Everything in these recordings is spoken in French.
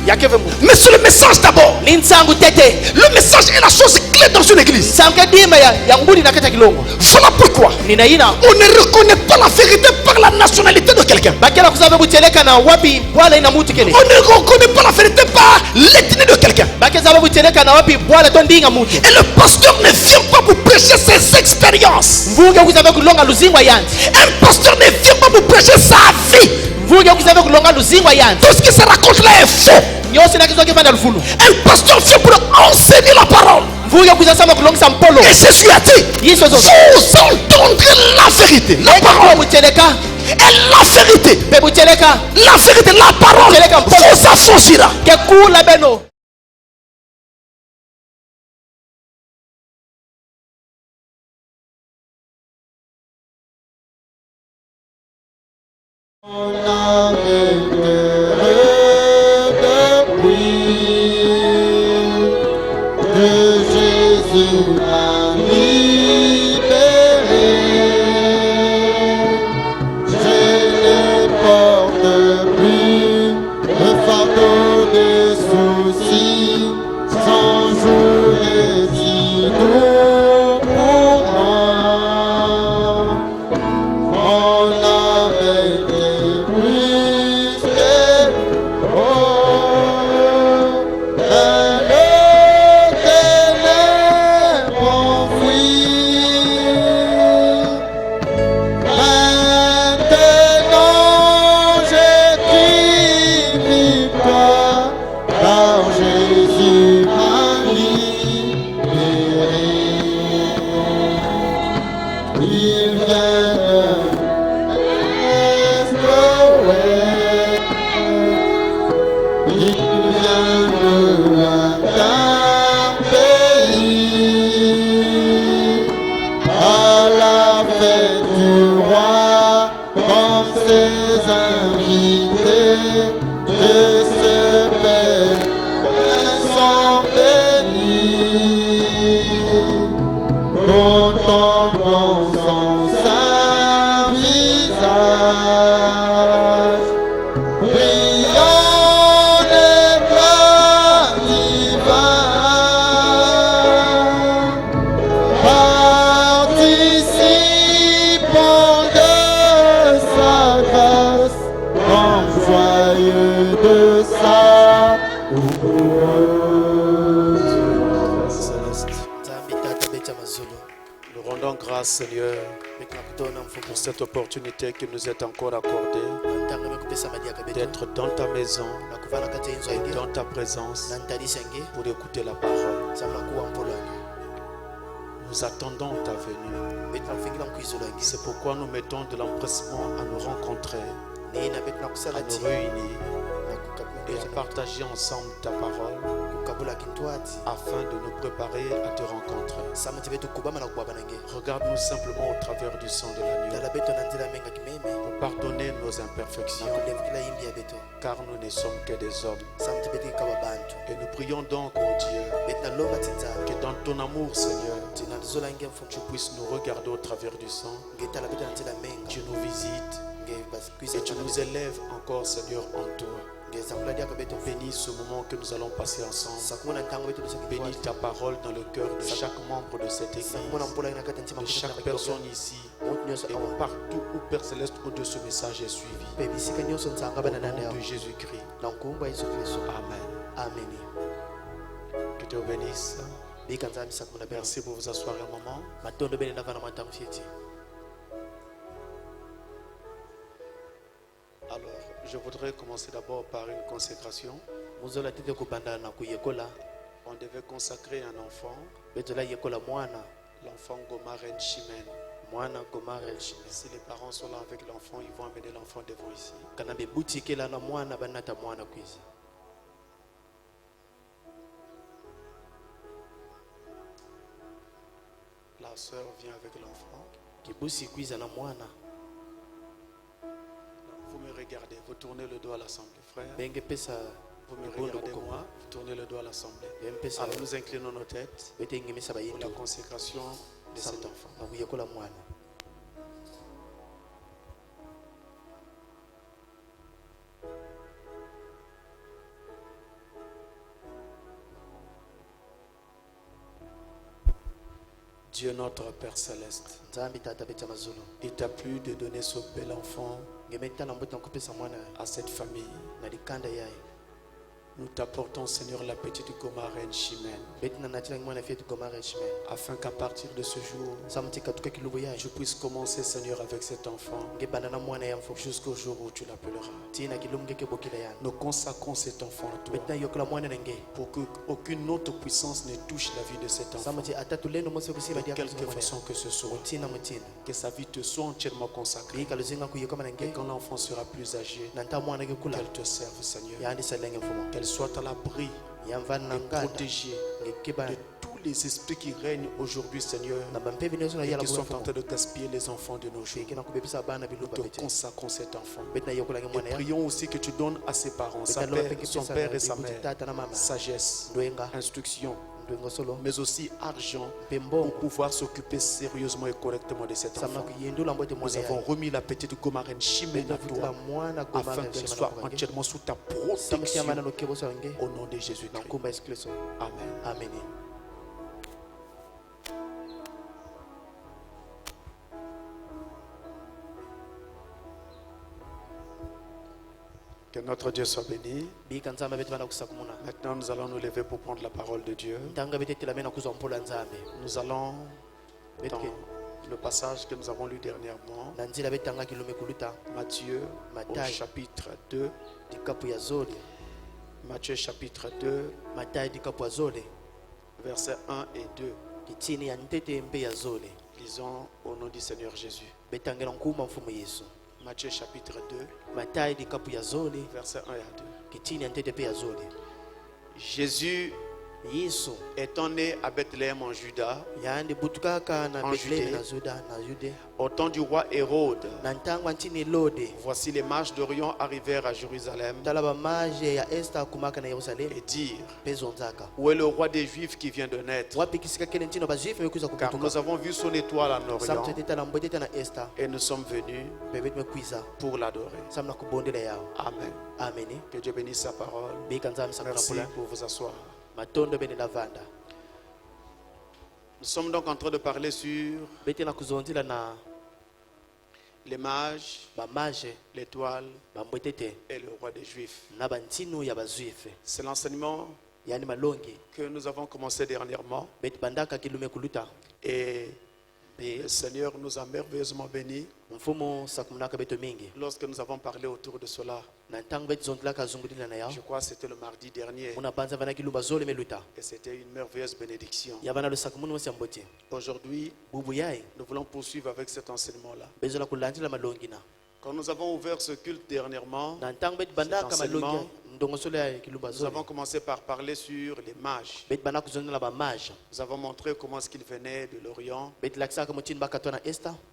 Mais c'est le message d'abord. Le message est la chose clé dans une église. Voilà pourquoi on ne reconnaît pas la vérité par la nationalité de quelqu'un. On ne reconnaît pas la vérité par l'ethnie de quelqu'un. Et le pasteur ne vient pas pour prêcher ses expériences. Un pasteur ne vient pas pour prêcher sa vie. Tout ce qui se raconte là est faux. Un pasteur vient pour enseigner la parole. Et Jésus a dit, vous entendrez la vérité, la parole. Et la vérité, la parole vous affranchira. Seigneur, pour cette opportunité qui nous est encore accordée d'être dans ta maison et dans ta présence pour écouter la parole. Nous attendons ta venue. C'est pourquoi nous mettons de l'empressement à nous rencontrer, à nous réunir et à partager ensemble ta parole afin de nous préparer à te rencontrer. Regarde-nous simplement au travers du sang de l'agneau pour pardonner nos imperfections, car nous ne sommes que des hommes. Et nous prions donc, oh Dieu, que dans ton amour, Seigneur, tu puisses nous regarder au travers du sang, tu nous visites et tu nous élèves encore, Seigneur, en toi. Bénis ce moment que nous allons passer ensemble. Bénis ta parole dans le cœur de chaque membre de cette église, de chaque personne ici et partout où Père Céleste où de ce message est suivi. Au nom de Jésus-Christ. Amen. Que Dieu bénisse. Merci pour vous asseoir un moment. Alors, je voudrais commencer d'abord par une consécration. On devait consacrer un enfant, l'enfant Gomar El Chimène. Si les parents sont là avec l'enfant, ils vont amener l'enfant devant ici. La sœur vient avec l'enfant. Vous me regardez, vous tournez le dos à l'assemblée, frère. Vous me regardez moi, vous tournez le dos à l'assemblée. Alors nous inclinons nos têtes pour la consécration de cet enfant. Dieu notre Père Céleste, il t'a plu de donner ce bel enfant à cette famille. Nous t'apportons, Seigneur, la petite Gomarène Chimène, afin qu'à partir de ce jour, je puisse commencer, Seigneur, avec cet enfant jusqu'au jour où tu l'appelleras. Nous consacrons cet enfant à toi pour qu'aucune autre puissance ne touche la vie de cet enfant, de quelque façon que ce soit. Que sa vie te soit entièrement consacrée. Et quand l'enfant sera plus âgé, qu'elle te serve, Seigneur. Qu'elle soit à l'abri et protégée de tous les esprits qui règnent aujourd'hui, Seigneur, et qui sont en train de gaspiller les enfants de nos jours. Nous te consacrons cet enfant. Et prions aussi que tu donnes à ses parents, son père et sa mère, sagesse, instruction, mais aussi argent pour pouvoir s'occuper sérieusement et correctement de cet enfant. Nous avons remis la petite Gomarène Chimène à toi afin qu'elle soit entièrement sous ta protection au nom de Jésus-Christ. Amen. Que notre Dieu soit béni. Maintenant, nous allons nous lever pour prendre la parole de Dieu. Nous allons dans le passage que nous avons lu dernièrement, Matthieu au chapitre 2. Matthieu chapitre 2, versets 1 et 2. Lisons au nom du Seigneur Jésus. Matthieu chapitre 2, versets 1 et 2. Jésus étant né à Bethléem en Juda, au temps du roi Hérode, voici les mages d'Orient arrivèrent à Jérusalem et dirent: où est le roi des Juifs qui vient de naître? Car nous avons vu son étoile en Orient et nous sommes venus pour l'adorer. Amen. Que Dieu bénisse sa parole. Merci pour vous asseoir. Nous sommes donc en train de parler sur les mages, l'étoile et le roi des Juifs. C'est l'enseignement que nous avons commencé dernièrement. Et le Seigneur nous a merveilleusement bénis lorsque nous avons parlé autour de cela. Je crois que c'était le mardi dernier. Et c'était une merveilleuse bénédiction. Aujourd'hui, nous voulons poursuivre avec cet enseignement-là. Quand nous avons ouvert ce culte dernièrement, cet enseignement, nous avons commencé par parler sur les mages. Nous avons montré comment est-ce qu'ils venaient de l'Orient. Au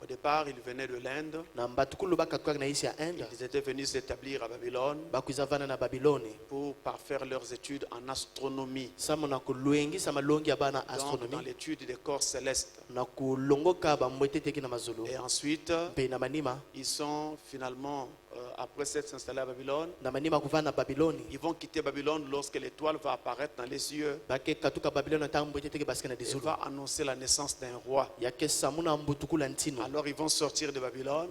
départ, ils venaient de l'Inde. Ils étaient venus s'établir à Babylone pour parfaire leurs études en astronomie, donc dans l'étude des corps célestes. Et ensuite, ils sont finalement, après s'être installés à Babylone, ils vont quitter Babylone lorsque l'étoile va apparaître dans les cieux. Elle va annoncer la naissance d'un roi. Alors ils vont sortir de Babylone,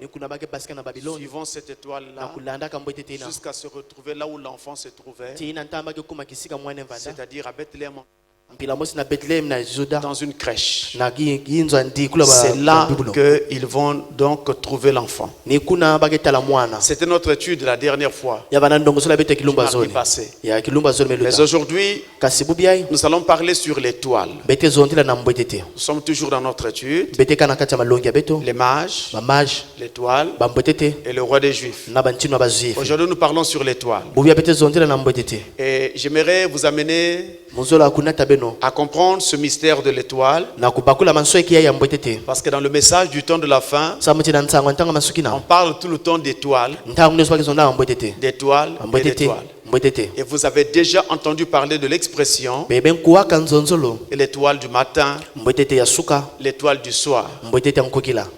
suivant cette étoile-là, jusqu'à se retrouver là où l'enfant se trouvait, c'est-à-dire à Bethléem, dans une crèche. C'est là qu'ils vont donc trouver l'enfant. C'était notre étude la dernière fois, mardi passé. Mais aujourd'hui, nous allons parler sur l'étoile. Nous sommes toujours dans notre étude. Les mages, l'étoile et le roi des Juifs. Aujourd'hui, nous parlons sur l'étoile. Et j'aimerais vous amener à comprendre ce mystère de l'étoile, parce que dans le message du temps de la fin, on parle tout le temps d'étoiles, d'étoiles et d'étoiles. Et vous avez déjà entendu parler de l'expression l'étoile du matin, l'étoile du soir.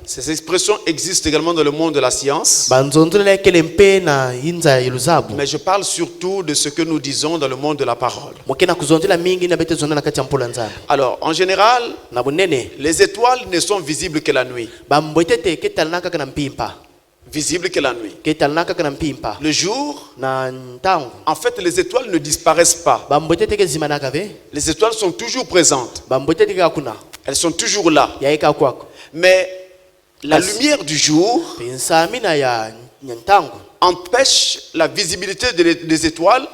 Ces expressions existent également dans le monde de la science. Mais je parle surtout de ce que nous disons dans le monde de la parole. Alors, en général, les étoiles ne sont visibles que la nuit. Visible que la nuit. Le jour, en fait, les étoiles ne disparaissent pas. Les étoiles sont toujours présentes. Elles sont toujours là. Mais la lumière du jour empêche la visibilité des étoiles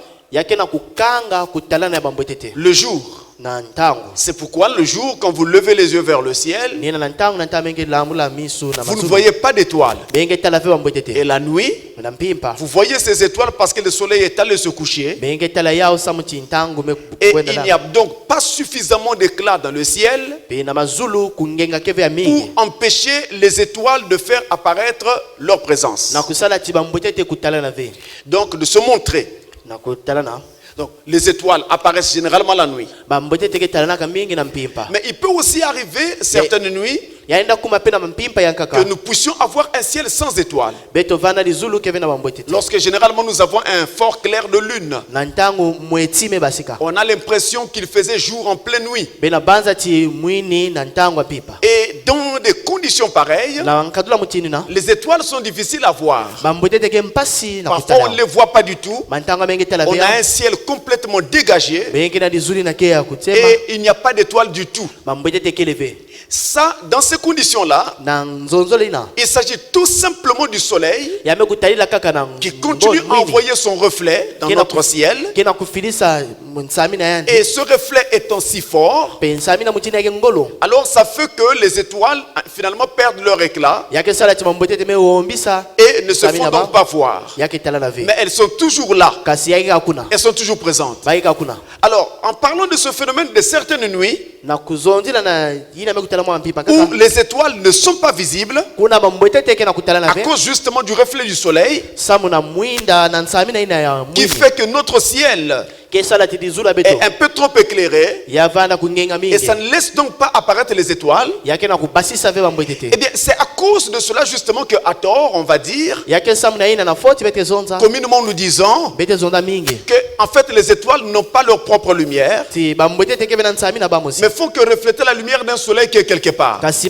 le jour. C'est pourquoi le jour, quand vous levez les yeux vers le ciel, vous ne voyez pas d'étoiles. Et la nuit, vous voyez ces étoiles parce que le soleil est allé se coucher. Et il n'y a donc pas suffisamment d'éclat dans le ciel pour empêcher les étoiles de faire apparaître leur présence. Donc de se montrer. Donc, les étoiles apparaissent généralement la nuit. Mais il peut aussi arriver certaines nuits que nous puissions avoir un ciel sans étoiles. Lorsque généralement nous avons un fort clair de lune, on a l'impression qu'il faisait jour en pleine nuit. Et dans des conditions pareilles, les étoiles sont difficiles à voir. Parfois on ne les voit pas du tout. On a un ciel complètement dégagé et il n'y a pas d'étoiles du tout. Ça, dans ces conditions-là, il s'agit tout simplement du soleil qui continue à envoyer son reflet dans notre ciel. Et ce reflet étant si fort, alors ça fait que les étoiles finalement perdent leur éclat et ne se font donc pas voir. Mais elles sont toujours là. Elles sont toujours présentes. Alors, en parlant de ce phénomène de certaines nuits, où les étoiles ne sont pas visibles à cause justement du reflet du soleil qui fait que notre ciel est un peu trop éclairé et ça ne laisse donc pas apparaître les étoiles. Eh bien, c'est à cause de cela justement que à tort on va dire, communément nous disons que en fait les étoiles n'ont pas leur propre lumière, mais font que refléter la lumière d'un soleil qui est quelque part. Ce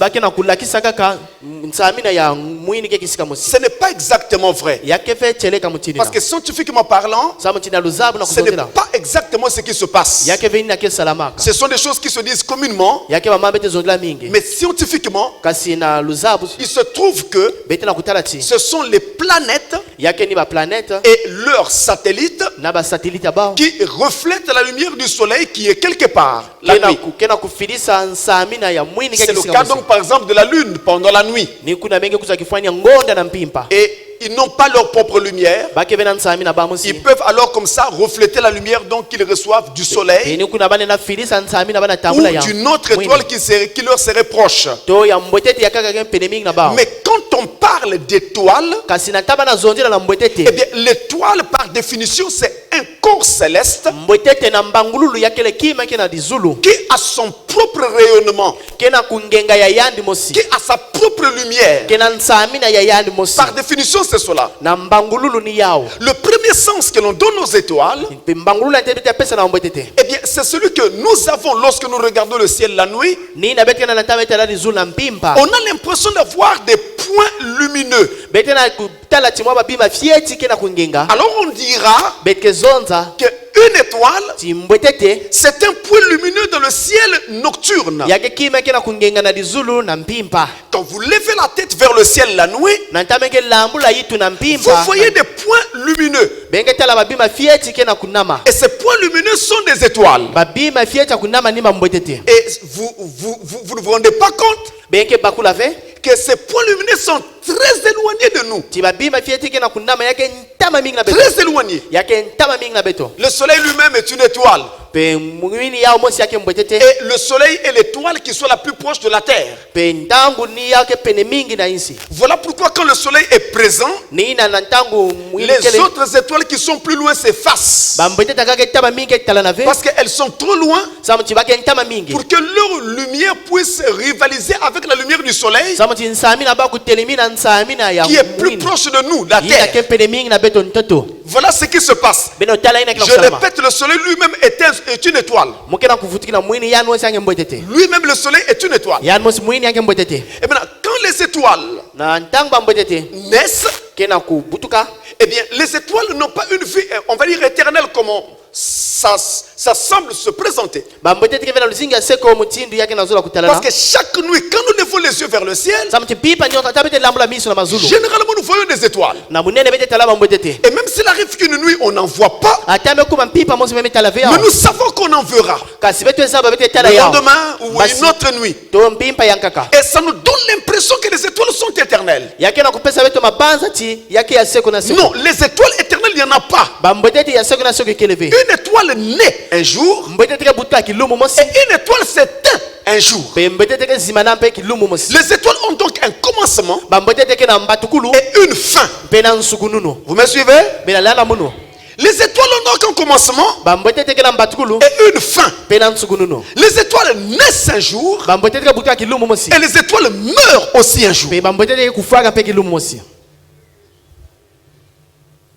n'est pas exactement vrai, parce que scientifiquement parlant, ce n'est pas exactement ce qui se passe. Ce sont des choses qui se disent communément, mais scientifiquement, il se trouve que ce sont les planètes et leurs satellites qui reflètent la lumière du soleil qui est quelque part la nuit. C'est le cas donc par exemple de la lune pendant la nuit. Et ils n'ont pas leur propre lumière. Ils peuvent alors comme ça refléter la lumière donc qu'ils reçoivent du soleil ou d'une autre étoile qui leur serait proche. Mais quand on parle d'étoile, eh bien l'étoile par définition c'est un corps céleste qui a son propre rayonnement, qui a sa propre lumière. Par définition c'est cela. Le premier sens que l'on donne aux étoiles, eh bien, c'est celui que nous avons lorsque nous regardons le ciel la nuit. On a l'impression d'avoir des points lumineux. Alors on dira qu'une étoile, c'est un point lumineux dans le ciel nocturne. Quand vous levez la tête vers le ciel la nuit, vous voyez des points lumineux. Et ces points lumineux sont des étoiles. Et vous ne vous rendez pas compte que ces points lumineux sont très éloigné de nous. ti babima fie tiki na kundama yake ntama mingi na beto Très éloigné. yake ntama mingi na beto Le soleil lui-même est une étoile. pe mwini yao mosi yake mbwetete Et le soleil est l'étoile qui soit la plus proche de la terre. pe ntangu ni yake pene mingi na insi Voilà pourquoi quand le soleil est présent, ni na ntangu mwini les kele autres étoiles qui sont plus loin s'effacent. bambwetete kake ntama mingi tala na ve Parce qu'elles sont trop loin samuti bake ntama mingi pour que leur lumière puisse rivaliser avec la lumière du soleil samuti nsami na ba kutelemi na nsami na ya qui est plus mwini proche de nous, la yi yake terre. pene mingi na beto ntoto Voilà ce qui se passe. beno tala ina kila Je kusalama répète, le soleil lui-même est une étoile. mukena kuvutika na mwini yanu mosi yange mbwetete Lui-même, le soleil est une étoile. yanu mosi mwini yange mbwetete Et maintenant, quand les étoiles na ntangu bambwetete naissent, kena kubutuka eh bien, les étoiles n'ont pas une vie, on va dire, éternelle, comme ça semble se présenter. bambwetete kevena luzingi ya seko mutindu yake nazola kutalana Parce que chaque nuit, quand nous levons les yeux vers le ciel, samuti pipa nyota tabete lambula miso na mazulu généralement, nous voyons des étoiles. na munene bete tala bambwetete Et même s'il arrive qu'une nuit, on n'en voit pas, atame kuma pipa mosi meme tala ve mais nous savons qu'on en verra. kasi betu ezaba bete tala Le yao lendemain ou Basi. une autre nuit. to mpimpa yankaka Et ça nous donne l'impression que les étoiles sont éternelles. yake na kupesa betu mabanza ti yake ya seko na seko Non, les étoiles éternelles, il n'y en a pas. bambwetete ya seko na seko keleve Une étoile naît un jour mbwetete ke buta kilumu mosi et une étoile s'éteint un jour. pe mbwetete ke zimana mpe kilumu mosi Les étoiles ont donc un commencement bambwetete ke na mbatukulu et une fin. pe na nsukununu Vous me suivez? pe na lala muno Les étoiles ont donc un commencement bambwetete ke na mbatukulu et une fin. pe na nsukununu Les étoiles naissent un jour bambwetete ke buta kilumu mosi et les étoiles meurent aussi un jour. pe bambwetete ke kufaga mpe kilumu mosi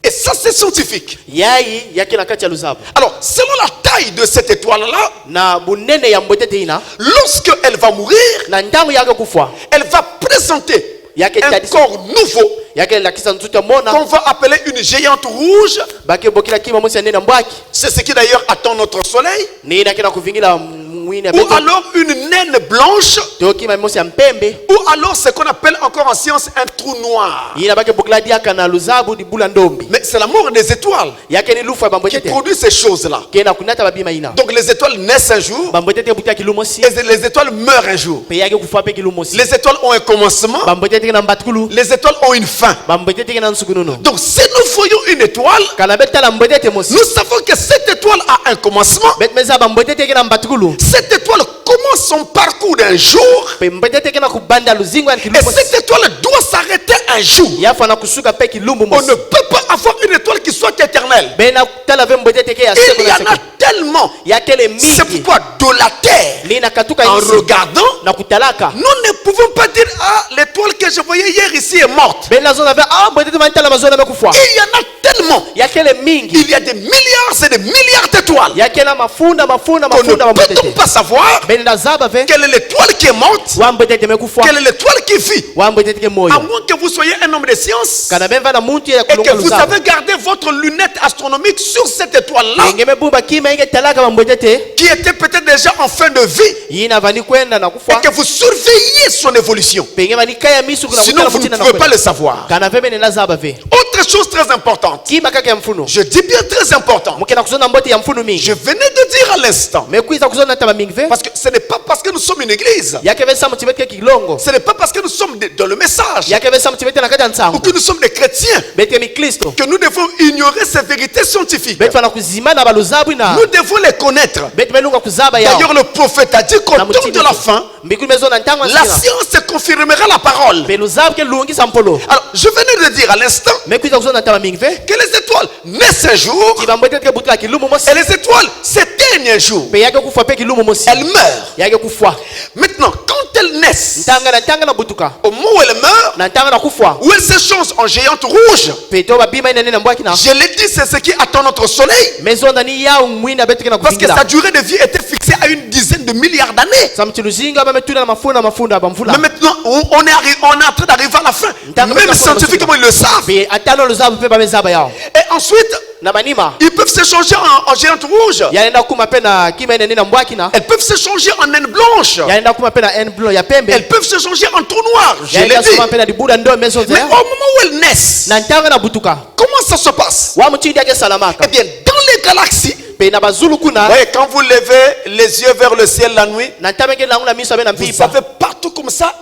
Et ça, c'est scientifique. yai yake na kati ya luzabu Alors, selon la taille de cette étoile-là, na bunene ya mbwetete ina lorsqu'elle va mourir, na ntangu yake kufa elle va présenter yake un tadisa corps nouveau yake lakisa ntutu ya mona qu'on va appeler une géante rouge. bake bokila kima mosi ya nene mbwaki C'est ce qui d'ailleurs attend notre soleil. ni na kina kuvingila mwini ya Ou beto alors une naine blanche. to kima mosi ya mpembe Ou alors ce qu'on appelle encore en science un trou noir. ina bake bokila diaka na luzabu di bula ndombi Mais c'est la mort des étoiles yake ni lufa ya qui bambwetete produit ces choses-là. kena kunata babima ina Donc les étoiles naissent un jour bambwetete buta kilu mosi et les étoiles meurent un jour. pe yake kufa pe kilu mosi Les étoiles ont un commencement, bambwetete ke na mbatukulu les étoiles ont une fin. bambwetete ke na nsukununu Donc si nous voyons une étoile, kana betala mbwetete mosi nous savons que cette étoile a un commencement. bet meza bambwetete ke na mbatukulu Cette étoile commence son parcours d'un jour pe mbwetete ke na kubanda luzingo ya kilu et mosi cette étoile doit s'arrêter un jour. yafa na kusuka pe kilumbu On mosi ne peut pas avoir une étoile qui soit éternelle. be na tala ve mbwetete ke ya Il seko y na en seko a tellement. yakele C'est mingi pourquoi de la terre, ni na katuka en isi regardant, na kutalaka nous ne pouvons pas dire ah, l'étoile que je voyais hier ici est morte. be na zona ve mbwetete mantala mazona be kufa Il y en a tellement. yakele mingi Il y a des milliards et des milliards d'étoiles. yakela mafunda mafunda On ne mafunda peut bambwetete donc pas savoir be na zaba ve quelle est l'étoile qui est morte, wa mbwetete me kufa quelle est l'étoile qui vit. wa mbwetete ke À moyo moins que vous soyez un homme de science kana be mva na muntu ya et que kulonga vous luzabu avez gardé votre lunette astronomique sur cette étoile-là ngeme bumba kima inge talaka bambwetete qui était peut-être déjà en fin de vie yina vani kwenda na et kufa que vous surveillez son évolution. penge vani kaya misu kuna Sinon, mutala vous ne mutina na pouvez pas kwenda le savoir. kana ve mene na zaba ve Autre chose très importante, kima kaka ya mfuno je dis bien très importante, mukena kuzona mbote ya mfuno mingi je venais de dire à l'instant, me kuiza kuzona taba mingi ve parce que ce n'est pas parce que nous sommes une église, yake ve samu tibete kilongo ce n'est pas parce que nous sommes dans le message yake ve samu tibete na kata ou nsango que nous sommes des chrétiens bete mi kristo que nous devons ignorer ces vérités scientifiques. bete fana kuzima na baluzabu na Nous devons les connaître. bete melunga kuzaba yao D'ailleurs, le prophète a dit qu'au na temps de la fin, mbikulu mezona ntango la asira science confirmera la parole. pe luzabu ke lungi sampolo Alors, je venais de dire à l'instant me kuiza kuzona taba mingi ve que les étoiles naissent un jour tiba mbwetete ke butuka kilumu mosi et les étoiles s'éteignent un jour. pe yake kufa pe kilumu mosi Elles meurent. yake kufa Maintenant, quand elles naissent, ntanga na butuka au moment où elles meurent, na ntanga na kufa où elles se changent en géantes rouges, pe to babima ina nena mbwaki na je l'ai dit, c'est ce qui attend notre soleil. mezonda ni yao mwina betu kena Parce que kufingira sa durée de vie était fixée à une dizaine de milliards d'années. samti luzinga ba metuna na mafunda bamvula Mais maintenant, on est en train d'arriver à la fin. Même scientifiquement, ils le savent. pe atano luzabu pe bamezaba yao Et ensuite, na manima ils peuvent se changer en géantes rouges. yaenda kuma pe na kima ina nena mbwaki na Elles peuvent se changer en naines blanches. yaenda kuma pe na en blo ya pembe Elles peuvent se changer en trou noir. Je l'ai yaenda dit. kuma pe na dibuda ndo mezo Mais za au moment où elles naissent, na ntanga na butuka comment ça se passe? wa mutindi yake salamaka Eh bien, dans les galaxies, pe na bazulu kuna voyez, quand vous levez les yeux vers le ciel la nuit, na ntameke langu na miso abe na vous mpipa avez partout comme ça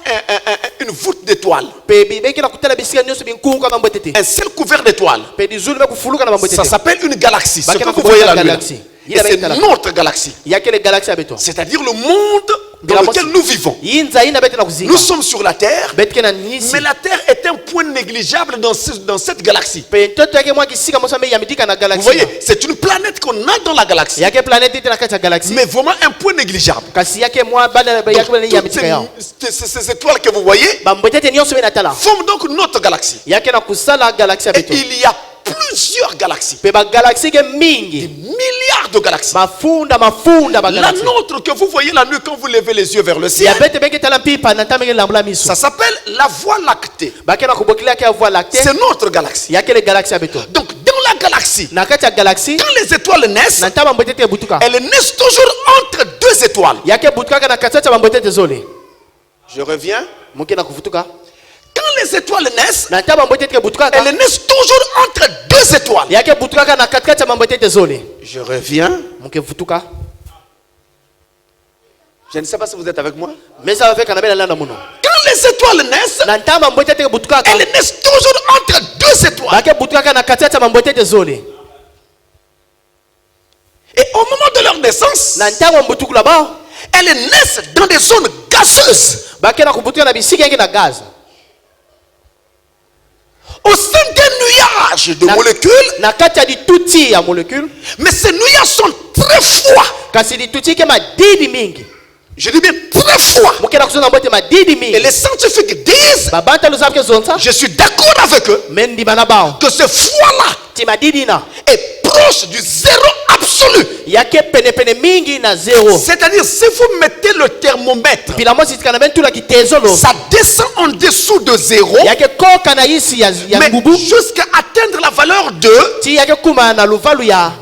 une une voûte d'étoiles. Un seul couvert d'étoiles. Ça s'appelle une galaxie. Ce que vous voyez là, et c'est notre galaxie. C'est-à-dire le monde dans lequel nous vivons. Nous sommes sur la Terre, mais la Terre est un point négligeable dans cette galaxie. Vous voyez, c'est une planète qu'on a dans la galaxie, mais vraiment un point négligeable. Donc, ces étoiles que vous voyez forment donc notre galaxie. Et il y a plusieurs galaxies, des milliards de galaxies. La nôtre que vous voyez la nuit quand vous levez les yeux vers le ciel, ça s'appelle la Voie lactée. C'est notre galaxie. Donc dans la galaxie, quand les étoiles naissent, elles naissent toujours entre deux étoiles. Je reviens. Quand les étoiles naissent, elles naissent toujours entre deux étoiles. Je reviens. Je ne sais pas si vous êtes avec moi. Quand les étoiles naissent, elles naissent toujours entre deux étoiles. Et au moment de leur naissance, elles naissent dans des zones gazeuses. Au sein d'un nuage de molécules, mais ces nuages sont très froids. Je dis bien très froid. Et les scientifiques disent, je suis d'accord avec eux, que ce froid-là est proche du zéro absolu. C'est-à-dire, si vous mettez le thermomètre, ça descend en dessous de zéro, mais jusqu'à atteindre la valeur de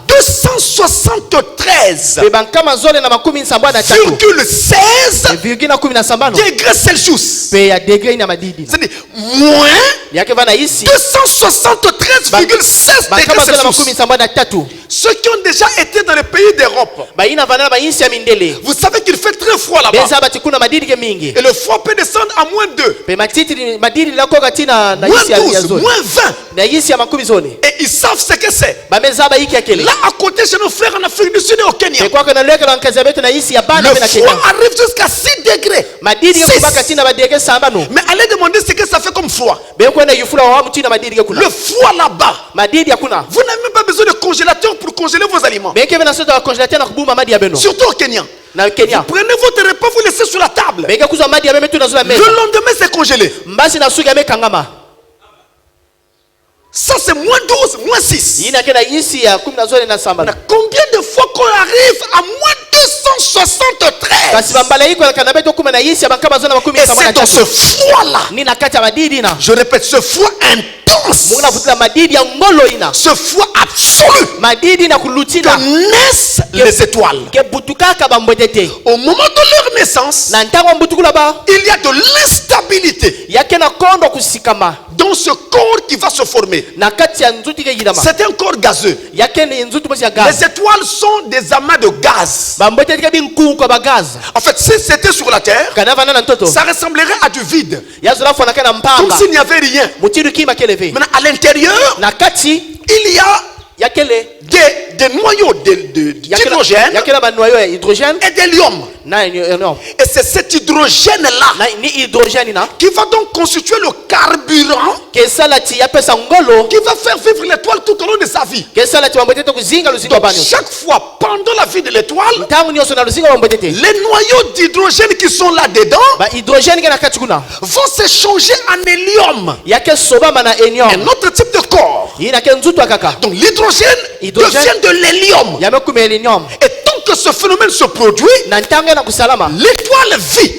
273,16 degrés Celsius. C'est-à-dire moins 273,16 degrés Celsius. Ceux qui ont déjà été dans les pays d'Europe, vous savez qu'il fait très froid là-bas. Et le froid peut descendre à moins 2, moins 12, moins 20. Et ils savent ce que c'est. Là à côté chez nos frères en Afrique du Sud et au Kenya, le froid arrive jusqu'à 6 degrés. 6. Mais allez demander ce que ça fait comme froid. Le froid là-bas, vous n'avez même pas besoin de congélateur pour congeler vos aliments. Surtout au Kenya. Vous prenez votre repas, vous laissez sur la table. Le lendemain, c'est congelé. Ça, c'est moins 12, moins 6. Combien de fois qu'on arrive à moins 273? Et c'est dans ce froid-là, je répète, ce froid intense, ce froid absolu, que naissent les étoiles. Au moment de leur naissance, il y a de l'instabilité dans ce corps qui va se former. C'est un corps gazeux. Les étoiles sont des amas de gaz. En fait, si c'était sur la terre, ça ressemblerait à du vide, comme s'il n'y avait rien. Maintenant, à l'intérieur, il y a des noyaux d'hydrogène et d'hélium. Et c'est cet hydrogène-là qui va donc constituer le carburant qui va faire vivre l'étoile tout au long de sa vie. Donc, chaque fois, pendant la vie de l'étoile, les noyaux d'hydrogène qui sont là-dedans vont s'échanger en hélium, un autre type de corps. Donc l'hydrogène devient de l'hélium. Et tant que ce phénomène se produit, l'étoile vit.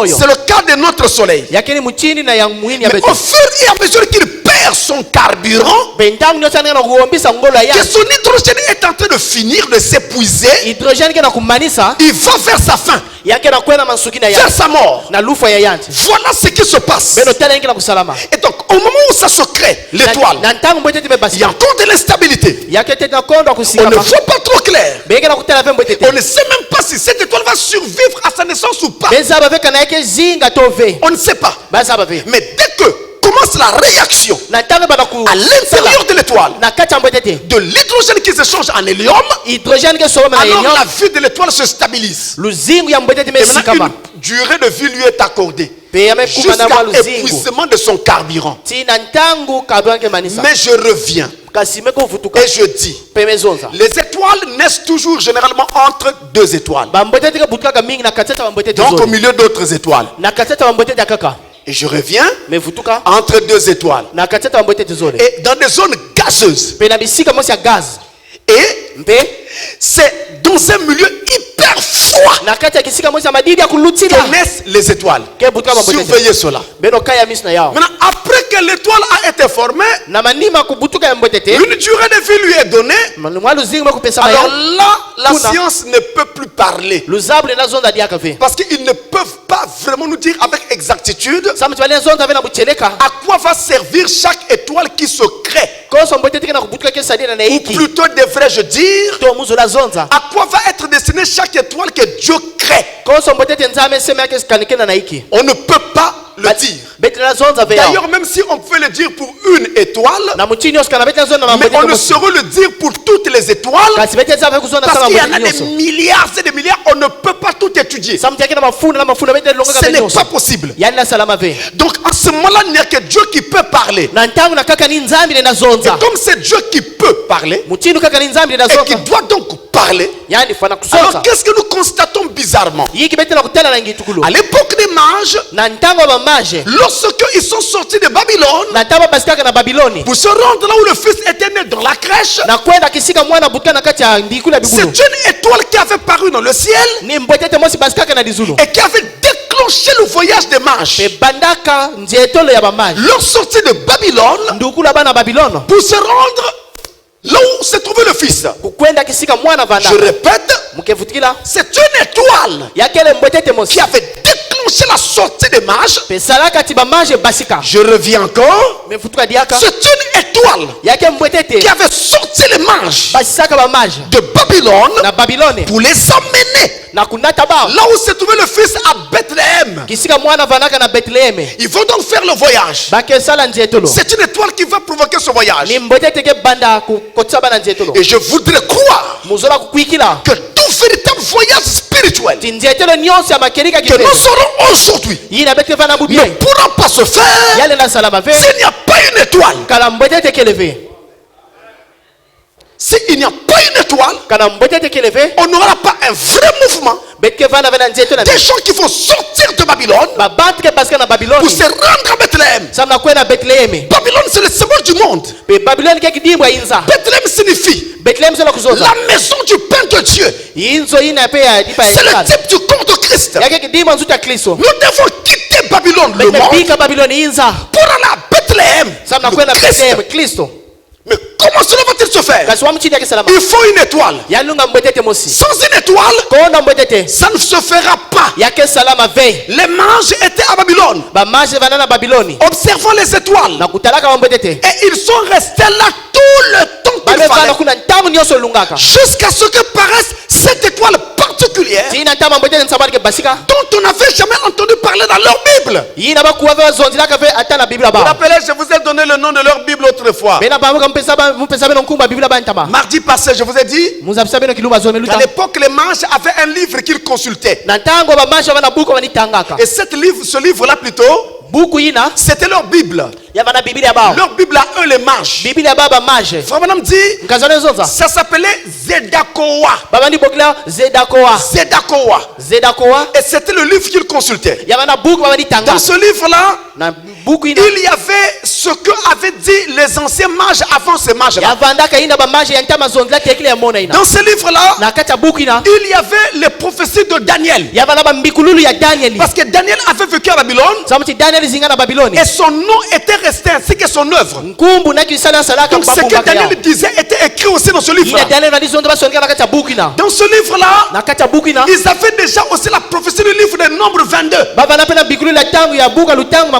C'est le cas de notre soleil. Mais au fur et à mesure qu'il perd son carburant, que son hydrogène est en train de finir, de s'épuiser, il va vers sa fin, vers sa mort. Voilà ce qui se passe. Et donc au moment où ça se crée, l'étoile, il y a encore de l'instabilité. On ne voit pas trop clair. On ne sait même pas si cette étoile va survivre survivre à sa naissance ou pas? On ne sait pas. Mais dès que commence la réaction à l'intérieur de l'étoile de l'hydrogène qui s'échange en hélium, alors la vie de l'étoile se stabilise. Et maintenant, une durée de vie lui est accordée jusqu'à l'épuisement de son carburant. Mais je reviens et je dis, les étoiles naissent toujours généralement entre deux étoiles, donc au milieu d'autres étoiles. Et je reviens entre deux étoiles et dans des zones gazeuses. Et c'est dans un milieu hyper froid que naissent les étoiles. Surveillez cela. Maintenant, après que l'étoile a été formée, une durée de vie lui est donnée. Alors là, la science ne peut plus parler, parce qu'ils ne peuvent pas vraiment nous dire avec exactitude à quoi va servir chaque étoile qui se crée. Ou plutôt devrais-je dire, à quoi va être destinée chaque étoile que Dieu crée. On ne peut pas le dire. D'ailleurs, même si on peut le dire pour une étoile, mais on ne saurait le dire pour toutes les étoiles, parce qu'il y en a des milliards et des milliards. On ne peut pas tout étudier. Ce n'est pas possible. Donc en ce moment-là, il n'y a que Dieu qui peut parler. Et comme c'est Dieu qui peut parler et qui doit donc parler, alors qu'est-ce que nous constatons bizarrement? À l'époque des mages, lorsque ils sont sortis de Babylone pour se rendre là où le fils était né, dans la crèche, c'est une étoile qui avait paru dans le ciel et qui avait déclenché le voyage des mages. Leur sortie de Babylone pour se rendre là où se trouvait le fils. Je répète, c'est une étoile qui avait déclenché la sortie des mages. Je reviens encore. C'est une étoile qui avait sorti les mages de Babylone pour les emmener là où se trouvait le fils à Bethléem. Ils vont donc faire le voyage. C'est une étoile qui va provoquer ce voyage. Et je voudrais croire que tout véritable voyage spirituel que nous serons aujourd'hui ne pourra pas se faire s'il n'y a pas une étoile. S'il n'y a pas une étoile, on n'aura pas un vrai mouvement. Des gens qui vont sortir de Babylone pour se rendre à Bethléem. Babylone, c'est le symbole du monde. Bethléem signifie la maison du Père de Dieu. C'est le type du corps de Christ. Nous devons quitter Babylone, le monde, pour aller à Bethléem, le Christ. Mais comment cela va-t-il se faire? Il faut une étoile. Sans une étoile, ça ne se fera pas. Les mages étaient à Babylone, observant les étoiles, et ils sont restés là tout le temps qu'il fallait, jusqu'à ce que paraisse cette étoile particulière dont on n'avait jamais entendu parler dans leur Bible. Vous rappelez, je vous ai donné le nom de leur Bible autrefois. Mardi passé, je vous ai dit qu'à l'époque, les mages avaient un livre qu'ils consultaient. Et ce livre-là plutôt, c'était leur Bible. Leur Bible à eux, les mages. Frère Branham dit, ça s'appelait Zedakoa. Et c'était le livre qu'ils consultaient. Dans ce livre-là, il y avait ce que avaient dit les anciens mages avant ces mages-là. Dans ce livre-là, il y avait les prophéties de Daniel. Parce que Daniel avait vécu à Babylone. Et son nom était resté ainsi que son œuvre. Donc ce que Daniel disait était écrit aussi dans ce livre-là. Dans ce livre-là, ils avaient déjà aussi la prophétie du livre de Nombre 22.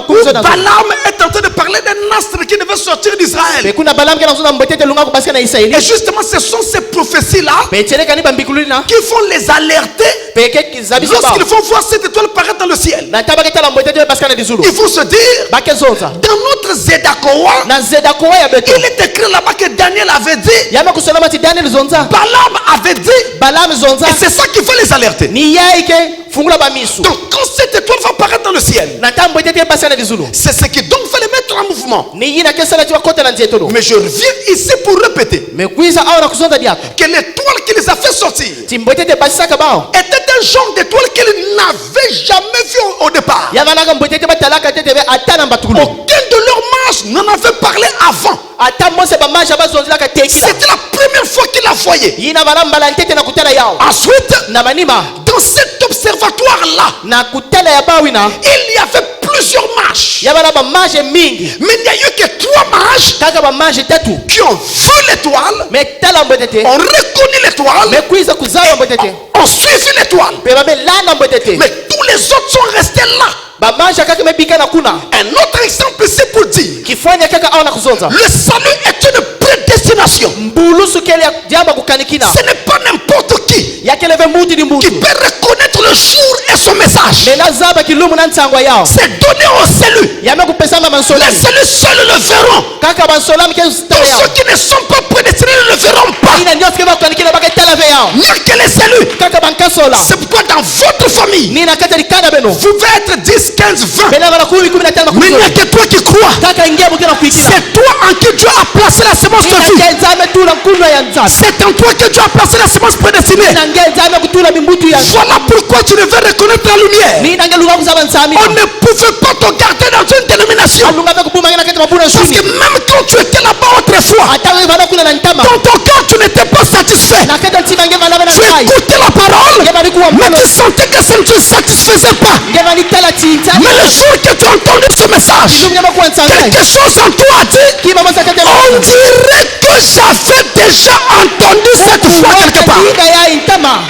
Où Balaam est en train de parler d'un astre qui devait veut sortir d'Israël. Bekuna Balaam ke nakuzo mbotete lunga kubasika na Israeli. Et justement, ce sont ces prophéties-là Betele kani bambikulu na. qui vont les alerter Peke kizabiso ba. lorsqu'ils vont voir cette étoile paraître dans le ciel. Na taba ketala mbotete basika na dizulu. Ils vont se dire, Bakezonza. dans notre Zedakoa, Na Zedakoa ya beto. il est écrit là-bas que Daniel avait dit, Yama kusolama ti Daniel zonza. Balaam avait dit, Balaam zonza. et c'est ça qui va les alerter. Ni yaike fungula ba misu. Donc quand cette étoile va apparaître dans le ciel, Na tamba mbotete basika na dizulu. c'est ce qui donc va les mettre en mouvement. Ni yina kesala tiwa kota na nzetolo. Mais je reviens ici pour répéter Me kuiza awa na kuzonza diako. que l'étoile qui les a fait sortir Timbotete basika kabao. était un genre d'étoile qu'ils n'avaient jamais vu au départ. Yavana ka mbotete batalaka tete be atana mbatukulu. Aucun de leurs mages n'en avait parlé avant. Ata mose ba maja bazonzela ka tekila. C'était la première fois qu'ils la voyaient. Yina balambala ntete na kutala yao. Ensuite, Na banima dans cet observatoire-là, na kutala ya bawina. il y avait plusieurs mages. Yabana ba maje mingi. Mais il n'y a eu que 3 mages Kaka ba maje tatu. qui ont vu l'étoile, Me tala mbotete. ont reconnu l'étoile, Me kuiza kuzaba mbotete. ont suivi l'étoile. Pe ba me lana mbotete. Mais tous les autres sont restés là. Ba maja kaka me bika na kuna. Un autre exemple, c'est pour dire, Kifanya kaka awa na kuzonza. le salut est une prédestination. Mbulusu kele ya jamba kukanikina. Ce n'est pas n'importe qui Ya kele ve muti ni qui mbutu. peut reconnaître le jour et son message. Me lazaba kilumu na nsangwa yao. C'est donné au salut. Yame kupesama Les mansolami. saluts seuls le verront. Kaka mansolami ke Tous ustaya yao. ceux qui ne sont pas prédestinés ne le verront pas. Ina ndio sikeba kukanikina baka tala ve yao. N'y a que les saluts. Kaka bankasola. C'est pourquoi dans votre famille, Nina kata likana beno. vous pouvez être 10, 15, 20. Bena bana 10 15 Mais il n'y a que toi qui crois. Kaka ingia mukina kuikina. C'est toi en qui Dieu a placé la semence de Ina vie. ngenzame tula nkunwa ya nzame. C'est en toi que Dieu a placé la semence prédestinée. Ina ngenzame kutula mimbutu ya. Voilà pourquoi tu devais reconnaître la lumière. Nina ngeluga kuzaba nsami. On ne pouvait pas te garder dans une dénomination. Alunga ve kupuma ngina kata mabuna Parce que shuni. même quand tu étais là-bas autrefois, Ata we bana kuna na ntama. dans ton cœur, tu n'étais pas satisfait. Na kata ntima ngema na bana Tu kai. écoutais la parole, Ngema ni kuwa mais mbolo. tu sentais que ça ne te satisfaisait pas. Ngema ni tala tinta. Mais le jour que tu as entendu ce message, Ngema kuwa nsangai. quelque chose en toi a dit, Kiba masa kata. on dirait que j'avais déjà entendu cette fois quelque part. Ndiga ya intama.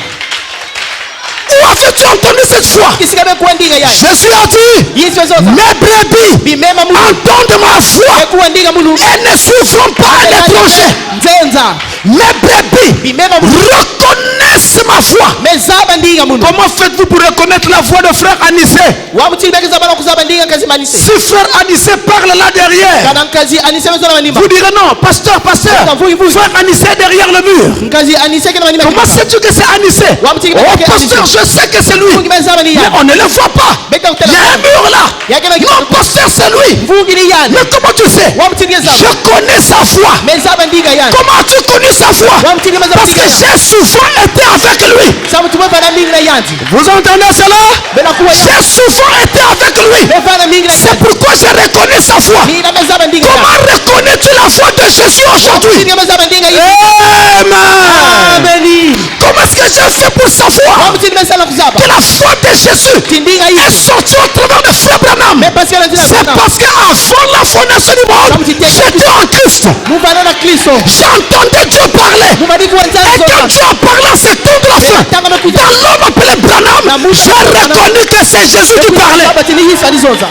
Où avais-tu entendu cette fois? Kisika be kuwa ndiga ya. Jésus a dit, Yesu zoza. mes brebis Bimema mulu. entendent ma voix Kuwa ndiga mulu. et ne suivront pas un étranger. Nzenza. Mes brebis Bimema mulu. reconnaissent ma voix. Mezaba ndiga mulu. Comment faites-vous pour reconnaître la voix de frère Anissé? Wa mutili beke zabana kuzaba ndiga kazi manise. Si frère Anissé parle là derrière, Kana nkazi anise mezona manima. vous direz non, pasteur, frère Anissé est derrière le mur. Nkazi anise kana manima. Comment sais-tu que c'est Anissé? Wa mutili Oh beke pasteur, je sais que c'est lui. Fungi mezaba ni Mais ya. on ne le voit pas. Beka Il y a un mur là. Non, pasteur, c'est lui. Fungi ni ya. Mais comment tu sais? Wa mutili Je zaba. connais sa voix. Mezaba ndiga ya. Comment as-tu connu sa voix? Wa mutili mezaba Parce que ndiga. j'ai souvent été avec lui. Sabu tumefana mingi na yanti. Vous entendez cela? Bena kuwa ya. J'ai souvent été avec lui. Mefana mingi na C'est yanti. pourquoi je reconnais sa voix. Nina mezaba ndiga ya. Comment reconnais-tu la voix de Jésus aujourd'hui? Mutili mezaba ndiga ya. Amen. Ameni. Comment est-ce que j'ai fait pour sa Wa voix? mutili mezaba kuzaba. Que la voix de Jésus Tindinga est ya. sortie au travers de Frère Branham. Mais parce que la C'est parce qu'avant la fondation du monde, j'étais en Christ. Mufana na Kristo. J'entendais Dieu parler. Mubadi kuwa Et quand nzanzo. Dieu a parlé à ce temps de la fin, dans l'homme appelé Branham, j'ai reconnu que c'est Jésus qui parlait. Baba tini Yesu alizoza.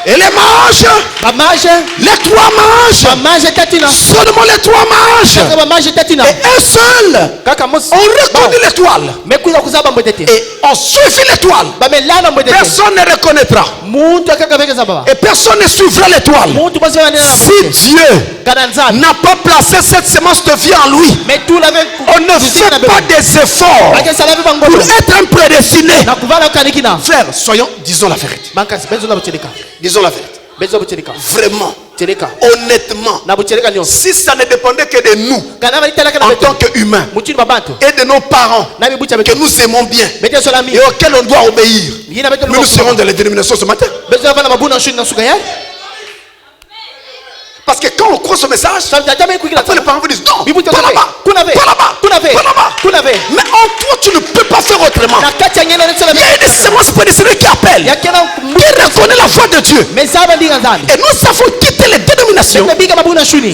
Et les mages, Bamaje. les 3 mages, Bamaje tatina. seulement les 3 mages, Kaka bamaje tatina. et un seul, Kaka mos. ont reconnu l'étoile. Mekuza kuzaba mbetete. Et ont suivi l'étoile. Bamelana mbetete. Personne ne reconnaîtra. Muntu kaka veke zaba. Et personne ne suivra l'étoile. Muntu basi wana na. Si Dieu Kana nzaba. n'a pas placé cette semence de vie en lui, Mais tout l'avait. on ne fait pas des efforts Ake salavi pour bangolo. être un prédestiné. Na kuvala kanikina. Frère, disons la vérité. Bankasi benzo na buteleka. Disons la vérité. Benzo buteleka. Vraiment, Teleka. honnêtement, Na buteleka nyonso. si ça ne dépendait que de nous, Kana bali teleka na en beto. tant qu'humains, Mutini babantu. et de nos parents, Na bibucha que beto. nous aimons bien, Bete solami. et auxquels on doit obéir, Yina beto. nous serons dans les dénominations ce matin. Benzo bana mabuna shuni na sugaya. Parce que quand on croit ce message, après les parents vous disent non, pas là-bas, pas là-bas, pas là-bas. Mais en toi, tu ne peux pas faire autrement. Il y a une semence prédestinée qui appelle, qui reconnaît la voix de Dieu. Et nous avons quitté les dénominations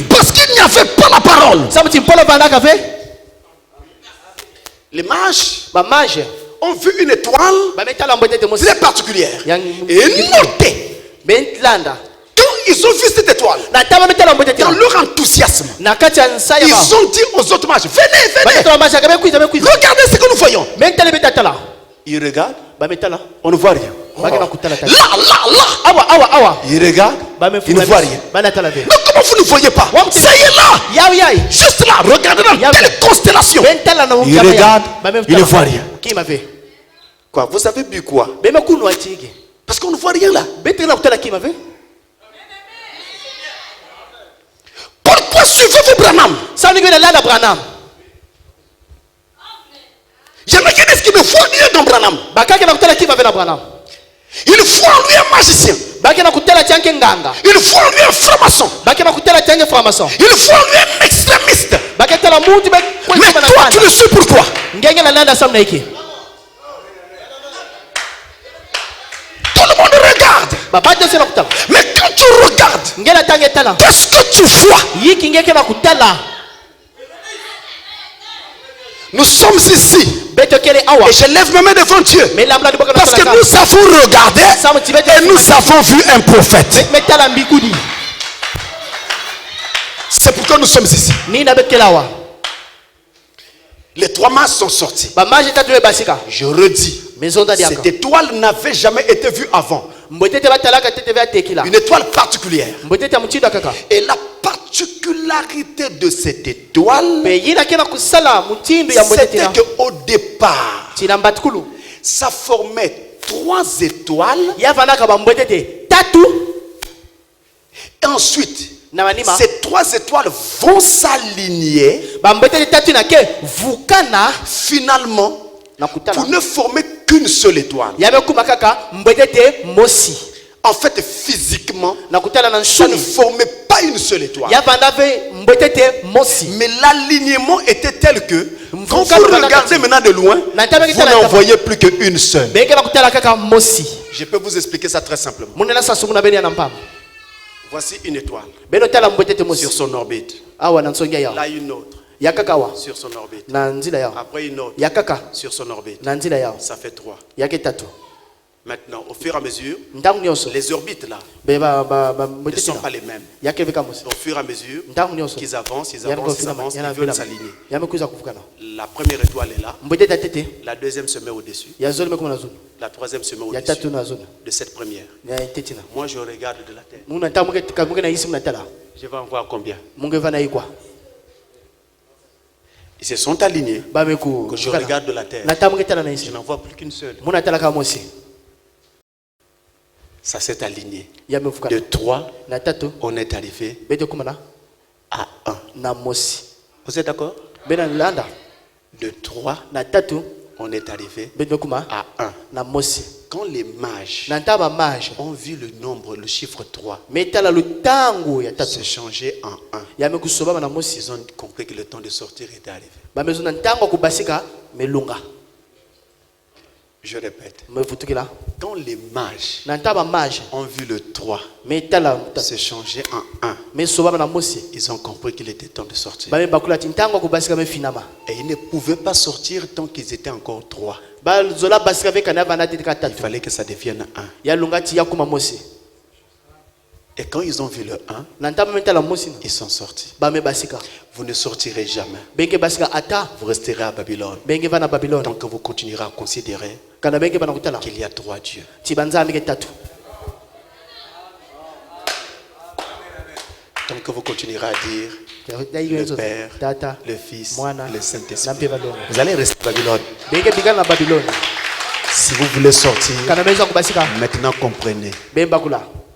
parce qu'il n'y avait pas la parole. Les mages ont vu une étoile très particulière et noté ils ont vu cette étoile, dans leur enthousiasme, ils ont dit aux autres mages, venez, venez, regardez ce que nous voyons. Ils regardent, on ne voit rien. Là, ils regardent, ils ne voient rien. Mais comment vous ne voyez pas? Ça y est là, juste là, regardez dans quelle constellation. Ils regardent, ils ne voient rien. Quoi? Vous avez bu quoi? Parce qu'on ne voit rien là. Pourquoi suivez-vous Branham? Il y en a qui disent qu'il ne faut rien dans Branham. Il faut en lui un magicien. Il faut en lui un franc-maçon. Il faut en lui un extrémiste. Mais toi, tu le suis pourquoi? Tout le monde regarde. Mais quand tu regardes, qu'est-ce que tu vois? Nous sommes ici. Et je lève mes mains devant Dieu. Parce que nous avons regardé et nous avons vu un prophète. C'est pourquoi nous sommes ici. Les 3 mages sont sortis. Je redis. Cette étoile n'avait jamais été vue avant. Une étoile particulière. Et la particularité de cette étoile, c'était qu'au départ, ça formait 3 étoiles. Et ensuite, ces 3 étoiles vont s'aligner finalement pour ne former qu'une seule étoile. En fait, physiquement, ça ne formait pas une seule étoile. Mais l'alignement était tel que, quand vous regardez maintenant de loin, vous n'en voyez plus qu'une seule. Je peux vous expliquer ça très simplement. Voici une étoile sur son orbite. Là, une autre sur son orbite. Après une autre sur son orbite. Ça fait 3. Maintenant, au fur et à mesure, les orbites là ne sont pas les mêmes. Au fur et à mesure qu'ils avancent, ils veulent s'aligner. La première étoile est là. La deuxième se met au-dessus. La troisième se met au-dessus de cette première. Moi, je regarde de la terre. Je vais en voir combien? Ils se sont alignés. Quand je regarde de la terre, je n'en vois plus qu'une seule. Ça s'est aligné. De 3, on est arrivé à 1. Vous êtes d'accord? De 3, on est arrivé à 1. Quand les mages ont vu le nombre, le chiffre 3, c'est changé en 1. Ils ont compris que le temps de sortir était arrivé. Je répète. Quand les mages ont vu le 3 se changer en 1, ils ont compris qu'il était temps de sortir. Et ils ne pouvaient pas sortir tant qu'ils étaient encore 3. Il fallait que ça devienne 1. Et quand ils ont vu le 1, ils sont sortis. Vous ne sortirez jamais. Vous resterez à Babylone. Tant que vous continuerez à considérer qu'il y a 3 dieux. Tant que vous continuerez à dire le Père, le Fils, le Saint-Esprit, vous allez rester à Babylone. Si vous voulez sortir, maintenant comprenez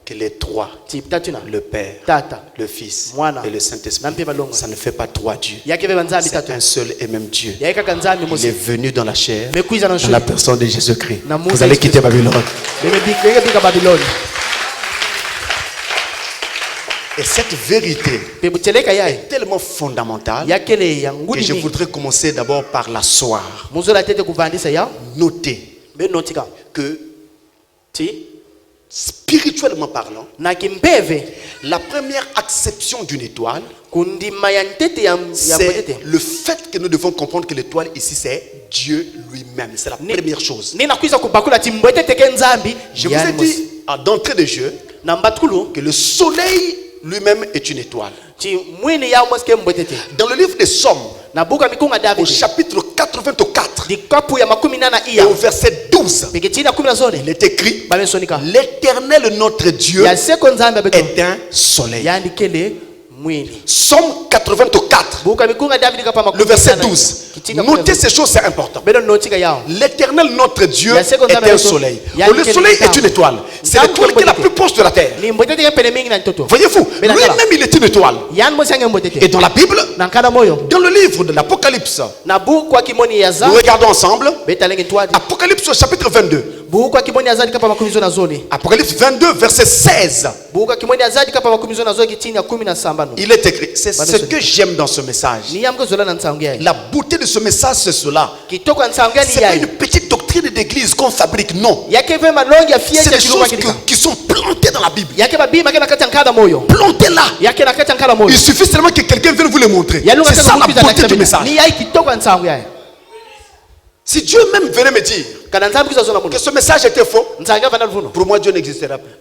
que les 3, le Père, le Fils et le Saint-Esprit, ça ne fait pas 3 dieux. C'est un seul et même Dieu. Il est venu dans la chair, dans la personne de Jésus-Christ. Vous allez quitter Babylone. Et cette vérité est tellement fondamentale que je voudrais commencer d'abord par l'asseoir. Notez que spirituellement parlant, la première acception d'une étoile, c'est le fait que nous devons comprendre que l'étoile ici c'est Dieu lui-même. C'est la première chose. Je vous ai dit d'entrée de jeu que le soleil lui-même est une étoile. Dans le livre des Psaumes, au chapitre 84 et au verset 12, il est écrit: l'Éternel notre Dieu est un soleil. Psaume 84, le verset 12. Notez ces choses, c'est important. L'Éternel notre Dieu est un soleil. Le soleil est une étoile. C'est l'étoile qui est la plus proche de la terre. Voyez-vous, lui-même il est une étoile. Et dans la Bible, dans le livre de l'Apocalypse, nous regardons ensemble Apocalypse au chapitre 22. Apocalypse 22 verset 16. Il est écrit, c'est ce que j'aime dans ce message. La beauté de ce message, c'est cela. C'est pas une petite doctrine d'église qu'on fabrique, non. C'est des choses qui sont plantées dans la Bible. Plantées là. Il suffit seulement que quelqu'un vienne vous les montrer. C'est ça la beauté du message. Si Dieu même venait me dire que ce message était faux, pour moi Dieu n'existerait plus.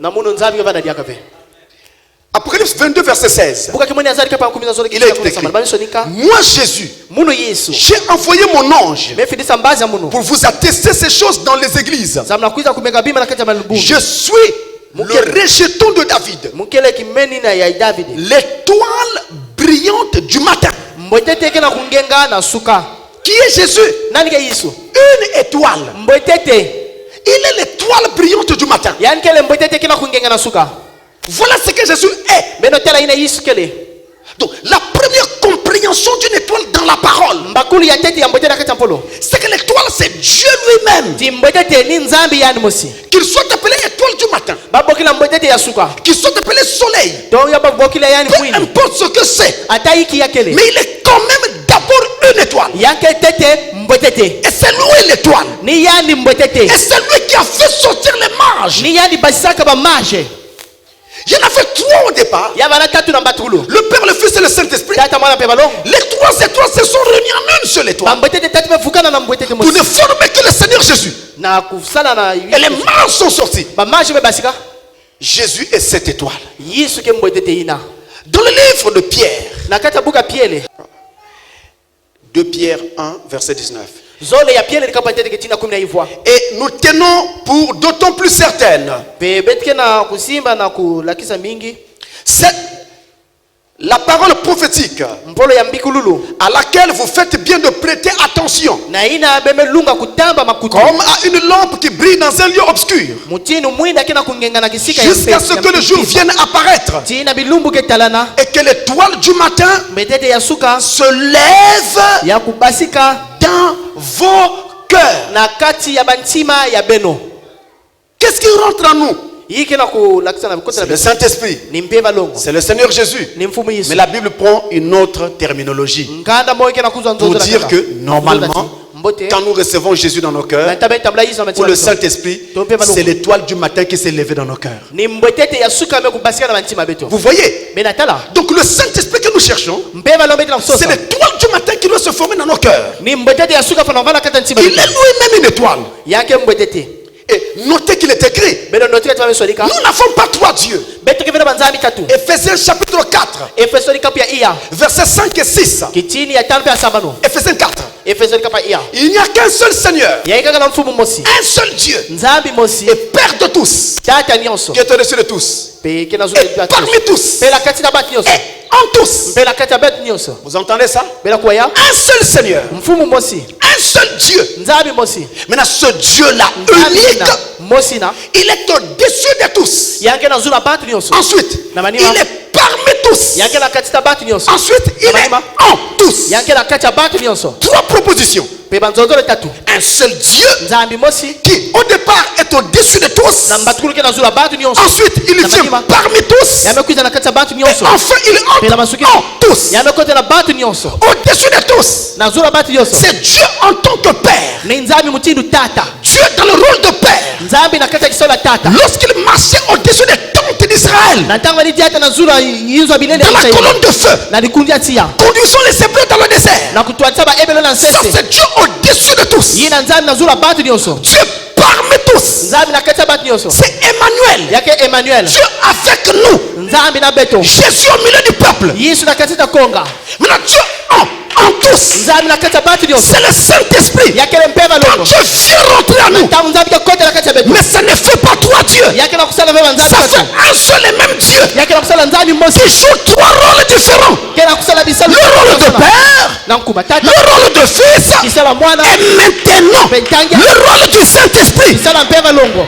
Apocalypse 22 verset 16. Il est écrit: moi Jésus, j'ai envoyé mon ange pour vous attester ces choses dans les églises. Je suis le rejeton de David, l'étoile brillante du matin. Qui est Jésus? Une étoile. Il est l'étoile brillante du matin. Voilà ce que Jésus est. Donc la première compréhension d'une étoile dans la parole, c'est que l'étoile c'est Dieu lui-même. Qu'il soit appelé étoile du matin, qu'il soit appelé soleil, peu importe ce que c'est, mais il est quand même d'abord une étoile. Et c'est lui l'étoile. Et c'est lui qui a fait sortir les mages. Il y en avait trois au départ: le Père, le Fils et le Saint-Esprit. Les trois étoiles se sont réunies en une seule étoile pour ne former que le Seigneur Jésus. Et les mages sont sortis. Jésus est cette étoile. Dans le livre de Pierre, 2 Pierre 1 verset 19. Et nous tenons pour d'autant plus certaine c'est la parole prophétique à laquelle vous faites bien de prêter attention, comme à une lampe qui brille dans un lieu obscur, jusqu'à ce que le jour vienne apparaître et que l'étoile du matin se lève dans vos cœurs. Qu'est-ce qui rentre en nous? C'est le Saint-Esprit, c'est le Seigneur Jésus. Mais la Bible prend une autre terminologie pour dire que normalement, quand nous recevons Jésus dans nos cœurs, ou le Saint-Esprit, c'est l'étoile du matin qui s'est levée dans nos cœurs. Vous voyez? Donc le Saint-Esprit que nous cherchons, c'est l'étoile du matin qui doit se former dans nos cœurs. Il est lui-même une étoile. Et notez qu'il est écrit, nous n'avons pas trois dieux. Ephésiens chapitre 4 versets 5 et 6. Ephésiens 4. Il n'y a qu'un seul Seigneur, un seul Dieu, et Père de tous, qui est au-dessus de tous, et parmi tous, et en tous. Vous entendez ça? Un seul Seigneur, un seul Dieu. Maintenant ce Dieu-là unique, il est au-dessus de tous. Ensuite, il est parmi tous. Ensuite, il est en tous. Trois propositions. Un seul Dieu qui au départ est au-dessus de tous. Ensuite il vient parmi tous. Et enfin il entre en tous. Au-dessus de tous, c'est Dieu en tant que Père. Dieu dans le rôle de Père. Lorsqu'il marchait au-dessus des tentes d'Israël, dans la colonne de feu, conduisant les Hébreux dans le désert, ça c'est Dieu au-dessus de tous. Dieu parmi parmi tous. nzambi na kati ya bato nyonso C'est Emmanuel. yake Emmanuel Dieu avec nous. nzambi na beto Jésus au milieu du peuple. yesu na kati ya konga Maintenant Dieu en tous. nzambi na kati ya bato nyonso C'est le Saint-Esprit. yake mpeva Quand longo Dieu vient rentrer à nous, tangu nzambi ke kota na kati ya beto mais ça ne fait pas trois dieux. yake na kusala vema nzambi Ça kati fait un seul et même Dieu yake na kusala nzambi mosi qui joue trois rôles différents. ke na kusala bisalo Le rôle de père, na nkuma le tata rôle de fils kisala mwana et maintenant le rôle du Saint-Esprit. kisala mpeva longo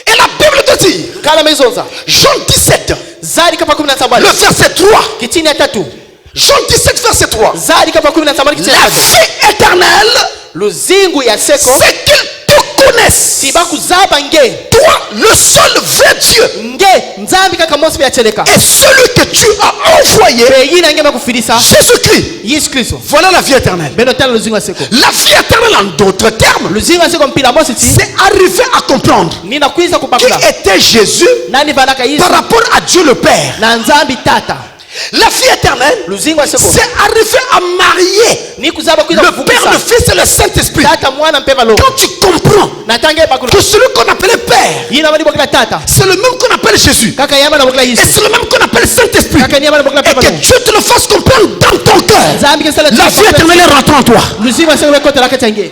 Et la Bible te dit, kala mezonza Jean 17, zadi kapa 17 le verset 3. kitini ya tatu Jean 17, verset 3. zadi kapa 17 kitini ya La tatu vie éternelle, luzingu ya seko c'est qu'ils te connaissent. siba kuzaba nge Toi, le seul vrai Dieu, nge nzambi kaka mosi byacheleka et celui que tu as envoyé, peyina nge bakufilisa Jésus-Christ. yesu kristo Voilà la vie éternelle. beno tala luzingu ya seko La vie éternelle, en d'autres termes, luzingu ya seko mpila mosi ti c'est arriver à comprendre nina kwiza qui kubakula était Jésus nani vanaka yesu par rapport à Dieu le Père. na nzambi tata La vie éternelle, luzingu ya seko c'est arriver à marier ni kuzaba kwiza le Père, kufukisa le Fils et le Saint-Esprit. tata mwana mpeva longo Quand tu comprends na tange bakula que celui qu'on appelait Père, yina bani bokila tata c'est le même qu'on appelle Jésus, kaka yama na bokila et yesu c'est le même qu'on appelle Saint-Esprit, kaka nyama na bokila et mpeva que longo Dieu te le fasse comprendre dans ton cœur, nzambi ke sala la vie éternelle est rentrée en toi. luzingu ya seko bekota la kati nge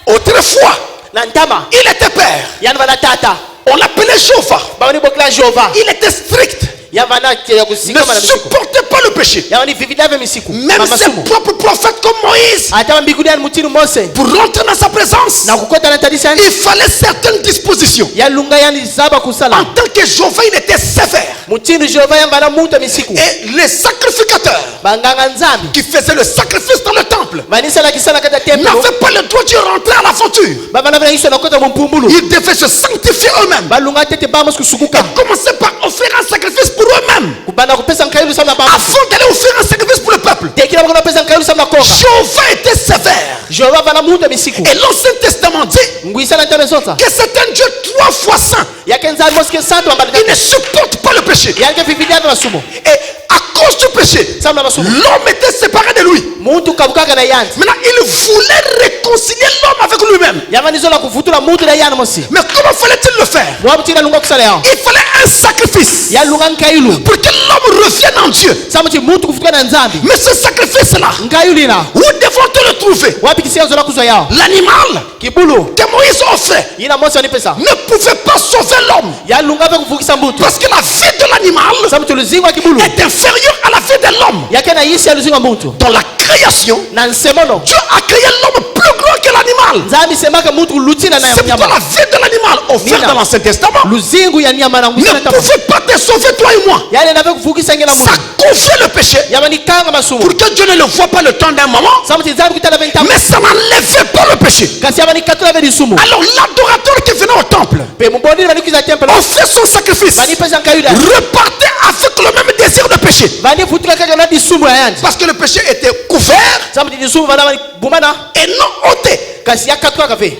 Autrefois, na ntama il était Père. yana bana tata On l'appelait Jéhovah. bani bokila jehova Il était strict. yavana ya Ne kusikama na misiku supportait pas le péché. yavani vividave misiku Même ses masumu propres prophètes comme Moïse, ata mbinguni yani mutini mose pour rentrer dans sa présence, na kukota na tadisa il fallait certaines dispositions. ya lunga yani zaba En kusala tant que Jéhovah, il était sévère. mutini jehova yambana muta misiku Et les sacrificateurs banganga nzambi qui faisaient le sacrifice dans le temple manisala kisala kata templo n'avaient pas le droit de rentrer à l'aventure. bavana vana iso na kota mpumbulu Ils devaient se sanctifier eux-mêmes. balunga tete bamos kusukuka Et commencer par offrir un sacrifice pour eux-mêmes kubana kupesa nkailu samna bamos avant d'aller offrir un sacrifice pour le peuple. tekila bakona pesa nkailu samna konga Jéhovah était sévère. jehova vana muta misiku Et l'Ancien Testament dit ngwisa na ntame zonza que c'est un Dieu 3 fois saint. yake nzambi moske santo Il ambali ne supporte pas le péché. yake vividave masumo Et à cause du péché, samna masumo l'homme était séparé de lui. muntu kabukaka na yanti Maintenant, il voulait réconcilier l'homme avec lui-même. yavani zola kuvutula muntu na yana mosi Mais comment fallait-il le faire? mwamutina lunga kusala yao Il fallait un sacrifice ya lunga nkailu pour que l'homme revienne en Dieu. samuti muntu kufutuka na nzambi Mais ce sacrifice-là, nkayulina où devons-nous le trouver? wapi kisia zola kuzwa yao L'animal kibulu que Moïse offrait yina mosi wani pesa ne pouvait pas sauver l'homme. ya lunga ve kuvukisa mbutu Parce que la vie de l'animal samuti luzingu wa kibulu est inférieure à la vie de l'homme. yake na yisi ya luzingu wa muntu Dans la création, na nsemono Dieu a créé l'homme plus grand que l'animal. nzambi semaka muntu kulutina na C'est pourquoi nyama la vie de l'animal offerte Nina. dans l'Ancien Testament luzingu ya nyama na ne ngwisana tama pouvait pas te sauver toi et moi. yale na ve kuvukisa ngela Ça muntu confiait le péché yamani kanga masumu pour que Dieu ne le voie pas le temps d'un moment, samuti nzambi kutala ve ntamu mais ça n'enlevait pas le péché. kasi yamani katula ve lisumu Alors l'adorateur qui venait au temple pe mubondini vani kuza temple offrait son sacrifice, vani pesa nkayuda repartait avec le même désir de péché. vani futuka kaka na disumu ya yanti Parce que le péché était couvert samuti disumu vana vani bumana et non ôté. kasi yakatuka kafe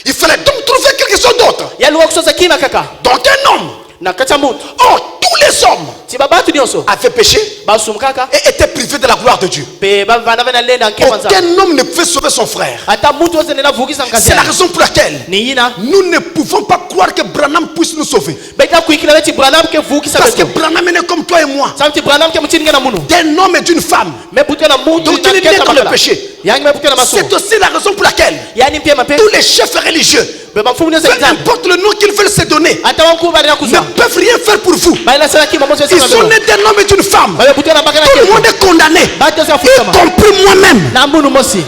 Il fallait donc trouver quelque chose d'autre. yaluwa kusosa kima kaka Donc un homme. na kati ya muntu Or, tous les hommes ti babatu nyonso avaient péché basumu kaka et étaient privés de la gloire de Dieu. pe vana vena lenda nkema nzambi Aucun homme ne pouvait sauver son frère. ata muntu wose nena vukisa nkasi C'est la raison pour laquelle ni yina nous ne pouvons pas croire que Branham puisse nous sauver. beta kuikila veti branham ke vukisa Parce que beto Branham est né comme toi et moi, samuti branham ke mutini ngena munu d'un homme et d'une femme. me putuka na muntu Donc il est né dans le péché. yangi me putuka na masumu C'est aussi la raison pour laquelle yani mpia mape tous les chefs religieux, be mafumu nyonso peu nzambi importe le nom qu'ils veulent se donner, ata wanku bali na ne kuzwa peuvent rien faire pour vous. bali na sala kima moso Ils sont nés d'un homme et d'une femme. babe putuka na bakana Tout le ke monde est condamné, bato sa y futama compris moi-même. na munu mosi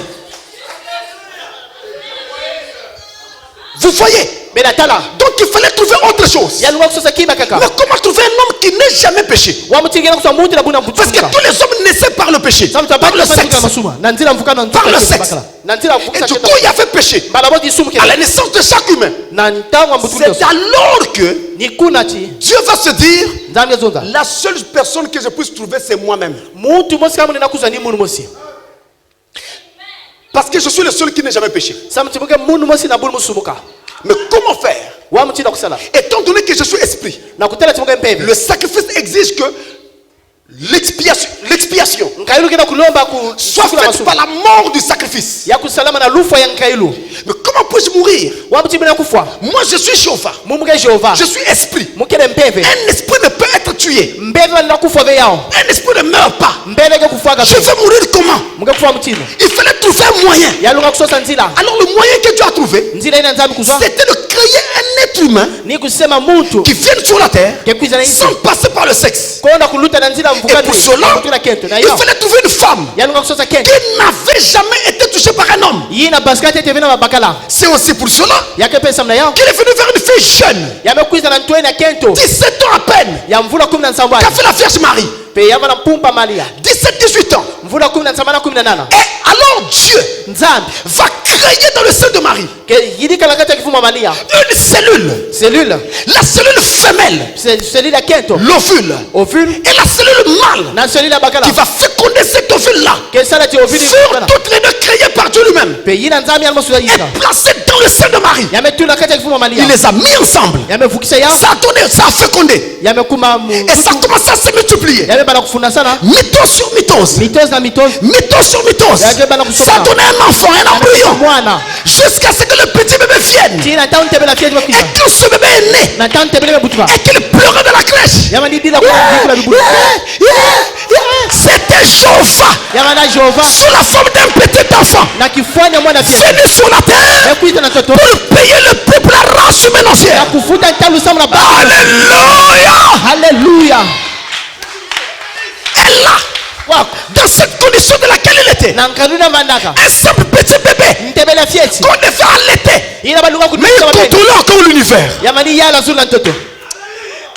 Vous voyez? bena tala Donc il fallait trouver autre chose. yaluwa kusosa kima Mais kaka comment trouver un homme qui n'est jamais péché? wa mutini ngena kuswa muntu na buna Parce que mputuka tous les hommes naissaient par le péché, samuti par abaki le na sexe. masuma na nzira mvukana Par le sexe. bakala na nzira Et mvukisa du keta coup, il y avait péché bala bo disumu à la keta naissance de chaque humain. na ntango mbutu C'est nyonso alors que ni kuna ti Dieu va se dire, nzambi zonza la seule personne que je puisse trouver, c'est moi-même. muntu mosi kama nena kuzwa ni munu mosi Parce que je suis le seul qui n'a jamais péché. samuti muke munu mosi na bulu musumuka Mais comment faire? wa mutina kusala Étant donné que je suis esprit, na kutela timuke mpebe le sacrifice exige que l'expiation nkailu kena kulomba ku soit faite par la mort du sacrifice. ya kusalama na lufa ya nkailu. Mais comment puis-je mourir? Wamtibina kufa. Moi je suis Jéhovah. Mumuke Jehova. Je suis esprit. Mukele mpeve. Un esprit ne peut être tué. Mbeve na kufa ve yao. Un esprit ne meurt pas. Mbeve ke kufa ga. Je veux mourir comment? Muke kufa mtino. Il fallait trouver un moyen. Ya lunga kusosa nzila. Alors le moyen que Dieu a trouvé, Nzila ina nzambi kuzwa. c'était de créer un être humain Ni kusema mtu qui vienne sur la terre ke kuiza na sans passer par le sexe. Kona kuluta na nzila Et mvukani. pour cela, Kutuna kento na il yao. fallait trouver une femme Ya lunga kusosa kento. qui n'avait jamais été touchée par un homme. Yina baskate te vena mabakala. C'est aussi pour cela Ya ke pesa mna yao. qu'il est venu vers une fille jeune, Ya mekuiza na ntwe na kento. 17 ans à peine, Ya mvula 17 qu'a fait la Vierge Marie. pe ya bana pumpa Maria. 17-18 ans. Mvula 17 na 18. Et alors Dieu Nzambi va créer dans le sein de Marie ke yidika la kata kifuma Maria. une cellule. Cellule. La cellule femelle, Cellule ya kento. l'ovule, Ovule. et la cellule mâle Na cellule ya bakala. qui va féconder cet ovule-là. Ke sala ti ovule. Furent toutes les deux créées par Dieu lui-même Pe yina nzambi ya mosuya et yika. placées dans le sein de Marie. Ya metu na kata kifuma Maria. Il les a mis ensemble. Ya mevukisa ya. Ça a donné, ça a fécondé. Ya mekuma mu. Et ça a commencé à se multiplier. Ya bana kufuna sana. Mitose sur mitose. Mitose na mitose. Mitose sur mitose. Ça Ça a donné un enfant, un embryon. Mwana. Jusqu'à ce que le petit bébé vienne. Tina taun tebe la fièvre Et kuiza. quand ce bébé est né, Na taun tebe le butuka. et qu'il pleurait de la crèche. Ya mani dila kwa la bibu. C'était Jéhovah Ya mana Jehova. sous la forme d'un petit enfant Na kifanya mwana fièvre. venu sur la terre Ya kuiza na toto. pour payer le prix pour la race humaine Ya entière. kufuta ntalu sama na baba. Alléluia. Hallelujah. Et là, Wako. dans cette condition de laquelle il était, Na nkaruna manaka. un simple petit bébé Ntebe la fièvre. qu'on devait allaiter, Ina balunga mais kutuka il mabele. contrôlait encore l'univers. Ya mani yala zula ntoto.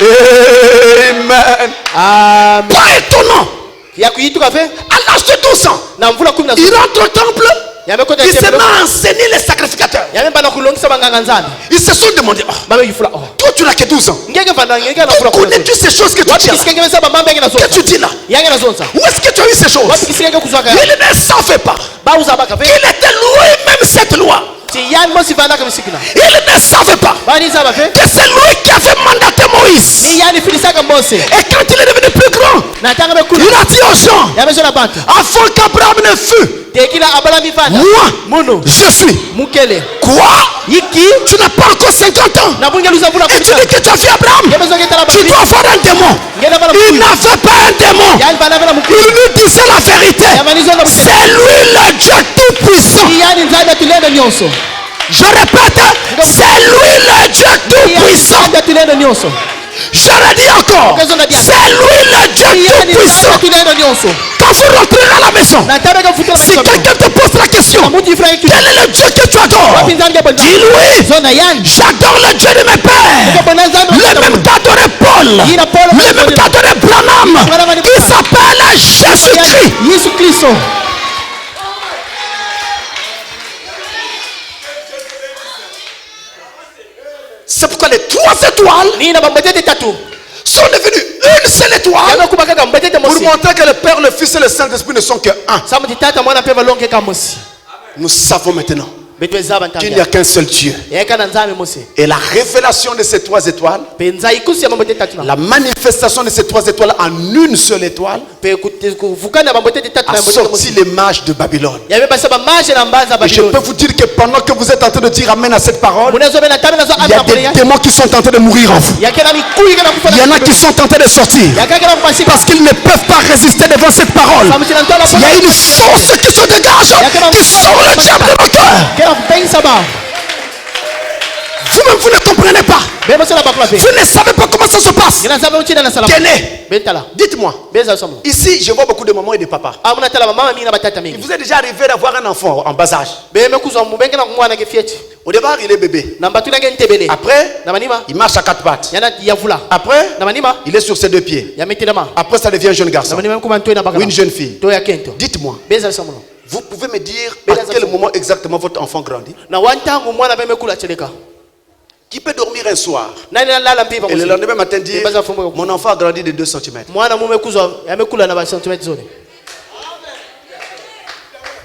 Amen. Amen. Pas étonnant, Ya kuyituka fe. à l'âge de 12 ans, Na mvula 17. il rentre au temple, Ya mekota il se met temple. à enseigner les sacrificateurs. Ya mbana kulongisa banganga nzambi. Ils se sont demandé, oh, Baba yifula. Oh. toi tu n'as que 12 ans. Ngeke vanda ngeke na Où kula kula. connais-tu ces choses que tu Wapi dis là? kisike ngeke saba mambe ngeke na Que zonza. tu dis là? Yange na zonza. Où est-ce que tu as eu ces choses? Wapi kisike ngeke kuzwaka. Il ne savait pas Ba uzaba kafe. qu'il était lui-même cette loi. Ti yan mo sivanda ka misikina. Il ne savait pas Ba ni zaba fe. que c'est lui qui avait mandaté Ni Moïse. yani filisaka Mose. Et quand il est devenu plus grand, Na tanga bekula. il a dit aux gens, Ya mezo na bantu. avant qu'Abraham ne fût, Tekila abala mivanda. moi, Muno. je suis. Mukele. Quoi? Yiki. Tu n'as pas encore 50 ans. Na bunga luza vula Et tu dis que tu as vu Abraham. Ya mezo ngeta la Tu dois avoir un démon. Ngena bala Il n'avait pas un démon. Ya bana bala Il mukulu. nous disait la vérité. Ya manizo na mukulu. C'est lui le Dieu tout-puissant. Yani nzaba tulenda nyonso. Je répète, c'est lui le Dieu tout-puissant. Nzaba tulenda nyonso. Je le dis encore, c'est lui le Dieu Yani tout-puissant. nzaba tulenda nyonso. Quand vous rentrez à la maison, Na tabeka futa si quelqu'un te pose la question, Muti frère ki. quel est le Dieu que tu adores? Dis-lui, Zona yani. j'adore le Dieu de mes pères. Le même qu'adorait Paul, le même qu'adorait Branham, qui s'appelle Jésus-Christ. Yesu Kristo. C'est pourquoi les trois étoiles Nina bambetete tatu. sont devenues une seule étoile Yana kubaka ka mbetete pour mosi. montrer que le Père, le Fils et le Saint-Esprit ne sont que un. Samuti tata mwana pe balonge ka mosi. Nous savons maintenant Betu ezaba qu'il n'y a ntanga. qu'un seul Dieu. Yeka na nzame mosi. Et la révélation de ces trois étoiles, Penza ikusi ya bambetete tatu na. la manifestation de ces trois étoiles en une seule étoile, Pe kuvukana bambetete tatu a na bambetete sorti mosi. les mages de Babylone. Yabe basa ba maje na mbanza Et je peux Babylone. vous dire que pendant que vous êtes en train de dire Amen à cette parole, Munezo bena tabe na zo il y a amna des démons qui sont en train de mourir en vous. Yakena mikuyi kana kufa. Il y en a qui sont en train de sortir Yakaka na kupasika. parce qu'ils ne peuvent pas résister devant cette parole. Samuti na ntola. Il y a une force qui se dégage, qui sort le diable de nos cœurs. Kena pensa ba. Vous-même, vous ne comprenez pas. Beba sala bakla pe. Vous ne savez pas comment ça se passe. Ngena sabe uchi na sala. Tenez, Bentala. dites-moi. Beza somo. Ici, je vois beaucoup de mamans et de papas. Amuna tala mama mingi na batata Il mingi. vous est déjà arrivé d'avoir un enfant en bas âge. Beme kuzwa mubenge na kumwana ke fieti. Au départ, il est bébé. Na batula ke ntebele. Après, Na manima. il marche à quatre pattes. Yana yavula. Après, Na manima. il est sur ses deux pieds. Ya metelema. Après, ça devient un jeune Na garçon manima kuma ntoi na ou bakala. une jeune fille. To ya kento. Dites-moi, Beza somo. vous pouvez me dire à quel moment exactement votre enfant grandit? Na wantangu mwana beme kula cheleka. Qui peut dormir un soir Nani na lala mpiva et le mosi. lendemain matin dire Baza fumbo. mon enfant a grandi de 2 cm? Mwana mume kuzwa yamekula na ba centimetre zone.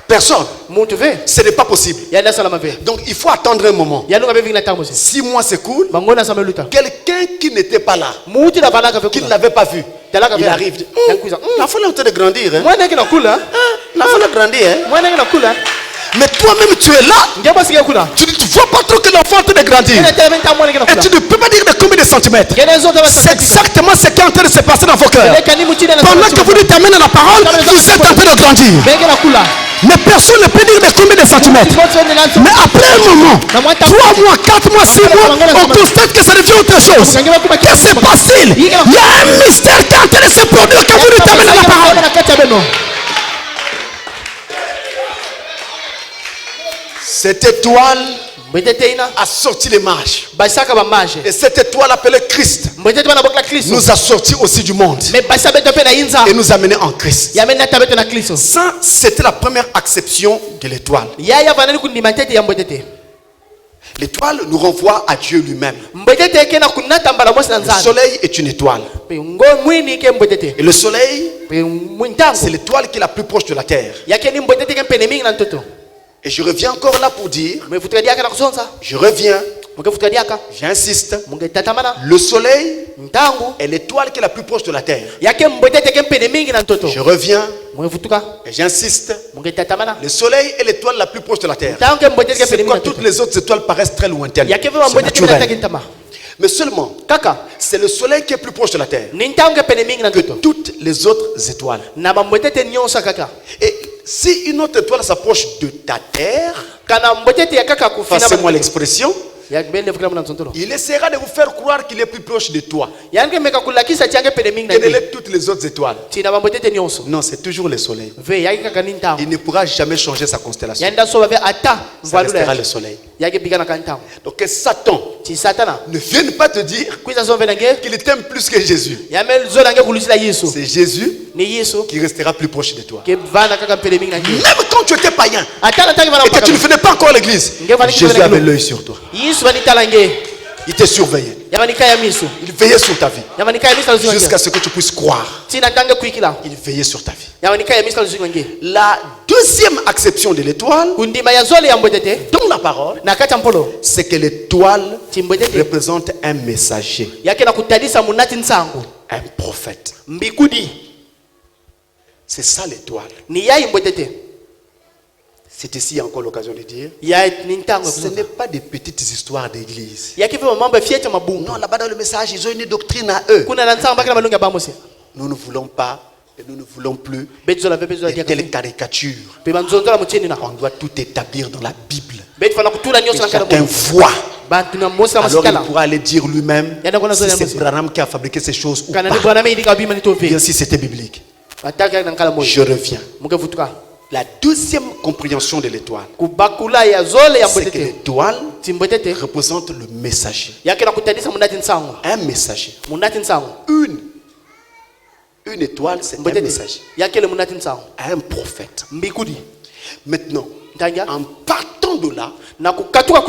Personne. Muntu ve. Ce n'est pas possible. Yanda salama ve. Donc il faut attendre un moment. Yanunga be vingina tango mosi. 6 mois s'écoulent. Bangona sameluta. Quelqu'un qui n'était pas là, Muti na balaka fe qui ne kula. l'avait pas vu, Talaka il ve. arrive. Yankuza. L'enfant est en train de grandir. Hein? Mwana ke na kula. L'enfant grandi, hein. mwana ngena kula Mais toi-même, tu es là. ngebo sige kula Tu ne vois pas trop que l'enfant est en train de grandir. ngena telementa mwana ngena Et tu kula ne peux pas dire de combien de centimètres. ngena zote C'est exactement ce qui est en train de se passer dans vos cœurs. kani muchina na Pendant que vous dites amen à la parole, vous êtes en train de grandir. ngena kula Mais personne ne peut dire de combien de centimètres. Mais après un moment, 3 mois, 4 mois, 6 mois, on constate que ça devient autre chose. Que c'est facile. Il y a un mystère qui est en train de se produire quand vous dites amen à la parole. Cette étoile a sorti les mages. Et cette étoile appelée Christ nous a sortis aussi du monde et nous a menés en Christ. Ça, c'était la première acception de l'étoile. L'étoile nous renvoie à Dieu lui-même. Le soleil est une étoile. Et le soleil, c'est l'étoile qui est la plus proche de la terre. Et je reviens encore là pour dire, je reviens, j'insiste, le soleil est l'étoile qui est la plus proche de la terre. Je reviens, et j'insiste, le soleil est l'étoile la plus proche de la terre. C'est quoi, toutes les autres étoiles paraissent très lointaines. C'est naturel. Mais seulement, c'est le soleil qui est plus proche de la terre que toutes les autres étoiles. Et si une autre étoile s'approche de ta terre, passez-moi l'expression, il essaiera de vous faire croire qu'il est plus proche de toi que de toutes les autres étoiles. Non, c'est toujours le soleil. Il ne pourra jamais changer sa constellation. Ça restera le soleil. Donc que Satan ne vienne pas te dire qu'il t'aime plus que Jésus. C'est Jésus qui restera plus proche de toi. Même quand tu étais païen et que tu ne venais pas encore à l'église, Jésus avait l'œil sur toi. Il te surveillait. Il veillait sur ta vie jusqu'à ce que tu puisses croire. Il veillait sur ta vie. La deuxième acception de l'étoile dans la parole, c'est que l'étoile représente un messager, un prophète. C'est ça l'étoile. C'est ici, il y a encore l'occasion de dire, ce n'est pas des petites histoires d'église. Non, là-bas dans le message, ils ont une doctrine à eux. Nous ne voulons pas et nous ne voulons plus de telles caricatures. On doit tout établir dans la Bible. Et chacun voit. Alors il pourra aller dire lui-même si c'est Branham qui a fabriqué ces choses ou pas. Bien si c'était biblique. Je reviens. La deuxième compréhension de l'étoile, c'est que l'étoile représente le messager. Un messager. Une étoile, c'est un messager. Un prophète. Maintenant, en partant de là,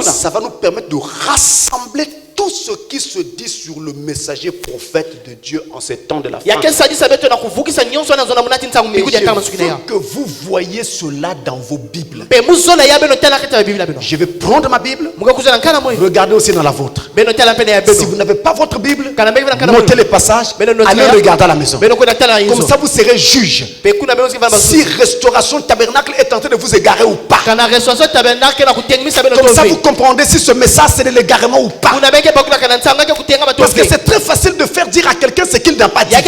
ça va nous permettre de rassembler tout ce qui se dit sur le messager prophète de Dieu en ces temps de la fin. Et je veux que vous voyez cela dans vos Bibles. Je vais prendre ma Bible. Regardez aussi dans la vôtre. Si vous n'avez pas votre Bible, notez les passages. Allez regarder à la maison. Comme ça vous serez juge. Si Restauration Tabernacle est en train de vous égarer ou pas. Comme ça vous comprendrez si ce message c'est de l'égarement ou pas. Parce que c'est très facile de faire dire à quelqu'un ce qu'il n'a pas dit. Oui,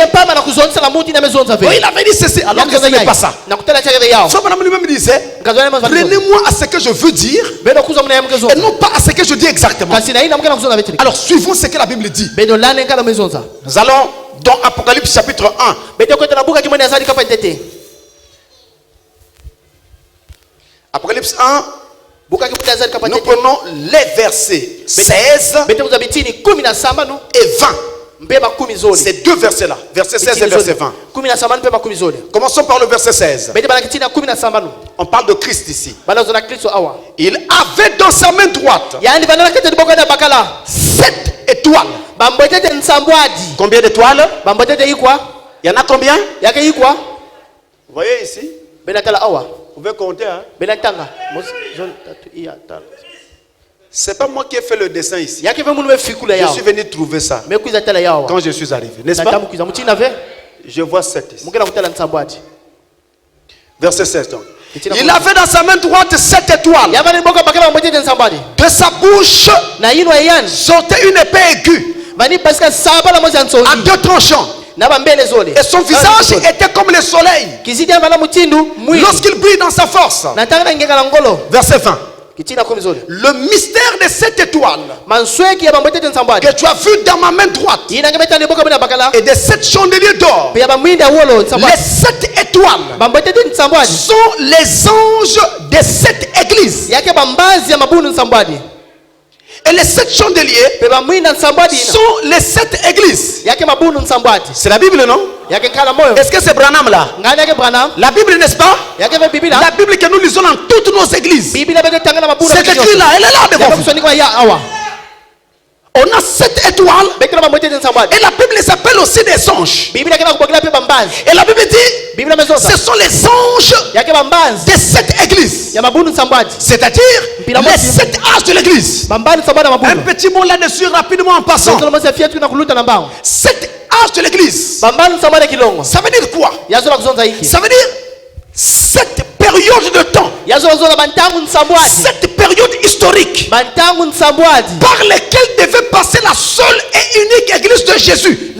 il avait dit ceci alors que ce n'est pas ça. Soit madame lui-même disait, prenez-moi à ce que je veux dire et non pas à ce que je dis exactement. Alors suivons ce que la Bible dit. Nous allons dans Apocalypse chapitre 1. Apocalypse 1. Nous prenons les versets 16 et 20. Ces deux versets-là, verset 16 et verset 20. Commençons par le verset 16. On parle de Christ ici. Il avait dans sa main droite 7 étoiles. Combien d'étoiles? Il y en a combien? Vous voyez ici? Vous pouvez compter, hein? C'est pas moi qui ai fait le dessin ici. Je suis venu trouver ça quand je suis arrivé, n'est-ce pas? Je vois 7 ici. Verset 16 donc. Il avait dans sa main droite 7 étoiles. De sa bouche sortait une épée aiguë à 2 tranchants. Et son visage était comme le soleil lorsqu'il brille dans sa force. Verset 20. Le mystère de cette étoile que tu as vu dans ma main droite et de 7 chandeliers d'or, les 7 étoiles sont les anges de cette église. Et les 7 chandeliers sont les 7 églises. C'est la Bible, non? Est-ce que c'est Branham là? La Bible, n'est-ce pas? La Bible que nous lisons dans toutes nos églises. C'est écrit là, elle est là devant vous. On a 7 étoiles. Et la Bible s'appelle aussi des anges. Et la Bible dit, ce sont les anges de cette église. C'est-à-dire les 7 âges de l'église. Un petit mot là-dessus rapidement en passant. 7 âges de l'église. Ça veut dire quoi? Ça veut dire cette période de temps, cette période historique par laquelle devait passer la seule et unique église de Jésus. Et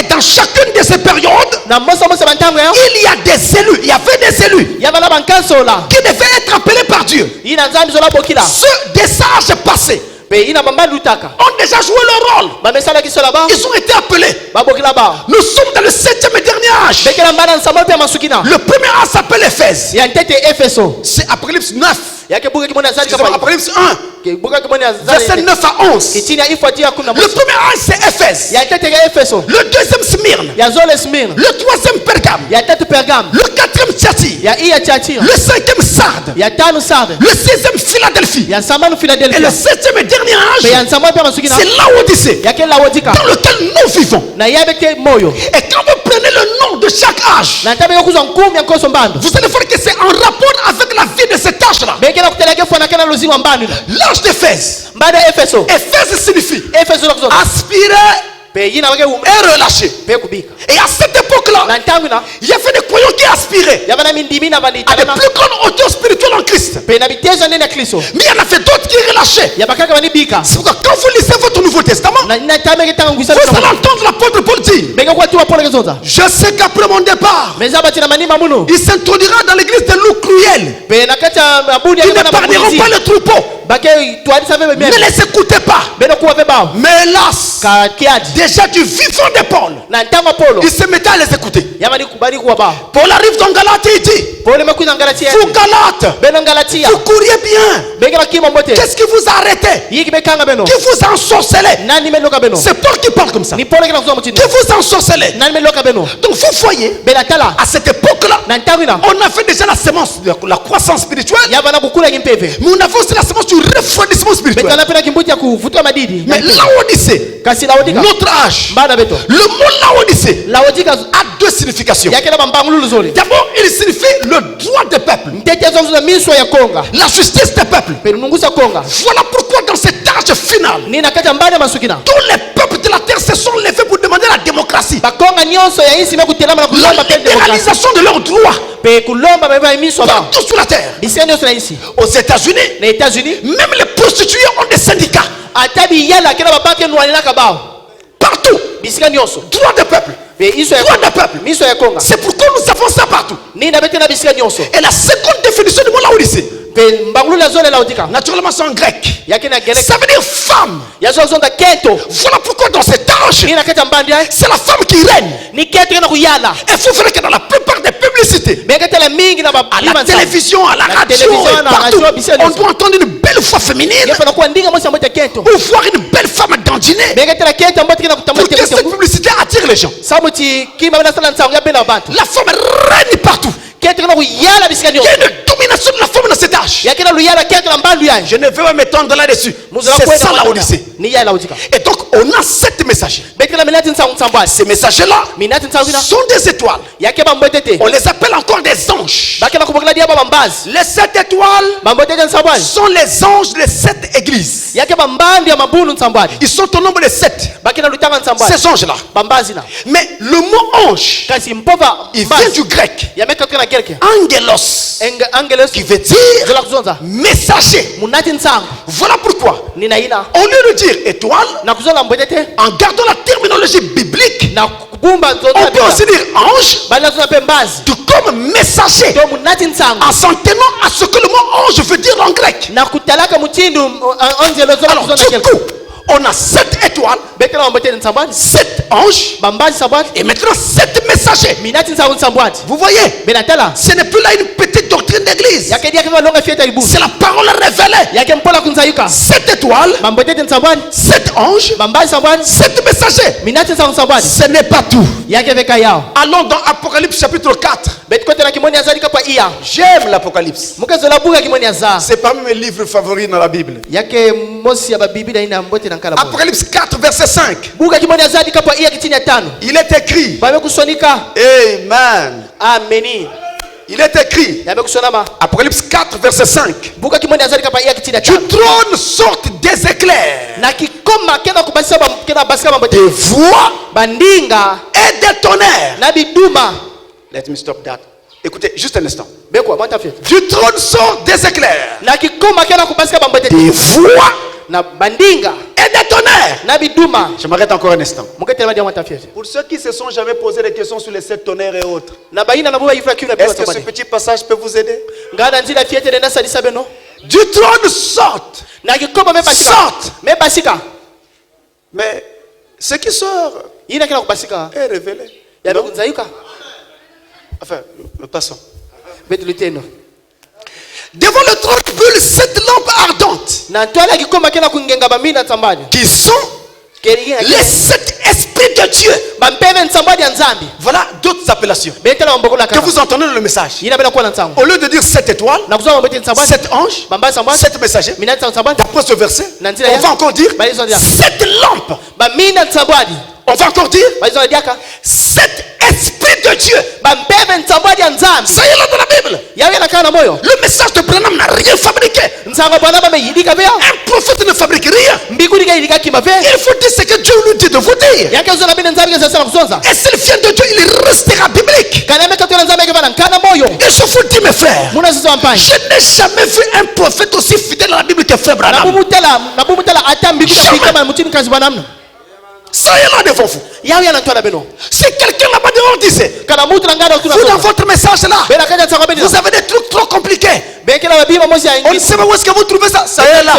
dans chacune de ces périodes, il y a des élus, il y avait des élus qui devaient être appelés par Dieu. Ceux des sages passés ont déjà joué leur rôle. Ils ont été appelés. Nous sommes dans le 7e et dernier âge. Le premier âge s'appelle Éphèse. C'est Apocalypse 9. Apocalypse 1, verset 9 à 11. Le premier âge c'est Éphèse. Le deuxième Smyrne. Le troisième Pergame. Le quatrième Thyatire. Le cinquième Sardes. Le 16e Philadelphie. Et le 7e et dernier âge c'est Laodicée, dans lequel nous vivons. Et quand vous prenez le nom de chaque âge, vous allez voir que c'est en rapport avec la vie de cet âge là. L'âge d'Éphèse. Éphèse signifie aspirer et relâcher. Et à cette époque-là, il y avait des croyants qui aspiraient à de plus grandes hauteurs spirituelles en Christ. Mais il y en avait d'autres qui relâchaient. C'est pourquoi quand vous lisez votre Nouveau Testament, vous allez entendre l'apôtre Paul dire: je sais qu'après mon départ, il s'introduira dans l'église des loups cruels qui n'épargneront pas le troupeau. Ne les écoutez pas. Mais hélas, déjà du vivant de Paul, il se mettait à les écouter. Paul arrive dans Galate, il dit: vous Galates, vous couriez bien. Qu'est-ce qui vous a arrêté? Qui vous a ensorcelé? C'est Paul qui parle comme ça. Qui vous a ensorcelé? Donc vous voyez, à cette époque-là, on avait déjà la semence de la croissance spirituelle, mais on avait aussi la semence du refroidissement spirituel. Mais Laodicée, notre âge, le mot Laodicée a 2 significations. D'abord, il signifie le droit des peuples, la justice des peuples. Voilà pourquoi dans cet âge final, tous les peuples de la terre se sont levés pour demander la démocratie, la libéralisation de leurs droits partout sur la terre. Aux États-Unis, même les prostituées ont des syndicats. Partout. Droit des peuples. C'est pourquoi nous avons ça partout. Et la seconde définition du mot Laodicée, naturellement c'est en grec, ça veut dire femme. Voilà pourquoi dans cet âge, c'est la femme qui règne. Et il faut faire que dans la plupart des publicités, à la télévision, à la radio, partout, on doit entendre une belle voix féminine ou voir une belle femme dandinée pour que cette publicité attire les gens. La femme règne partout. Il y a une domination de la femme dans cet âge. Je ne vais pas m'étendre là-dessus. C'est ça la Odyssée. Et donc, on a 7 messagers. Ces messagers-là sont des étoiles. On les appelle encore des anges. Les 7 étoiles sont les anges des 7 églises. Ils sont au nombre de 7. Ces anges-là. Mais le mot ange, il vient du grec. Angelos, qui veut dire messager. Voilà pourquoi, au lieu de dire étoile, en gardant la terminologie biblique, on peut aussi dire ange, tout comme messager, en s'en tenant à ce que le mot ange veut dire en grec. Alors, du coup, on a 7 étoiles, 7 anges, et maintenant 7 messagers. Vous voyez, ce n'est plus là une petite doctrine d'église. C'est la parole révélée. 7 étoiles, 7 anges, 7 messagers. Ce n'est pas tout. Allons dans Apocalypse chapitre 4. J'aime l'Apocalypse. C'est parmi mes livres favoris dans la Bible. Apocalypse 4 verset 5. Il est écrit. Amen. Il est écrit. Apocalypse 4 verset 5. Du trône sortent des éclairs, des voix et des tonnerres. Let me stop that. Écoutez, juste un instant. Du trône sortent des éclairs, des voix et des tonnerres. Je m'arrête encore un instant. Pour ceux qui se sont jamais posé des questions sur les 7 tonnerres et autres, est-ce que ce petit passage peut vous aider? Du trône sortent. Mais ce qui sort est révélé. Enfin, passons. Devant le trône brûlent 7 lampes ardentes, qui sont les 7 esprits de Dieu. Voilà d'autres appellations que vous entendez dans le message. Au lieu de dire 7 étoiles, 7 anges, 7 messagers, d'après ce verset, on va encore dire 7 lampes. On va encore dire 7 esprits de Dieu. Ça y est là dans la Bible. Le message de Branham n'a rien fabriqué. Un prophète ne fabrique rien. Il faut dire ce que Dieu lui dit de vous dire. Et s'il vient de Dieu, il restera biblique. Et je vous dis, mes frères, je n'ai jamais vu un prophète aussi fidèle à la Bible que frère Branham. Ça y est là devant vous. Si quelqu'un là-bas devant disait, vous dans votre message là, vous avez des trucs trop compliqués, on ne sait pas où est-ce que vous trouvez ça. Ça y est là.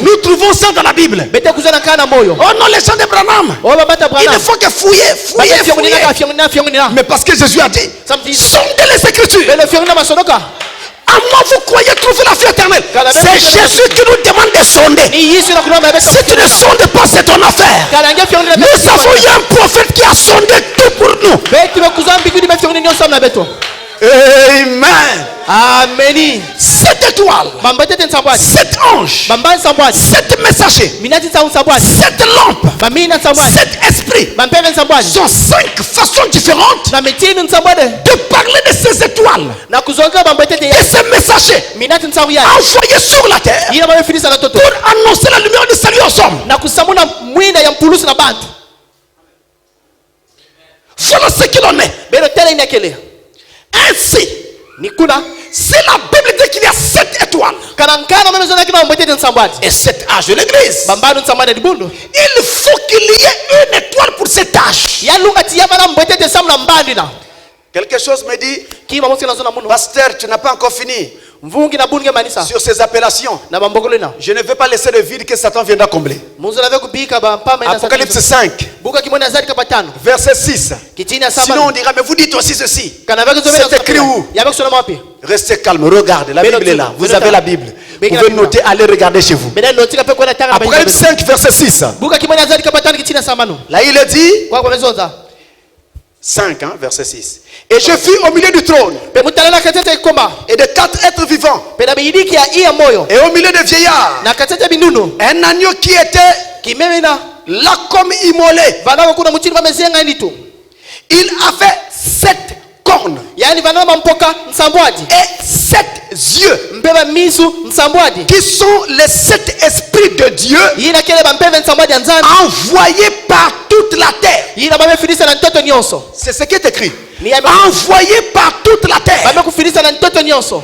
Nous trouvons ça dans la Bible. Oh non, les gens de Branham, il ne faut que fouiller. Mais parce que Jésus a dit, sondez les Écritures. À moi vous croyez trouver la vie éternelle. C'est Jésus qui nous demande de sonder. Si tu ne sondes pas, c'est ton affaire. Nous avons eu un prophète qui a sondé tout pour nous. Amen. Amen. 7 étoiles, 7 anges, 7 messagers, 7 lampes, 7 esprits, sont 5 façons différentes de parler de ces étoiles, de ces messagers envoyés sur la terre pour annoncer la lumière du salut aux hommes. Voilà ce qu'il en est. Ainsi, si la Bible dit qu'il y a 7 étoiles et 7 âges de l'église, il faut qu'il y ait une étoile pour cet âge. Quelque chose me dit, pasteur, tu n'as pas encore fini sur ces appellations. Je ne vais pas laisser le vide que Satan viendra combler. Apocalypse 5 verset 6. Sinon on dira, mais vous dites aussi ceci. C'est écrit où? Restez calme, regardez, la Bible est là. Vous avez la Bible. Vous pouvez noter, allez regarder chez vous. Apocalypse 5 verset 6. Là il est dit, 5, hein, verset 6. Et je fus au milieu du trône et de 4 êtres vivants et au milieu des vieillards un agneau qui était là comme immolé. Il avait 7 cornes et 7 yeux qui sont les 7 esprits de Dieu envoyés par toute la terre. C'est ce qui est écrit. Envoyés par toute la terre.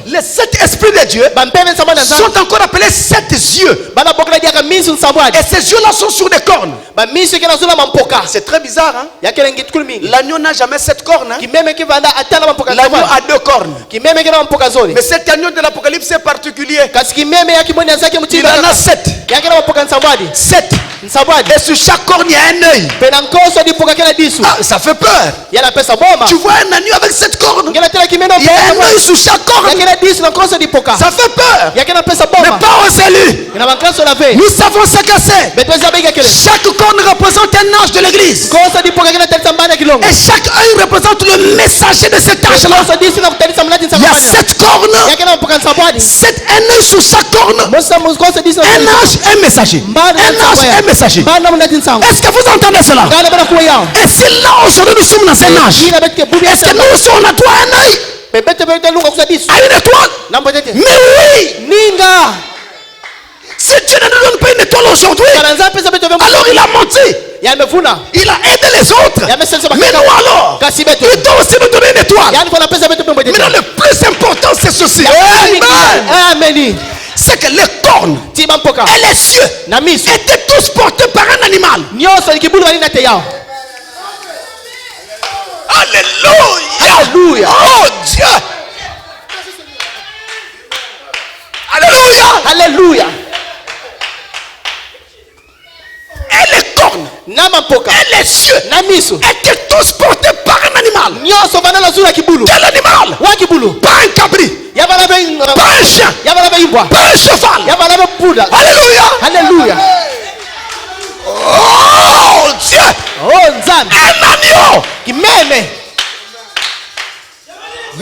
Les 7 esprits de Dieu sont encore appelés 7 yeux. Et ces yeux-là sont sur des cornes. C'est très bizarre, hein? L'agneau n'a jamais 7 cornes, hein? L'agneau a 2 cornes. Mais cet agneau de l'Apocalypse est particulier. Il en a 7. 7. Et sur chaque corne il y a un œil. Ah, ça fait peur. Tu vois un agneau avec 7 cornes. Il y a un œil sur chaque corne. Ça fait peur. Mais pas au salut. Nous savons ce que c'est. Chaque corne représente un ange de l'église. Et chaque œil représente le messager de cet ange-là. Il y a 7 cornes. 7 un œil sur chaque corne. Un ange, un messager. Un ange, un messager. Est-ce que vous entendez cela? Et si là aujourd'hui nous sommes dans un âge, est-ce que nous aussi on a droit à un œil? À une étoile? Mais oui! Si Dieu ne nous donne pas une étoile aujourd'hui, alors il a menti. Il a aidé les autres. Mais nous alors, il doit aussi nous donner une étoile. Mais non, le plus important c'est ceci. Amen. C'est que les cornes et les cieux étaient tous portés par un animal. Alléluia. Oh Dieu. Alléluia. Et les cornes et les cieux étaient tous portés par un animal. Quel animal? Pas un cabri, pas un chien, pas un cheval. Alléluia. Oh Dieu. Un agneau.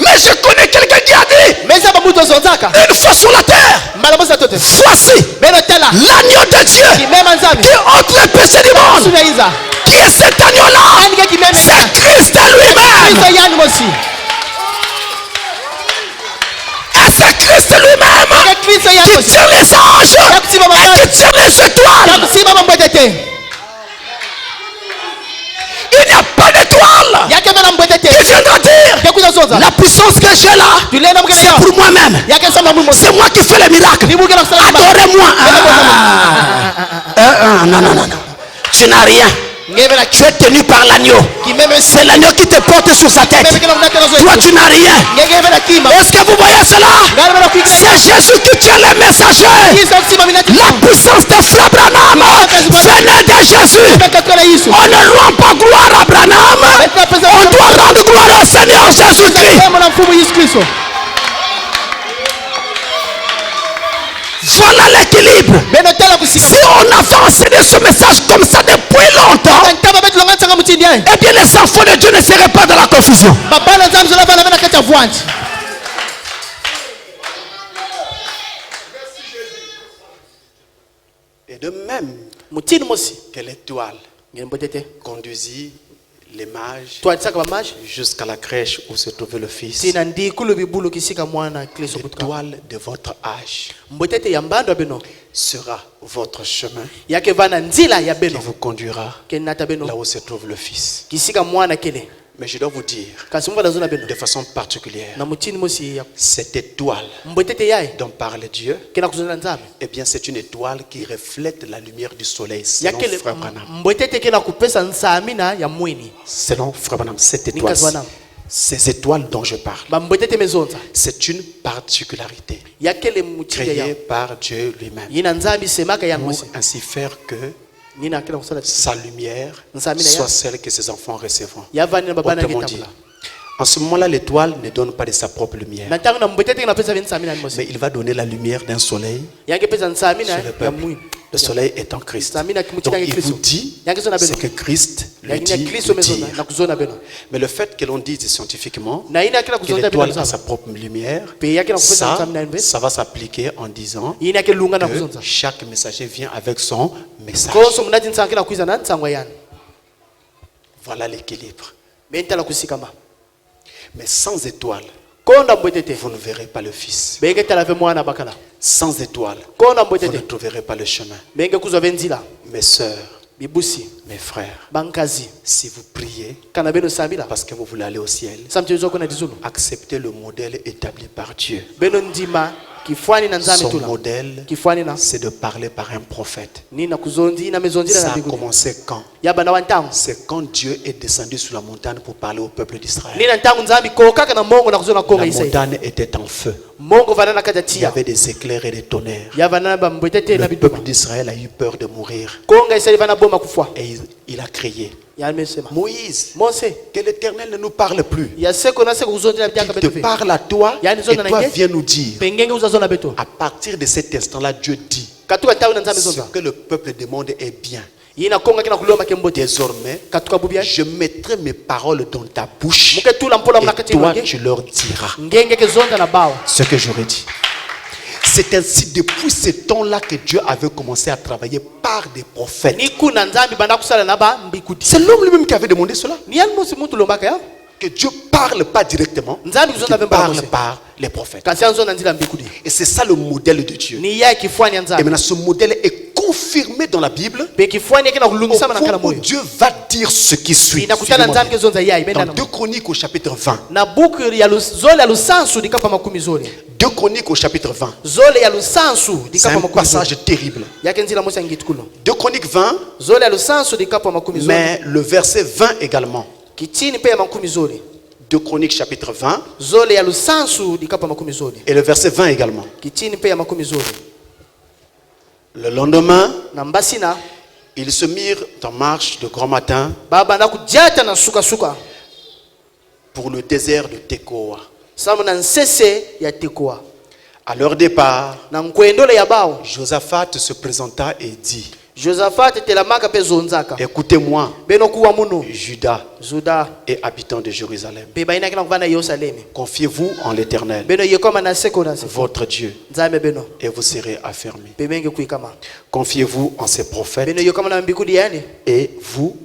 Mais je connais quelqu'un qui a dit une fois sur la terre, voici l'agneau de Dieu qui ôte le péché du monde. Qui est cet agneau-là? C'est Christ lui-même. Et c'est Christ lui-même qui tire les anges et qui tire les étoiles. Il n'y a pas d'étoile qui viendra dire la puissance que j'ai là, c'est pour moi-même. C'est moi qui fais les miracles. Adorez-moi. Non. Tu n'as rien. Tu es tenu par l'agneau. C'est l'agneau qui te porte sur sa tête. Toi tu n'as rien. Est-ce que vous voyez cela? C'est Jésus qui tient les messagers. La puissance de Frère Branham venait de Jésus. On ne rend pas gloire à Branham. On doit rendre gloire au Seigneur Jésus-Christ. Voilà l'équilibre. Si on avait enseigné ce message comme ça depuis longtemps, eh bien les enfants de Dieu ne seraient pas dans la confusion. Et de même que l'étoile conduisit les mages jusqu'à la crèche où se trouvait le fils, l'étoile de votre âge sera votre chemin qui vous conduira là où se trouve le fils. Mais je dois vous dire de façon particulière, cette étoile dont parle Dieu, eh bien c'est une étoile qui reflète la lumière du soleil. Selon Frère Branham, cette étoile, ces étoiles dont je parle, c'est une particularité créée par Dieu lui-même pour ainsi faire que sa lumière soit celle que ses enfants recevront. Autrement dit, en ce moment-là, l'étoile ne donne pas de sa propre lumière, mais il va donner la lumière d'un soleil sur le peuple. Le soleil est en Christ. Donc il vous dit ce que Christ lui dit. Mais le fait que l'on dise scientifiquement que l'étoile a sa propre lumière, ça va s'appliquer en disant que chaque messager vient avec son message. Voilà l'équilibre. Mais sans étoile, vous ne verrez pas le Fils. Sans étoile, vous ne trouverez pas le chemin. Mes sœurs, mes frères, si vous priez parce que vous voulez aller au ciel, acceptez le modèle établi par Dieu. Son modèle, c'est de parler par un prophète. Ça a commencé quand? C'est quand Dieu est descendu sur la montagne pour parler au peuple d'Israël. La montagne était en feu. Il y avait des éclairs et des tonnerres. Le peuple d'Israël a eu peur de mourir. Et il a crié. Moïse, que l'Éternel ne nous parle plus. Il te parle à toi et toi viens nous dire. À partir de cet instant-là, Dieu dit ce que le peuple demande est bien. Désormais, je mettrai mes paroles dans ta bouche et toi tu leur diras ce que j'aurais dit. C'est ainsi depuis ce temps-là que Dieu avait commencé à travailler par des prophètes. C'est l'homme lui-même qui avait demandé cela. Que Dieu parle pas directement, qu'il parle par les prophètes. Et c'est ça le modèle de Dieu. Et maintenant ce modèle est confirmé dans la Bible au point où Dieu va dire ce qui suit. Dans 2 Chroniques au chapitre 20. 2 Chroniques au chapitre 20. C'est un passage terrible. 2 Chroniques 20, mais le verset 20 également. 2 Chroniques chapitre 20 et le verset 20 également. Le lendemain, ils se mirent en marche de grand matin pour le désert de Tekoa. À leur départ, Josaphat se présenta et dit: écoutez-moi, Juda et habitants de Jérusalem. Confiez-vous en l'Éternel, votre Dieu, et vous serez affermis. Confiez-vous en ses prophètes, et vous,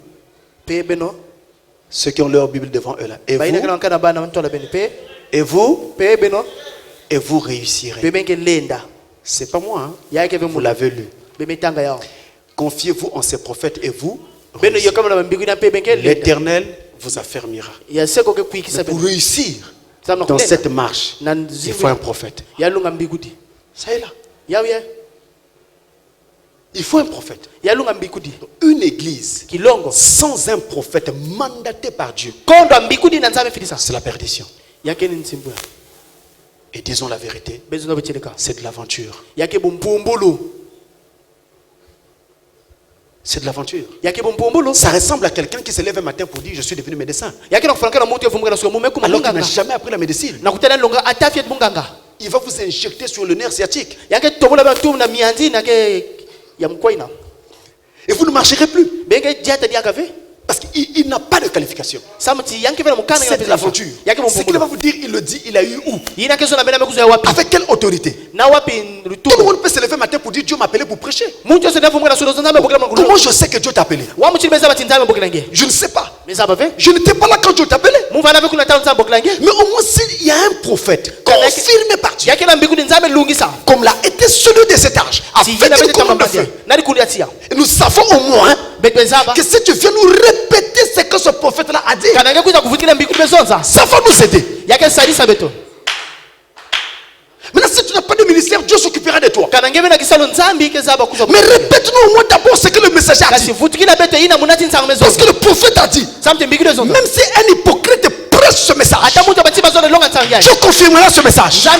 ceux qui ont leur Bible devant eux là, et vous réussirez. C'est pas moi, hein? Vous l'avez lu. Confiez-vous en ses prophètes et vous, l'Éternel vous affermira. Mais pour réussir dans cette marche, il faut un prophète. Ça est là. Il faut un prophète. Une église sans un prophète mandaté par Dieu, c'est la perdition. Et disons la vérité, c'est de l'aventure. C'est de l'aventure. Ça ressemble à quelqu'un qui se lève un matin pour dire: je suis devenu médecin, alors qu'il n'a jamais appris la médecine. Il va vous injecter sur le nerf sciatique et vous ne marcherez plus parce qu'il n'a pas de qualification. C'est de l'aventure. Ce qu'il va vous dire, il le dit, il a eu où? Avec quelle autorité? Tout le monde peut se lever matin pour dire: Dieu m'a appelé pour prêcher. Comment je sais que Dieu t'a appelé? Je ne sais pas. Je n'étais pas là quand Dieu t'a appelé. Mais au moins s'il y a un prophète confirmé par Dieu, comme l'a été celui de cet âge, avec une colonne de feu, et nous savons au moins que si tu viens nous répéter ce que ce prophète-là a dit, ça va nous aider. Maintenant, si tu n'as pas de ministère, Dieu s'occupera de toi. Mais répète-nous au moins d'abord ce que le messager a dit. Parce que le prophète a dit, même si un hypocrite prêche ce message, Dieu confirmera ce message. Pas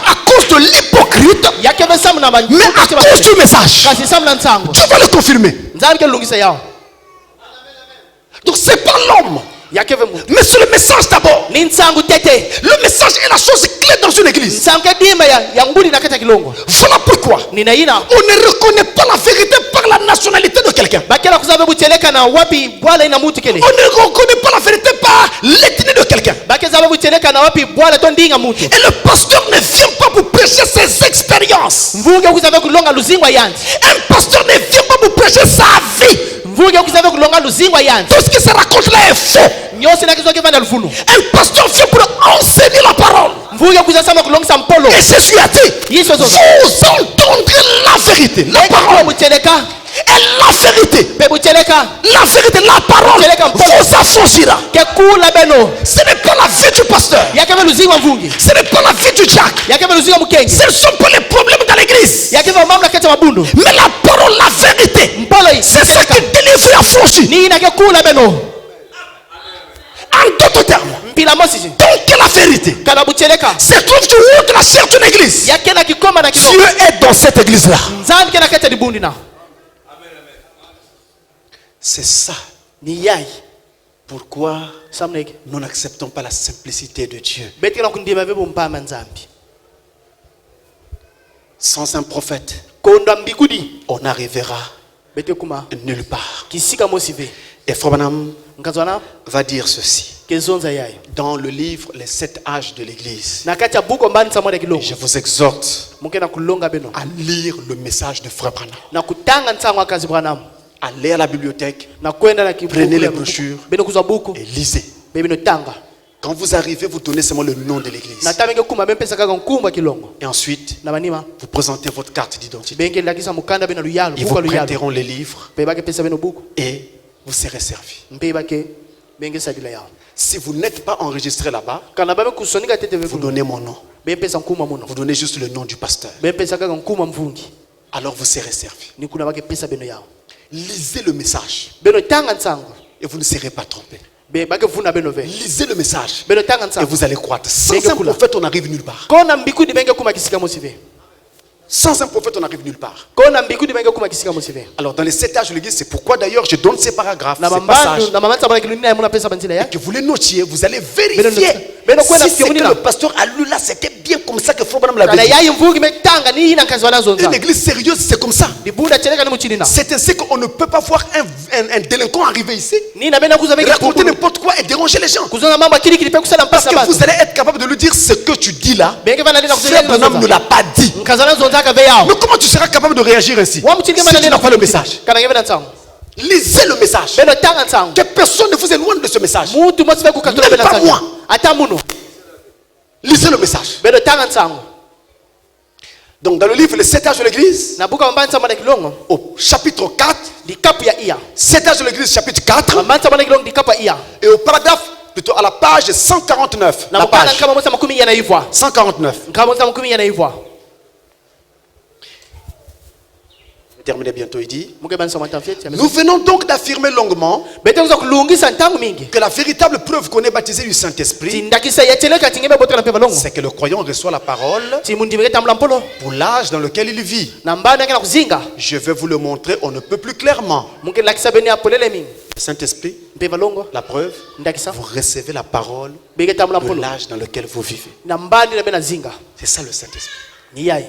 à cause de l'hypocrite, mais à cause du message. Dieu va le confirmer. Donc c'est pas l'homme yakeve muntu Mais c'est le message d'abord. ni nsangu tete Le message est la chose clé dans une église. nsangu edima ya nguli nakata kilongo Voilà pourquoi nina ina on ne reconnaît pas la vérité par la nationalité de quelqu'un. bakela kuzabe buteleka na wapi bwala ina mutu kele On ne reconnaît pas la vérité par l'ethnie de quelqu'un. bakeza buteleka na wapi bwala to ndinga mutu Et le pasteur ne vient pas pour prêcher ses expériences. mvuge kuzabe kulonga luzingwa yanzi Un pasteur ne vient pas pour prêcher sa vie. mvuge kuzabe kulonga luzingwa yanzi Tout ce qui se raconte là est faux. nyosi nakizoke vana lufunu Un pasteur vient pour enseigner la parole. mvuge kuzasama kulongisa mpolo Et Jésus a dit, Yesu zozo vous entendrez la vérité, la parole buteleka et la vérité. pe buteleka La vérité, la parole vous affranchira. ke kula beno Ce n'est pas la vie du pasteur. yakeve luzingwa mvungi Ce n'est pas la vie du Jack. yakeve luzingwa mukenge Ce ne sont pas les problèmes dans l'église. yakeve mamla kete mabundu Mais la parole, la vérité, mpolo c'est ce qui délivre et affranchit. ni na ke kula beno En d'autres termes, mpila mosisi tant que la vérité kana buteleka se trouve du haut de la chair d'une église, yakena kikoma na Dieu kilongo est dans cette église-là. nzambi kena kete libundi na C'est ça. ni yai Pourquoi samneke nous n'acceptons pas la simplicité de Dieu. betikela kundima vebo mpama nzambi Sans un prophète, konda mbikudi on n'arrivera bete kuma nulle part. kisika mosive Et Frère Branham nkazwana va dire ceci. kezonza yai Dans le livre Les 7 âges de l'Église, na kati ya buku mbani samwa kilongo je vous exhorte mukena kulonga beno à lire le message de Frère Branham. na kutanga nsango akazi Branham Allez à la bibliothèque na kwenda na Prenez les brochures. beno kuzwa buku et lisez. beno tanga Quand vous arrivez, vous donnez seulement le nom de l'église. na tamenge kuma bempesa kaka nkumba kilongo Et ensuite, na banima vous présentez votre carte d'identité. benge lakisa mukanda beno luyalo Ils vous buka luyalo prêteront les livres pe bake pesa beno buku et vous serez servi. mpe bake benge sadila yao Si vous n'êtes pas enregistré là-bas, kana babe kusonika tete vous veku donnez mon nom. bempesa nkuma muno Vous donnez juste le nom du pasteur. bempesa kaka nkuma mvungi Alors vous serez servi. ni kuna bake pesa beno yao Lisez le message beno tanga nsango et vous ne serez pas trompé. be bake vuna beno ve Lisez le message beno tanga et nsango vous allez croître. Sans un prophète, on n'arrive nulle part. kona mbikudi benge kuma kisika mosive Sans un prophète, on n'arrive nulle part. kona mbikudi benge kuma kisika mosive Alors dans les 7 âges de l'église, c'est pourquoi d'ailleurs je donne ces paragraphes, na ces mambandu passages. na mamanza bana kiluni na muna pesa banzila ya Que vous les notiez, vous allez vérifier Beno kwenda si ce que fikirini le pasteur a lu là, c'était bien comme ça que Frère Branham l'avait kana dit. yayi mvungi metanga ni ina kazi wana zonza Une église sérieuse, c'est comme ça. dibunda cheleka ni muchini na C'est ainsi qu'on ne peut pas voir un délinquant arriver ici, ni na bena kuza benge raconter n'importe quoi et déranger les gens. kuzona mambo kili kilipe kusala Parce mpasa que batu vous allez être capable de lui dire ce que tu dis là. benge bana nina Frère kuzela Branham ne l'a pas dit. nkazana zonza ka ve yao Mais comment tu seras capable de réagir ainsi wa muchini si bana tu nina n'as pas le message? kana ngebe na nsango Lisez le message. beno tanga nsango Que personne ne vous éloigne de ce message. mutu mosive kukatula Même bena pas nsango moi. ata muno Lisez le message. beno tanga nsango Donc dans le livre Les 7 âges de l'église, na buka mbani samana kilongo au chapitre 4, dikapu ya iya 7 âges de l'église, chapitre 4, mbani samana kilongo dikapu ya iya et au paragraphe, plutôt à la page 149. na La mukana page kama mosa makumi yana ivwa 149. kama mosa makumi yana ivwa Terminé bientôt, il dit. muke bani samana tamfieti Nous venons donc d'affirmer longuement bete kuza kulungisa ntangu mingi que la véritable preuve qu'on est baptisé du Saint-Esprit, tindakisa yacheleka tingebe botela mpe balongo c'est que le croyant reçoit la parole timundimeke tambula mpolo pour l'âge dans lequel il vit. na mbani yake na kuzinga Je vais vous le montrer, on ne peut plus clairement. muke lakisa beni apolele mingi Le Saint-Esprit, mpe balongo la preuve, ndakisa vous recevez la parole beke tambula de mpolo l'âge dans lequel vous vivez. na mbani na be na zinga C'est ça le Saint-Esprit. ni yayi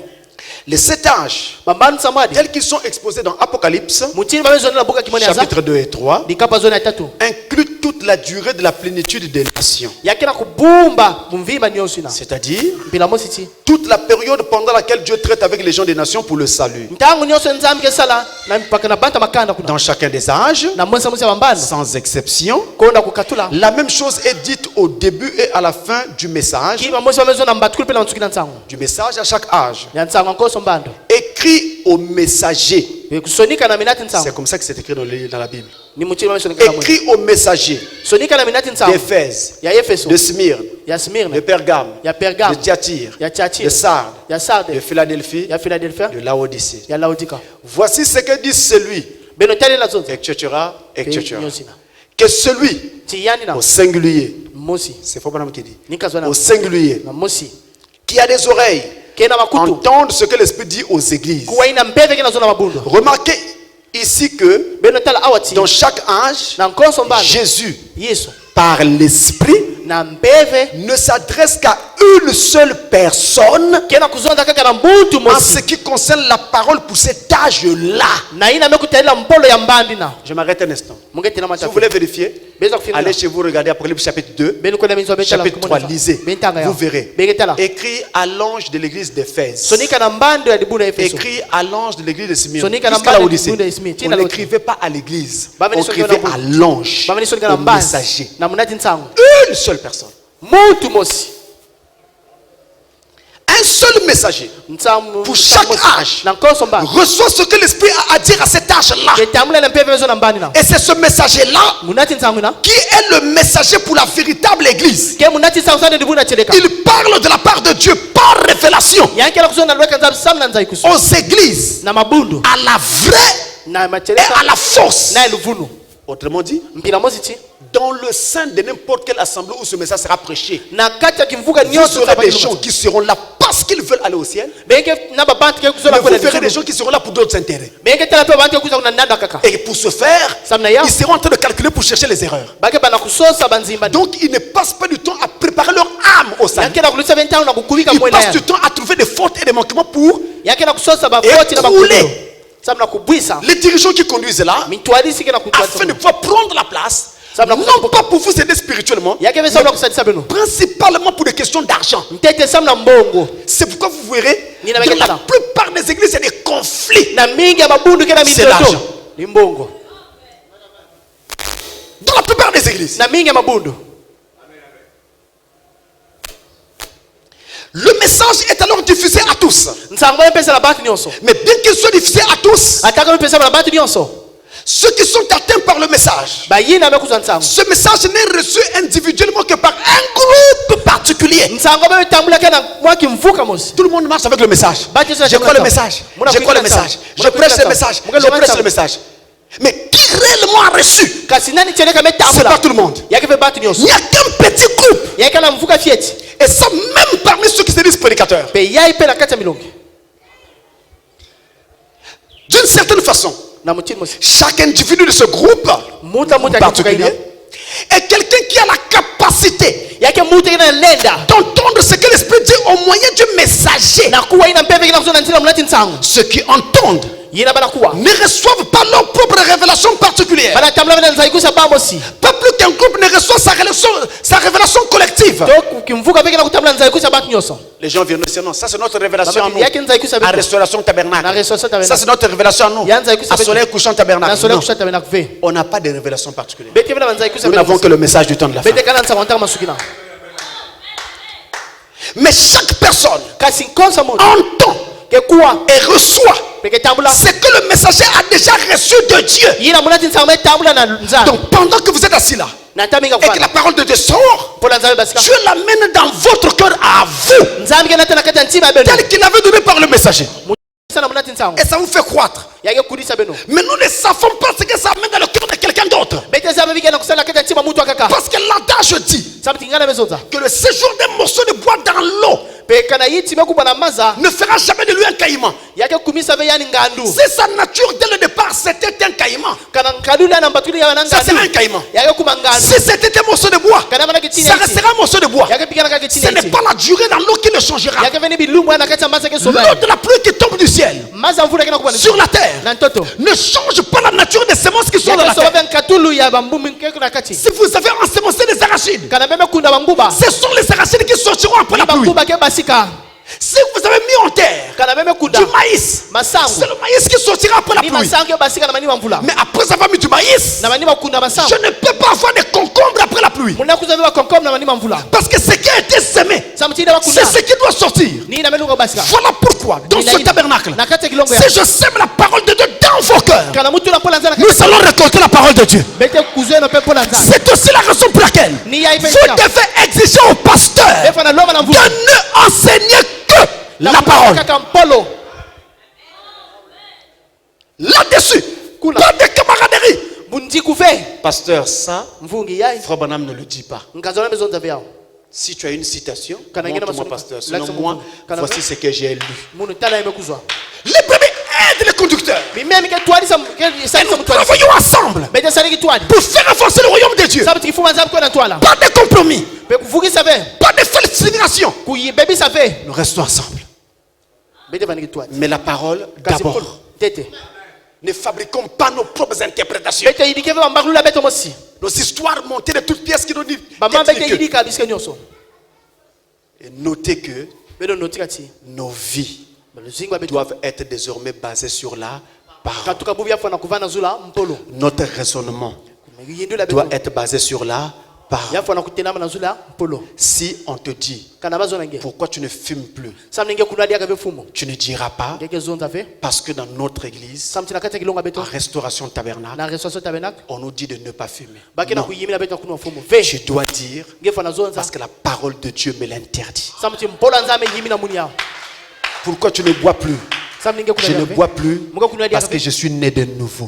Les 7 âges, bambani samadi tels qu'ils sont exposés dans Apocalypse, mutini babezoni na buka kimoni aza chapitre 2 et 3, dikapa zoni ya tatu incluent toute la durée de la plénitude des nations. yake na kubumba mumvimba nyonso ina C'est-à-dire, mpila mosi ti toute la période pendant laquelle Dieu traite avec les gens des nations pour le salut. ntango nyonso nzambi kesala na mpaka na banta makanda kuna Dans chacun des âges, na mwensa mwensa bambani sans exception, konda kukatula la même chose est dite au début et à la fin du message. kili bamosi bamezo na mbatukuli mpe na matsuki na ntango Du message à chaque âge. ya ntango ankoso mbando Écrit aux messagers. kusonika na minati C'est ntango comme ça que c'est écrit dans la Bible. ni mutini bamesonika na mwe Écrit aux messagers sonika na minati ntango d'Éphèse, ya Efeso de Smyrne, ya de Smirne Pergame, ya Pergame de Thyatire, ya de Tiatira Sardes, ya de Sarde Philadelphie, ya Philadelphia de Laodicée. ya Laodika Voici ce que dit celui, beno tali na zonza etc., etc. nyosina Que celui ti yani na au singulier, mosi c'est Fabonam qui dit, nikazwana au singulier, na mosi qui a des oreilles, kena makutu entendre ce que l'Esprit dit aux églises. kuwaina mbeve kena zona mabundo Remarquez ici que beno tala awati dans chaque âge, na nkonso mbando Jésus Yesu par l'esprit na mbeve ne s'adresse qu'à une seule personne kena kuzonda kaka na mbutu en mosi ce qui concerne la parole pour cet âge-là. na ina mekutalela mpolo ya mbandi na Je m'arrête un instant. mungeti na Si mata vous voulez vérifier, beza kufina allez chez vous, regardez Apocalypse chapitre 2, benu kwenda minzo betala chapitre 3, lisez. Vous verrez. begetala Écrit à l'ange de l'église d'Éphèse. sonika na mbando ya dibuna efeso Écrit à l'ange de l'église de Smyrne. Sonika na Jusqu'à là où mbando il dit, ya Smyrne. on n'écrivait pas à l'église, Baveni on sonika écrivait na à l'ange, bamani sonika na au mbandi messager. na munati nsango Une seule personne. mutu mosi Un seul messager nsango pour chaque âge na nkoso mbandi reçoit ce que l'esprit a à dire à cet âge-là. ketamula na mpeve bezo na mbandi na Et c'est ce messager-là munati nsango na qui est le messager pour la véritable église. ke munati nsango sana dibuna cheleka Il parle de la part de Dieu par révélation yankela kuzona lweka nzabu samna nzai kusu aux églises, na mabundu à la vraie na et macheleka à la fausse. na eluvunu Autrement dit, mpila mosi ti dans le sein de n'importe quelle assemblée où ce message sera prêché, na kati ya kimvuka vous nyoso aurez des gens qui seront là parce qu'ils veulent aller au ciel, beke na babantu ke mais kuzola vous kwela verrez des gens qui seront là pour d'autres intérêts. beke tala pe bantu kuza kuna nanda kaka Et pour ce faire, samna ya ils seront en train de calculer pour chercher les erreurs. bake bana kusosa banzimba Donc, ils ne passent pas du temps à préparer leur âme au salut. yankela kulisa bentano na kukubika Ils mwena passent ya du temps à trouver des fautes et des manquements pour yankela kusosa ba foti na écrouler bakulo samna kubwisa les dirigeants qui conduisent là, mitwalisi ke na afin de kutwalisa pouvoir prendre la place, Ça me non pas pour vous aider spirituellement, yake besa na kusadisa beno principalement pour des questions d'argent. mtete samna mbongo C'est pourquoi vous verrez, Nina dans Beketana. la plupart des églises, il y a des conflits. na mingi ya mabundu ke na C'est l'argent. mindoto ni mbongo Dans la plupart des églises. na mingi ya mabundu Le message est alors diffusé à tous. nsango mpesa la batu nyonso Mais bien qu'il soit diffusé à tous, ataka mpesa la batu nyonso ceux qui sont atteints par le message, bayina mekuza nsango ce message n'est reçu individuellement que par un groupe particulier. nsango betambula ke na mwaki mvuka mosi Tout le monde marche avec le message. Je crois le message. Je crois le message. Je prêche le message. Je prêche le message. Mais qui réellement a reçu? kasi nani cheleka C'est pas metambula tout le monde. yake be batu Il nyonso n'y a qu'un petit groupe. yake na mvuka fieti Et ça, même parmi ceux qui se disent prédicateurs. pe yai pe na kati ya milongi D'une certaine façon, na mutini mosi chaque individu de ce groupe muta muta particulier est quelqu'un qui a la capacité yake muta ina lenda d'entendre ce que l'Esprit dit au moyen du messager. na kuwa ina mpeve kina kusona ntila munati nsango Ceux qui entendent yina bana kuwa ne reçoivent pas leur propre révélation particulière. bana tambula bana nzaikusa bambo si Pas plus qu'un groupe ne reçoit sa révélation collective. donc kimvuka peke na kutambula nzaikusa batu nyonso Les gens viennent dire non, ça c'est notre révélation à nous. yake nzaikusa À batu Restauration na Tabernacle. restauration Ça tabernacle c'est notre révélation à nous. Yanza ikusa À Soleil Couchant na Tabernacle. sole Non. kushata tabernacle ve On n'a pas de révélation particulière. bete bana nzaikusa Nous n'avons que le message du temps de la fin. bete kana nsango ntaka masukina Mais chaque personne kasi nkonsa moto entend ke kuwa et reçoit peke tambula ce que le messager a déjà reçu de Dieu. yina munati nsango tambula na nzambe Donc pendant que vous êtes assis là na taminga et que la kufana parole de Dieu sort, pola nzambe basika Dieu l'amène dans votre cœur à vous, nzambe ke nata na kati ya ntima ya beno tel qu'il avait donné par le messager. sana munati nsango Et ça vous fait croître. yake kudisa beno Mais nous ne savons pas ce que ça amène dans le cœur de quelqu'un d'autre. bete nzambe bike na kusala kati ya ntima mutu akaka Parce que l'adage dit sabu tingana bezonza que le séjour d'un morceau de bois dans l'eau pe kana yiti mekubwa na maza ne fera jamais de lui un caïman. yake kumisa ve yani ngandu C'est sa nature dès le départ, c'était un caïman. kana nkadula na mbatuli ya Ça c'est un ngandu caïman. yake kuma ngandu Si c'était un morceau de bois, kana mana kitini ça restera un morceau de bois. yake pikana kake Ce kitini n'est pas la durée dans l'eau qui le changera. yake veni bilumu ana kati ya maza ke L'eau soba de la pluie qui tombe du ciel maza mvula kena kubwa sur la terre na ntoto ne change pas la nature des semences qui sont dans la yake soba terre. ben katulu ya bambumi keko na kati Si vous avez ensemencé des arachides, kana meme kunda banguba ce sont les arachides qui sortiront après la pluie. banguba ke basika Si vous avez mis en terre kana meme kunda du maïs, masango c'est le maïs qui sortira après la ni pluie. masango basika na manima mvula Mais après avoir mis du maïs, na manima kunda masango je ne peux pas avoir des concombres après la pluie. muna kuzabe ba konkom na manima mvula Parce que ce qui a été semé, samtida bakunda c'est ce qui doit sortir. ni na melungo basika Voilà pourquoi, dans ce tabernacle, na kati ya kilongo ya si je sème la parole de Dieu dans vos cœurs, kana mutu na pola nzana nous allons récolter la parole de Dieu. bete kuzeno pe pola nzana C'est aussi la raison pour laquelle vous ni ya ipe devez exiger au pasteur defa na loma na de mvula ne enseigner que la parole. kaka mpolo Là-dessus, Kula. pas de camaraderie. bundi kuve Pasteur, ça, mvungi yai Frère Branham ne le dit pas. nkazona bezonza vyao Si tu as une citation, Kana ingine montre-moi, masomo- pasteur. Laksa Selon moi, Kana- voici ce que j'ai lu. munu tala imekuzwa Les brebis aident les conducteurs. Et nous travaillons ensemble pour faire avancer le royaume de Dieu. Pas de compromis. Pas de falsification. Nous restons ensemble. Mais la parole d'abord. Ne fabriquons pas nos propres interprétations. Nos histoires montées de toutes pièces qui nous disent. Et notez que nos vies doivent être désormais basées sur la parole. Notre raisonnement doit être basé sur la parole. Si on te dit pourquoi tu ne fumes plus, tu ne diras pas parce que dans notre église, en Restauration Tabernacle, on nous dit de ne pas fumer. Non. Je dois dire parce que la parole de Dieu me l'interdit. Pourquoi tu ne bois plus? Je ne bois plus parce que je suis né de nouveau.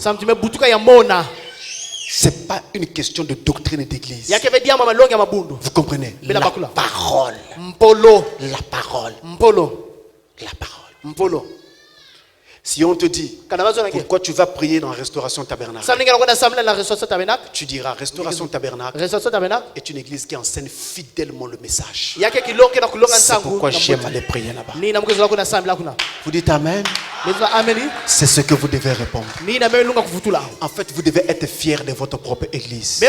Ce n'est pas une question de doctrine d'église. Vous comprenez? La parole. La parole. La parole. Si on te dit pourquoi tu vas prier dans Restauration Tabernacle, tu diras Restauration Tabernacle est une église qui enseigne fidèlement le message. C'est pourquoi j'aime aller prier là-bas. Vous dites Amen? C'est ce que vous devez répondre. En fait, vous devez être fiers de votre propre église.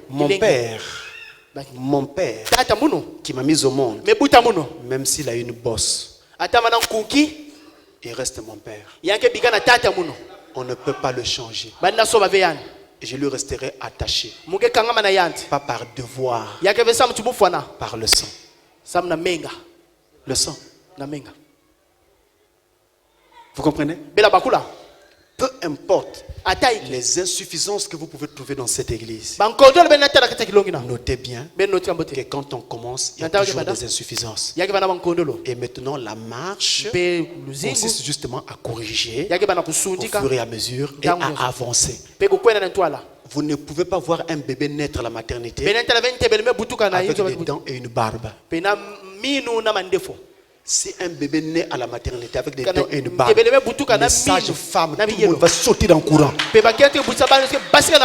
Mon père qui m'a mis au monde, même s'il a une bosse, il reste mon père. On ne peut pas le changer. Et je lui resterai attaché. Pas par devoir, par le sang. Le sang. Vous comprenez? Peu importe les insuffisances que vous pouvez trouver dans cette église, notez bien que quand on commence, il y a toujours des insuffisances. Et maintenant, la marche consiste justement à corriger au fur et à mesure et à avancer. Vous ne pouvez pas voir un bébé naître à la maternité avec des dents et une barbe. Si un bébé naît à la maternité avec des dents et une barbe, les sages femmes, tout le monde va sauter dans le courant.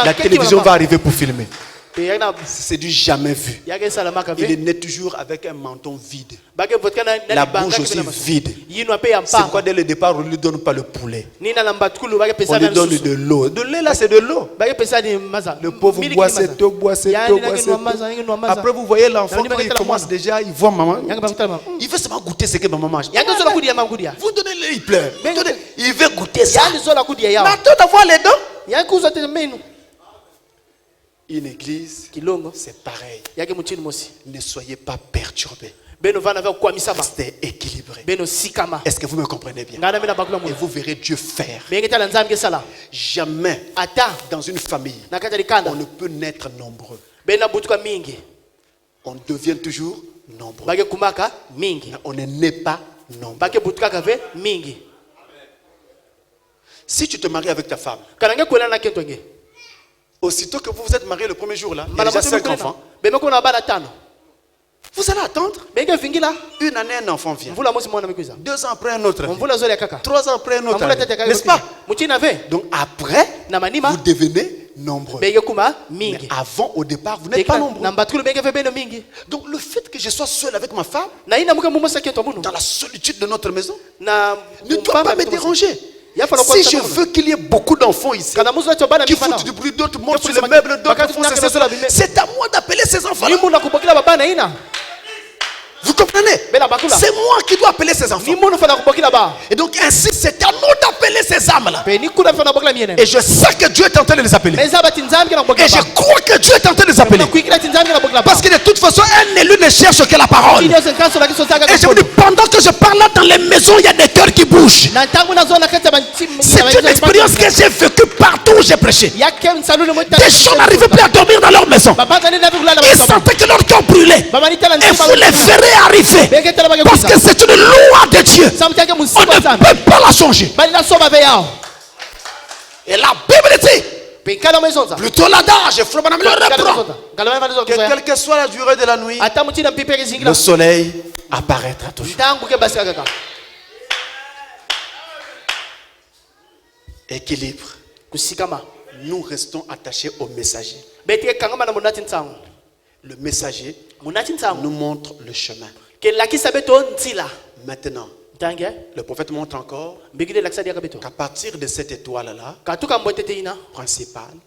La télévision va arriver pour filmer. C'est du jamais vu. Il est né toujours avec un menton vide. La bouche aussi vide. C'est quoi dès le départ, on ne lui donne pas le poulet. On lui donne de l'eau. De lait là, c'est de l'eau. Le pauvre boit cette eau, boit cette eau, boit cette eau. Après, vous voyez l'enfant, quand il commence déjà, il voit maman. Il veut seulement goûter ce que maman mange. Vous donnez-le, il pleure. Il veut goûter ça. Mais attends d'avoir les dents. Une église, c'est pareil. Ne soyez pas perturbés. Restez équilibrés. Est-ce que vous me comprenez bien? Et vous verrez Dieu faire. Jamais dans une famille, on ne peut naître nombreux. On devient toujours nombreux. Mais on ne naît pas nombreux. Si tu te maries avec ta femme, aussitôt que vous vous êtes marié le premier jour là, il y a déjà 5 enfants. Vous allez attendre. Une année, un enfant vient. 2 ans après, un autre. 3 ans après, un autre. N'est-ce pas? Donc après, vous devenez nombreux. Mais avant, au départ, vous n'êtes pas nombreux. Donc le fait que je sois seul avec ma femme, dans la solitude de notre maison, ne doit pas me déranger. Si je veux qu'il y ait beaucoup d'enfants ici, qui foutent du bruit, d'autres montent sur les meubles, d'autres font cela, c'est à moi d'appeler ces enfants-là. Vous comprenez? C'est moi qui dois appeler ces enfants. Et donc ainsi, c'est à nous d'appeler ces âmes-là. Et je sais que Dieu est en train de les appeler. Et je crois que Dieu est en train de les appeler. Parce que de toute façon, un élu ne cherche que la parole. Et je vous dis, pendant que je parle là dans les maisons, il y a des cœurs qui bougent. C'est une expérience que j'ai vécue partout où j'ai prêché. Des gens n'arrivaient plus à dormir dans leur maison. Ils sentaient que leur cœur brûlait. Et vous les verrez arriver. Parce que c'est une loi de Dieu. On ne peut pas la changer. Et la Bible dit, plutôt l'adage, le reprend, que quelle que soit la durée de la nuit, le soleil apparaîtra toujours. équilibre. kusikama Nous restons attachés au messager. betike kangama na monati nsango Le messager monati nsango nous montre le chemin. ke lakisa beto nzila Maintenant, tange le prophète montre encore mbigide lakisa dia beto qu'à partir de cette étoile-là, katuka mbotete ina principale,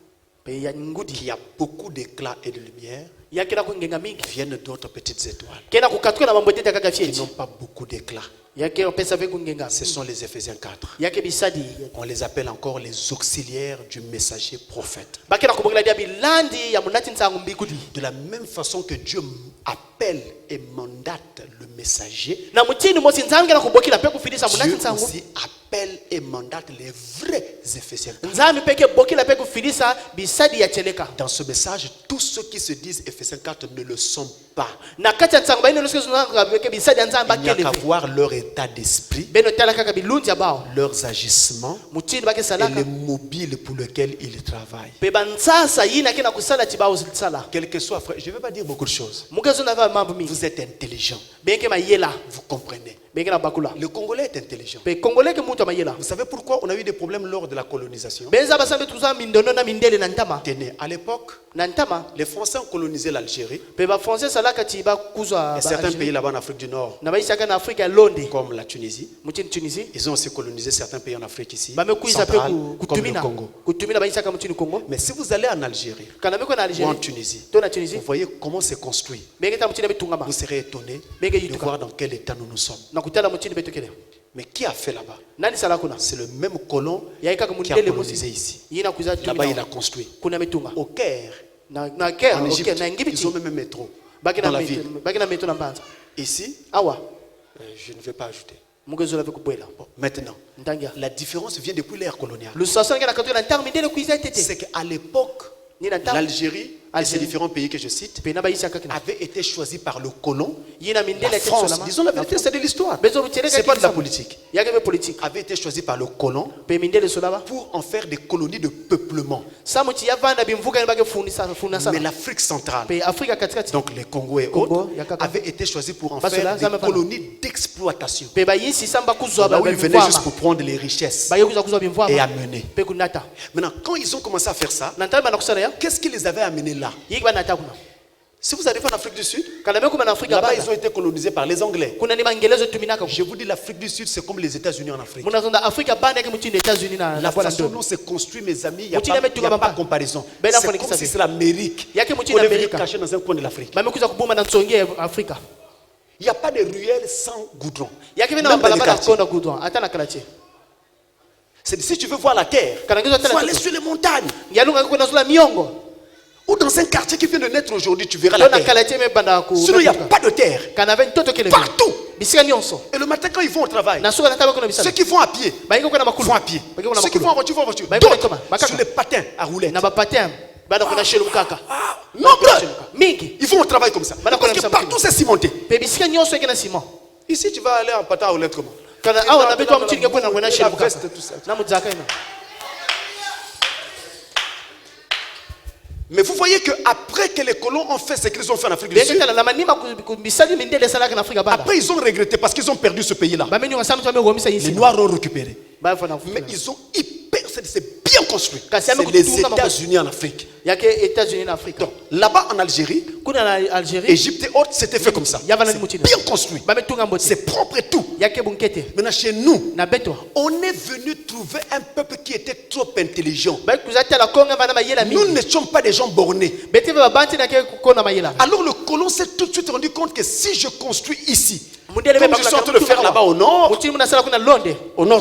pe ya ngudi qui a beaucoup d'éclat et de lumière, yakela kungenga mingi viennent d'autres petites étoiles kena kukatuka na mbotete kaka qui fieti n'ont pas beaucoup d'éclat. yake opesa ve kungenga Ce sont les Éphésiens 4. yake bisadi On les appelle encore les auxiliaires du messager prophète. bakena kubongela dia bilandi ya monati nsango mbigudi De la même façon que Dieu appelle et mandate le messager, na mutini mosi nzange na kubokila pe kufilisa monati Dieu nsango aussi appelle et mandate les vrais Éphésiens 4. nzambi peke bokila pe kufilisa bisadi ya cheleka Dans ce message, tous ceux qui se disent Éphésiens 4 ne le sont pas. na kati ya nsango baino loske zunanga peke bisadi ya nzambe Il n'y a qu'à bakele voir leur état d'esprit, beno tala kaka bilundi ya bao leurs agissements mutini bake et salaka les mobiles pour lesquels ils travaillent. pe banzasa yina kena kusala tibao sala Quel que soit, frère, je ne vais pas dire beaucoup de choses. mukezo na va mambo mingi Vous êtes intelligent, beke mayela vous comprenez. beke na bakula Le Congolais est intelligent. pe kongole ke mutu mayela Vous savez pourquoi on a eu des problèmes lors de la colonisation? benza basambe tuza mindono na mindele na ntama Tenez, à l'époque, na ntama les Français ont colonisé l'Algérie pe ba français salaka tiba kuzwa et certains pays là-bas en Afrique du Nord, na baisha kana Afrika ya londe comme la Tunisie. mutini Tunisie Ils ont aussi colonisé certains pays en Afrique ici, bamekuiza pe centrale, comme le kutumina Congo. kutumina baisha kama mutini Kongo Mais si vous allez en Algérie kana meko na ou en Algérie Tunisie, to na Tunisie vous voyez comment c'est construit. beke ta mutini betungama Vous serez étonné Bege de yituka. voir dans quel état nous sommes. na kutala mutini betokele Mais qui a fait là-bas? nani sala kuna C'est le même colon yaika qui a mundele colonisé mosi ici. yina kuza Là-bas, il a tumina construit. kuna metunga Au Caire, na Caire en okay Égypte, na ils ngibiti ont même un métro baki dans na la ville. baki na meto na mbanza Ici, awa je ne vais pas ajouter. mukezo la pe kubwela Bon, maintenant, ntangia la différence vient depuis l'ère coloniale. le sasana kana katona ntang mindele kuiza tete C'est qu'à l'époque, ni na ntang l'Algérie et ces Algérie. différents pays que je cite pe na baisha kakina avaient été choisis par le colon. yina La mindele tete France, solama disons la vérité, c'est de l'histoire. bezo buteleka C'est pas de la politique. yake be politique Avait été choisi par le colon pe mindele solama pour en faire des colonies de peuplement. samuti yavanda bimvuka ni bake funisa Mais sana l'Afrique centrale, pe Afrika katikati donc les Congo et Congo, autres, Yakaka. avaient été choisis pour en Parce que là, faire ça me des parle. colonies d'exploitation. pe bayisi samba kuzwa Là ba où ils venaient juste pour prendre les richesses baye kuzwa kuzwa et bimvwa amener. pe kunata Maintenant, quand ils ont commencé à faire ça, na ntamba na kusala ya qu'est-ce qui les avait amenés là? yiki banata kuna Si vous arrivez en Afrique du Sud, kana meko na Afrika là-bas, bana ils ont été colonisés par les Anglais. kuna ni mangelezo tuminaka Je vous dis, l'Afrique du Sud, c'est comme les États-Unis en Afrique. munazonda Afrika bana yake mutini États-Unis na La bwana façon ndo dont c'est construit, mes amis, il n'y a, Mutini pas ametuka baba. comparaison. Ben, C'est hapo ni comme kisafi. si c'est l'Amérique Yake mutini qu'on est venu Amerika. cacher dans un coin de l'Afrique. bamekuza kubuma na ntsonge ya Afrika Il n'y a pas de ruelles sans goudron. yake bina Même dans les balabala quartiers. kona gudwa hata na kalache C'est- Si tu veux voir la terre, kana ngizo il faut tena aller sur les montagnes. yalunga kuna zula miongo Ou dans un quartier qui vient de naître aujourd'hui, tu verras la tona terre. kalache me banda ku Sinon, il n'y a pas de terre. kana ven toto kele Partout. bisika nyonso Et le matin, quand ils vont au travail, na suka nataka kuna ceux bisala qui vont à pied, baingo kuna makulu vont à pied. baingo kuna Ceux qui vont en makulu voiture, vont en voiture. Baingo kuna D'autres, makaka. sur les patins à roulettes. na bapatem bana kuna shelu mkaka Nombreux. mingi Ils vont au travail comme ça. Bana Parce kuna que msama partout, c'est cimenté. pe bisika nyonso yake na sima Ici, tu vas aller en patin à roulettes comment? kana awa na beto mutini ke kuna kuna shelu La mkaka veste, tout ça. na muzaka ina Mais vous voyez qu'après que les colons ont fait ce qu'ils ont fait en Afrique du beke Sud, tala na manima bisali mindele salaka na Afrika bana après ils ont regretté parce qu'ils ont perdu ce pays-là. bameni wasamu twa megomisa Les yisi Noirs ont récupéré. ba fana Mais ils ont hyper, c'est bien construit. Kasi C'est ame les kutunga mambo. États-Unis en Afrique. yake États-Unis na Afrika Donc là-bas en Algérie, kuna na Algérie Égypte et autres, c'était fait comme ça. Yavana C'est ni mutini. bien construit. bametunga mbote C'est propre et tout. yake bunkete Maintenant chez nous, na beto on est venu trouver un peuple qui était trop intelligent. ba kuzata la konga bana mayela Nous mingi n'étions pas des gens bornés. bete ba banti na ke kona mayela Alors le colon s'est tout de suite rendu compte que si je construis ici, mundele comme je suis en train de faire là-bas au nord mutini muna sala kuna londe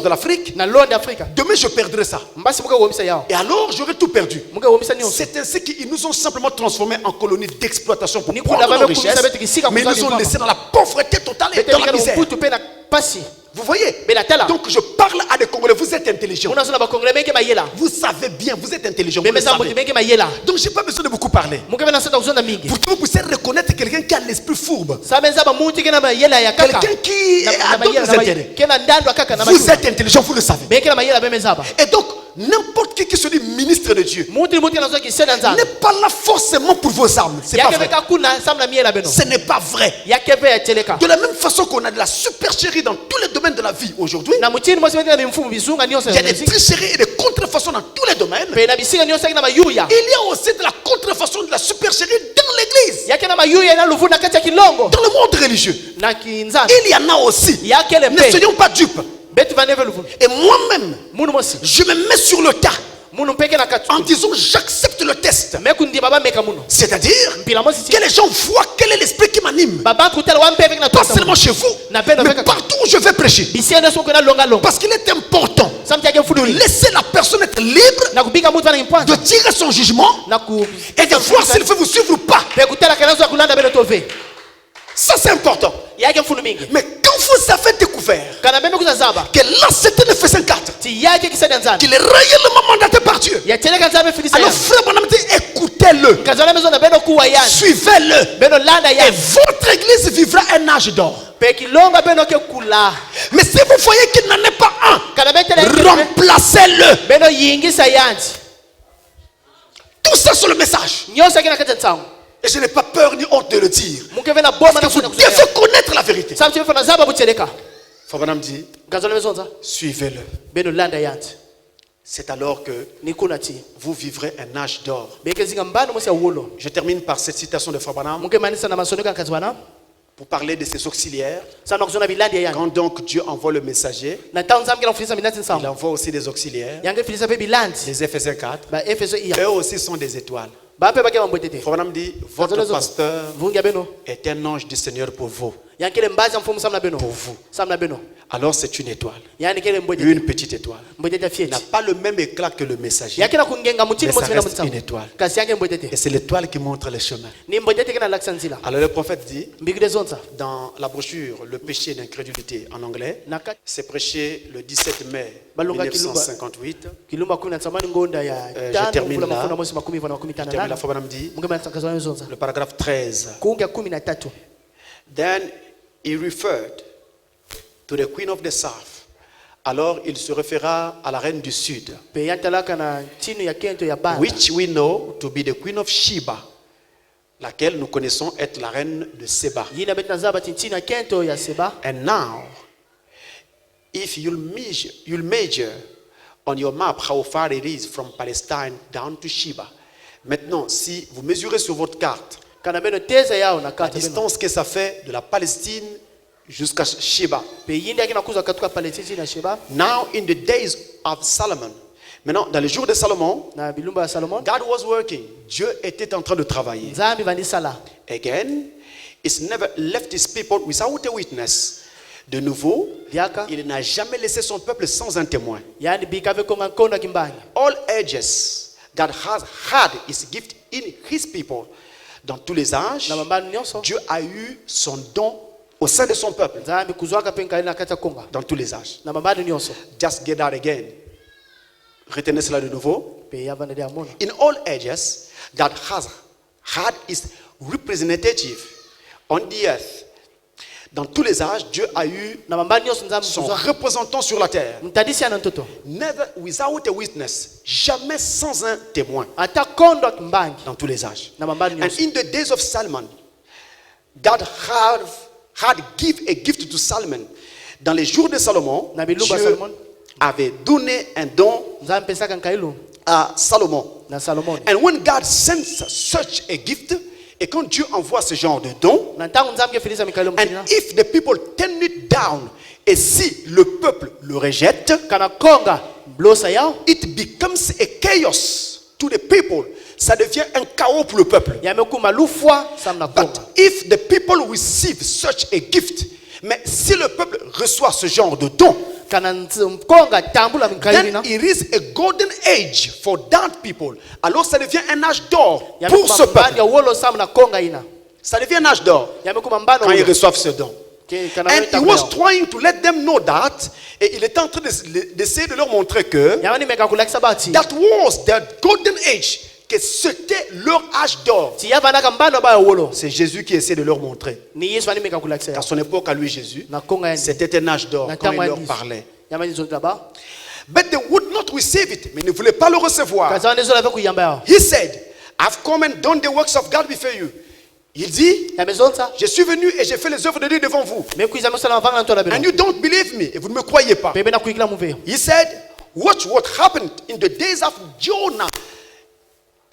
de l'Afrique, na londe Afrika demain je perdrai ça. mbasi muka womisa yao Et alors j'aurais tout perdu. muka womisa nyonso C'est ainsi qu'ils nous ont simplement transformés en colonies d'exploitation pour Ni prendre kuna nos bana richesses, kumisa betu kisika mais ils nous kuzali ont mama. laissés dans la pauvreté totale et bete dans la bikana misère. mputu pe na pasi Vous voyez? Mais la telle là. Donc je parle à des Congolais, vous êtes intelligents. muna sala ba kongole meke mayela Vous savez bien, vous êtes intelligents. Vous bebe le sambo savez. meke mayela Donc j'ai pas besoin de beaucoup parler. muka bana sata uzonda mingi Pour que vous puissiez reconnaître quelqu'un qui a l'esprit fourbe. sabenza ba muntu kena mayela ya kaka Quelqu'un qui a d'autres intérêts. kena ndando kaka na Vous êtes intelligent, vous le savez. beke na mayela bemeza ba Et donc, n'importe qui se dit ministre de Dieu Mutu mutu anazoa kisema nzambe. n'est pas là forcément pour vos âmes. C'est pas Yake vrai. beka kuna samla miela beno. Ce n'est pas vrai. Yake be ya cheleka. De la même façon qu'on a de la supercherie dans tous les domaines de la vie aujourd'hui, Na mutini mosi wetena bimfumu bizunga nyose. il y a des tricheries et des contrefaçons dans tous les domaines. Pe na bisinga nyose na mayuya. Il y a aussi de la contrefaçon, de la supercherie dans l'église, Yake na mayuya na luvuna kati ya kilongo. dans le monde religieux. Na kinzana. Il y en a aussi. Yake le Ne pe. soyons pas dupes. Betu vaneve luvuna. Et moi-même, Munu mosi. je me mets sur le tas Munu peke na katu. en disant j'accepte le test. Mekundi baba meka munu. C'est-à-dire Mpila mosi que les gens voient quel est l'esprit qui m'anime. Baba kutela wa mpe na Pas tosa. seulement chez vous, Na pendo mais veka. partout où je vais prêcher. Bisia na soko na longa longa. Parce qu'il est important Samti yake de mfuduli. laisser la personne être libre, Na kubika mutu ana de impwanza. tirer son jugement Na ku. et de voir s'il veut vous suivre ou pas. Pe kutela kana zo kulanda beno tove. Ça, c'est important. Yake mfunu mingi. Mais quand vous avez découvert Kana bembe kuzazaba. que là, c'était l'Éphésiens 4, Ti yake kisada nzambe. qu'il est réellement mandaté par Dieu, Ya cheleka nzambe filisa alors ya. frère, mon ami, écoutez-le, Kazana mezo na beno kuwa yani. suivez-le, Beno landa et yani. votre église vivra un âge d'or. Pe kilonga beno ke kula. Mais si vous voyez qu'il n'en est pas un, Kana betela yake. remplacez-le. Beno yingisa yanti. Tout ça sur le message. Nyosa kina kata tsangu. Et je n'ai pas peur ni honte de le dire. Munke vena boma na Parce que kuna vous kusema. devez connaître la vérité. Samti fana zaba bucheleka. Fabanam dit, Kazana mezo nza. suivez-le. Beno landa yanti. C'est alors que Ni kuna ti. vous vivrez un âge d'or. Beke zinga mbano mosi ya wolo. Je termine par cette citation de Fabanam Munke manisa na masoneka kazwana. pour parler de ses auxiliaires. Sana kuzona bilandi ya yani. Quand donc Dieu envoie le messager, Na tangu zamke na kufilisa minati il nsamu. envoie aussi des auxiliaires. Yange filisa pe bilandi. Les Éphésiens 4, Ba Efeso iya. eux aussi sont des étoiles. Ba pe bake mambwetete. Fabanam dit, votre pasteur Vunga beno. est un ange du Seigneur pour vous. Yankele mbazi mfumu samna beno. Pour vous. Samna beno. Alors c'est une étoile. Yani kele mbwetete. Une petite étoile. Mbwetete Il fieti. n'a pas le même éclat que le messager. Yakena kungenga mutini Mais ça mosi na reste mutsamu. une étoile. Kasi yange Et mbwetete. c'est l'étoile qui montre le chemin. Ni mbwetete kana laksanzila. Alors le prophète dit, Mbigide zonza. dans la brochure Le péché et l'incrédulité en anglais, Naka c'est prêché le 17 mai Balunga 1958. kilumba 10 na tsamani ngonda ya Je tano termine kula là. mafuna mosi makumi vana makumi tano Termine la na. fois, madame dit, Munge matakazana zonza. le paragraphe 13. Kuunga 13. Then he referred to the queen of the south. Alors il se référa à la reine du sud, Pe yantalaka na chini ya kento ya banda. which we know to be the queen of Sheba, laquelle nous connaissons être la reine de Seba. Yina betna zaba chini ya kento ya Seba. And now, if you'll measure on your map how far it is from Palestine down to Sheba. Maintenant, si vous mesurez sur votre carte Kana beno teza yao na la kata beno. distance que ça fait de la Palestine jusqu'à Sheba. Pe yindi akina kuza katuka Palestina na Sheba Now, in the days of Solomon, maintenant, dans les jours de Salomon, na bilumba ya Solomon. God was working. Dieu était en train de travailler. Nzambi vandisala. Again, it's never left his people without a witness. De nouveau, Diaka. il n'a jamais laissé son peuple sans un témoin. Yani bikave konga nkonda kimbani. All ages, God has had his gift in his people. Dans tous les âges, Na mambani nyonso. Dieu a eu son don au sein de son peuple. Nzambi kuzwaka penka na kata konga. Dans tous les âges. Na mambani nyonso. Just get that again. Retenez cela de nouveau. Pe yavana dia mona. In all ages, God has had his representative on the earth. Dans tous les âges, Dieu a eu Na mambani nyonso nzambi son kuzwaka. représentant sur la terre. Mtadisi ana mtoto. Never without a witness. Jamais sans un témoin. Ata kondo kimbangi. Dans tous les âges. Na mambani And nyonso. in the days of Solomon, God had give a gift to Solomon. Dans les jours de Salomon, Na bilumba Dieu Solomon. avait donné un don Nzambi pesaka nkailu à Salomon. na Solomon. And when God sends such a gift, et quand Dieu envoie ce genre de don, Na tangu nzambi filisa mikailu and mtina. if the people turn it down, et si le peuple le rejette, Kana konga blosa yao. it becomes a chaos to the people. Ça devient un chaos pour le peuple. Yamekuma lufwa samna But konga. if the people receive such a gift, mais si le peuple reçoit ce genre de don, Kana konga tambula mikailu na. then it is a golden age for that people. Alors ça devient un âge d'or pour Yamekuma ce mbani peuple. ya wolo samna konga ina. Ça devient un âge d'or Yamekuma mbano quand ils wolo. reçoivent ce don. Kana And he tambula was yao. trying to let them know that, et il était en train d'essayer de leur montrer que Yamani meka kulakisa bati. that was the golden age, que c'était leur âge d'or. Ti yavana kambano ba wolo. C'est Jésus qui essaie de leur montrer. Ni Yesu ani meka kulakisa À yao. son époque, à lui, Jésus, Na konga yani. c'était un âge d'or Na quand il tango leur yani. parlait. Yamani zonda ba. But they would not receive it. Mais ils ne voulaient pas le recevoir. kaza wandezo lave kuyamba yao He said, I've come and done the works of God before you. Il dit, ya mezonza je suis venu et j'ai fait les œuvres de Dieu devant vous. me kuiza musala mvanga ntola And beno you don't believe me. Et vous ne me croyez pas. bebe na kuikila muveyo He said, watch what happened in the days of Jonah.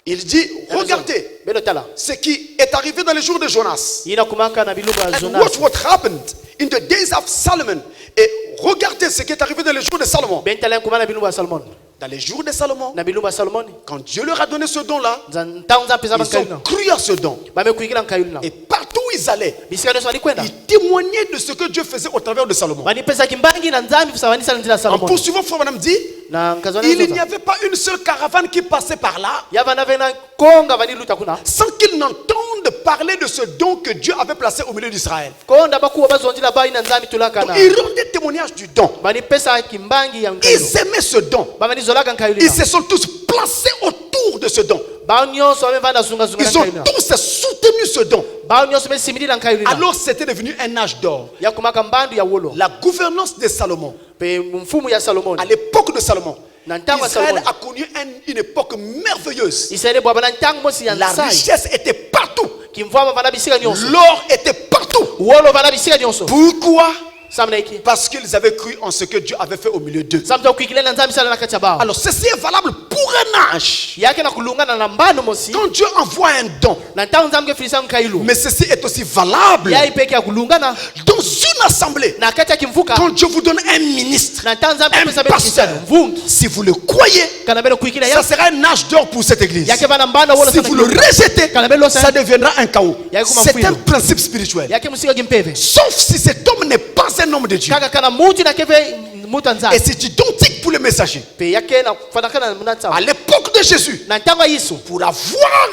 Il dit, regardez beno tala ce qui est arrivé dans les jours de Jonas. ina kumaka na bilunga And Jonas watch what happened in the days of Solomon. Et regardez ce qui est arrivé dans les jours de Salomon. ben tala kumana bilunga Salomon Dans les jours de Salomon, na bilunga Salomon quand Dieu leur a donné ce don-là, ntanza pesa ils bankayuna ont cru à ce don. ba me kuikila nkayuna Et partout où ils allaient, bisika nso alikwenda ils témoignaient de ce que Dieu faisait au travers de Salomon. bani pesa kimbangi na nzambi sawanisa nzila En Salomon poursuivant, Frère Branham dit, na nkazwana il n'y nzoza avait pas une seule caravane qui passait par là yava na vena konga bani luta kuna sans qu'ils n'entendent parler de ce don que Dieu avait placé au milieu d'Israël. konda bakuwa bazonjila ba ina nzambi tulakana Ils rendaient témoignage du don. bani pesa kimbangi ya nkayuna Ils aimaient ce don. bamani zolaka Ils nkayuna se sont tous placés autour de ce don. ba nyonso bamevanda zunga zunga Ils ont nkayuna tous soutenu ce don. ba nyonso besimilila nkayuna Alors c'était devenu un âge d'or. ya kumaka mbandu ya wolo La gouvernance de Salomon, pe mfumu ya Salomon à l'époque de Salomon, na ntango ya Israël Salomon a connu une époque merveilleuse. Israeli bwa bana ntango mosi ya La nsai richesse était partout. kimvwa bana bisika nyonso L'or était partout. wolo bana bisika nyonso Pourquoi? samna iki Parce qu'ils avaient cru en ce que Dieu avait fait au milieu d'eux. samta kuikile na nzambi sala na kati ya bao Alors ceci est valable pour un âge. yake na kulungana na mbano mosi Quand Dieu envoie un don, na ntango nzambi kefilisa nkailu mais ceci est aussi valable yai peke ya kulungana dans une assemblée. na kati ya kimvuka Quand Dieu vous donne un ministre, na ntango nzambi un kefilisa pasteur, bekisano mvungi si vous le croyez, kana belo kuikile ça ya sera un âge d'or pour cette église. yake bana mbano wolo Si vous le rejetez, ça deviendra un chaos. C'est un principe spirituel. yake musika kimpeve Sauf si cet homme n'est pas un homme de Dieu. kaka kana muti na keve mutu Et nzambi c'est identique pour les messagers. pe yake na kufanakana na munatsa À l'époque de Jésus, na ntango ya Yesu pour avoir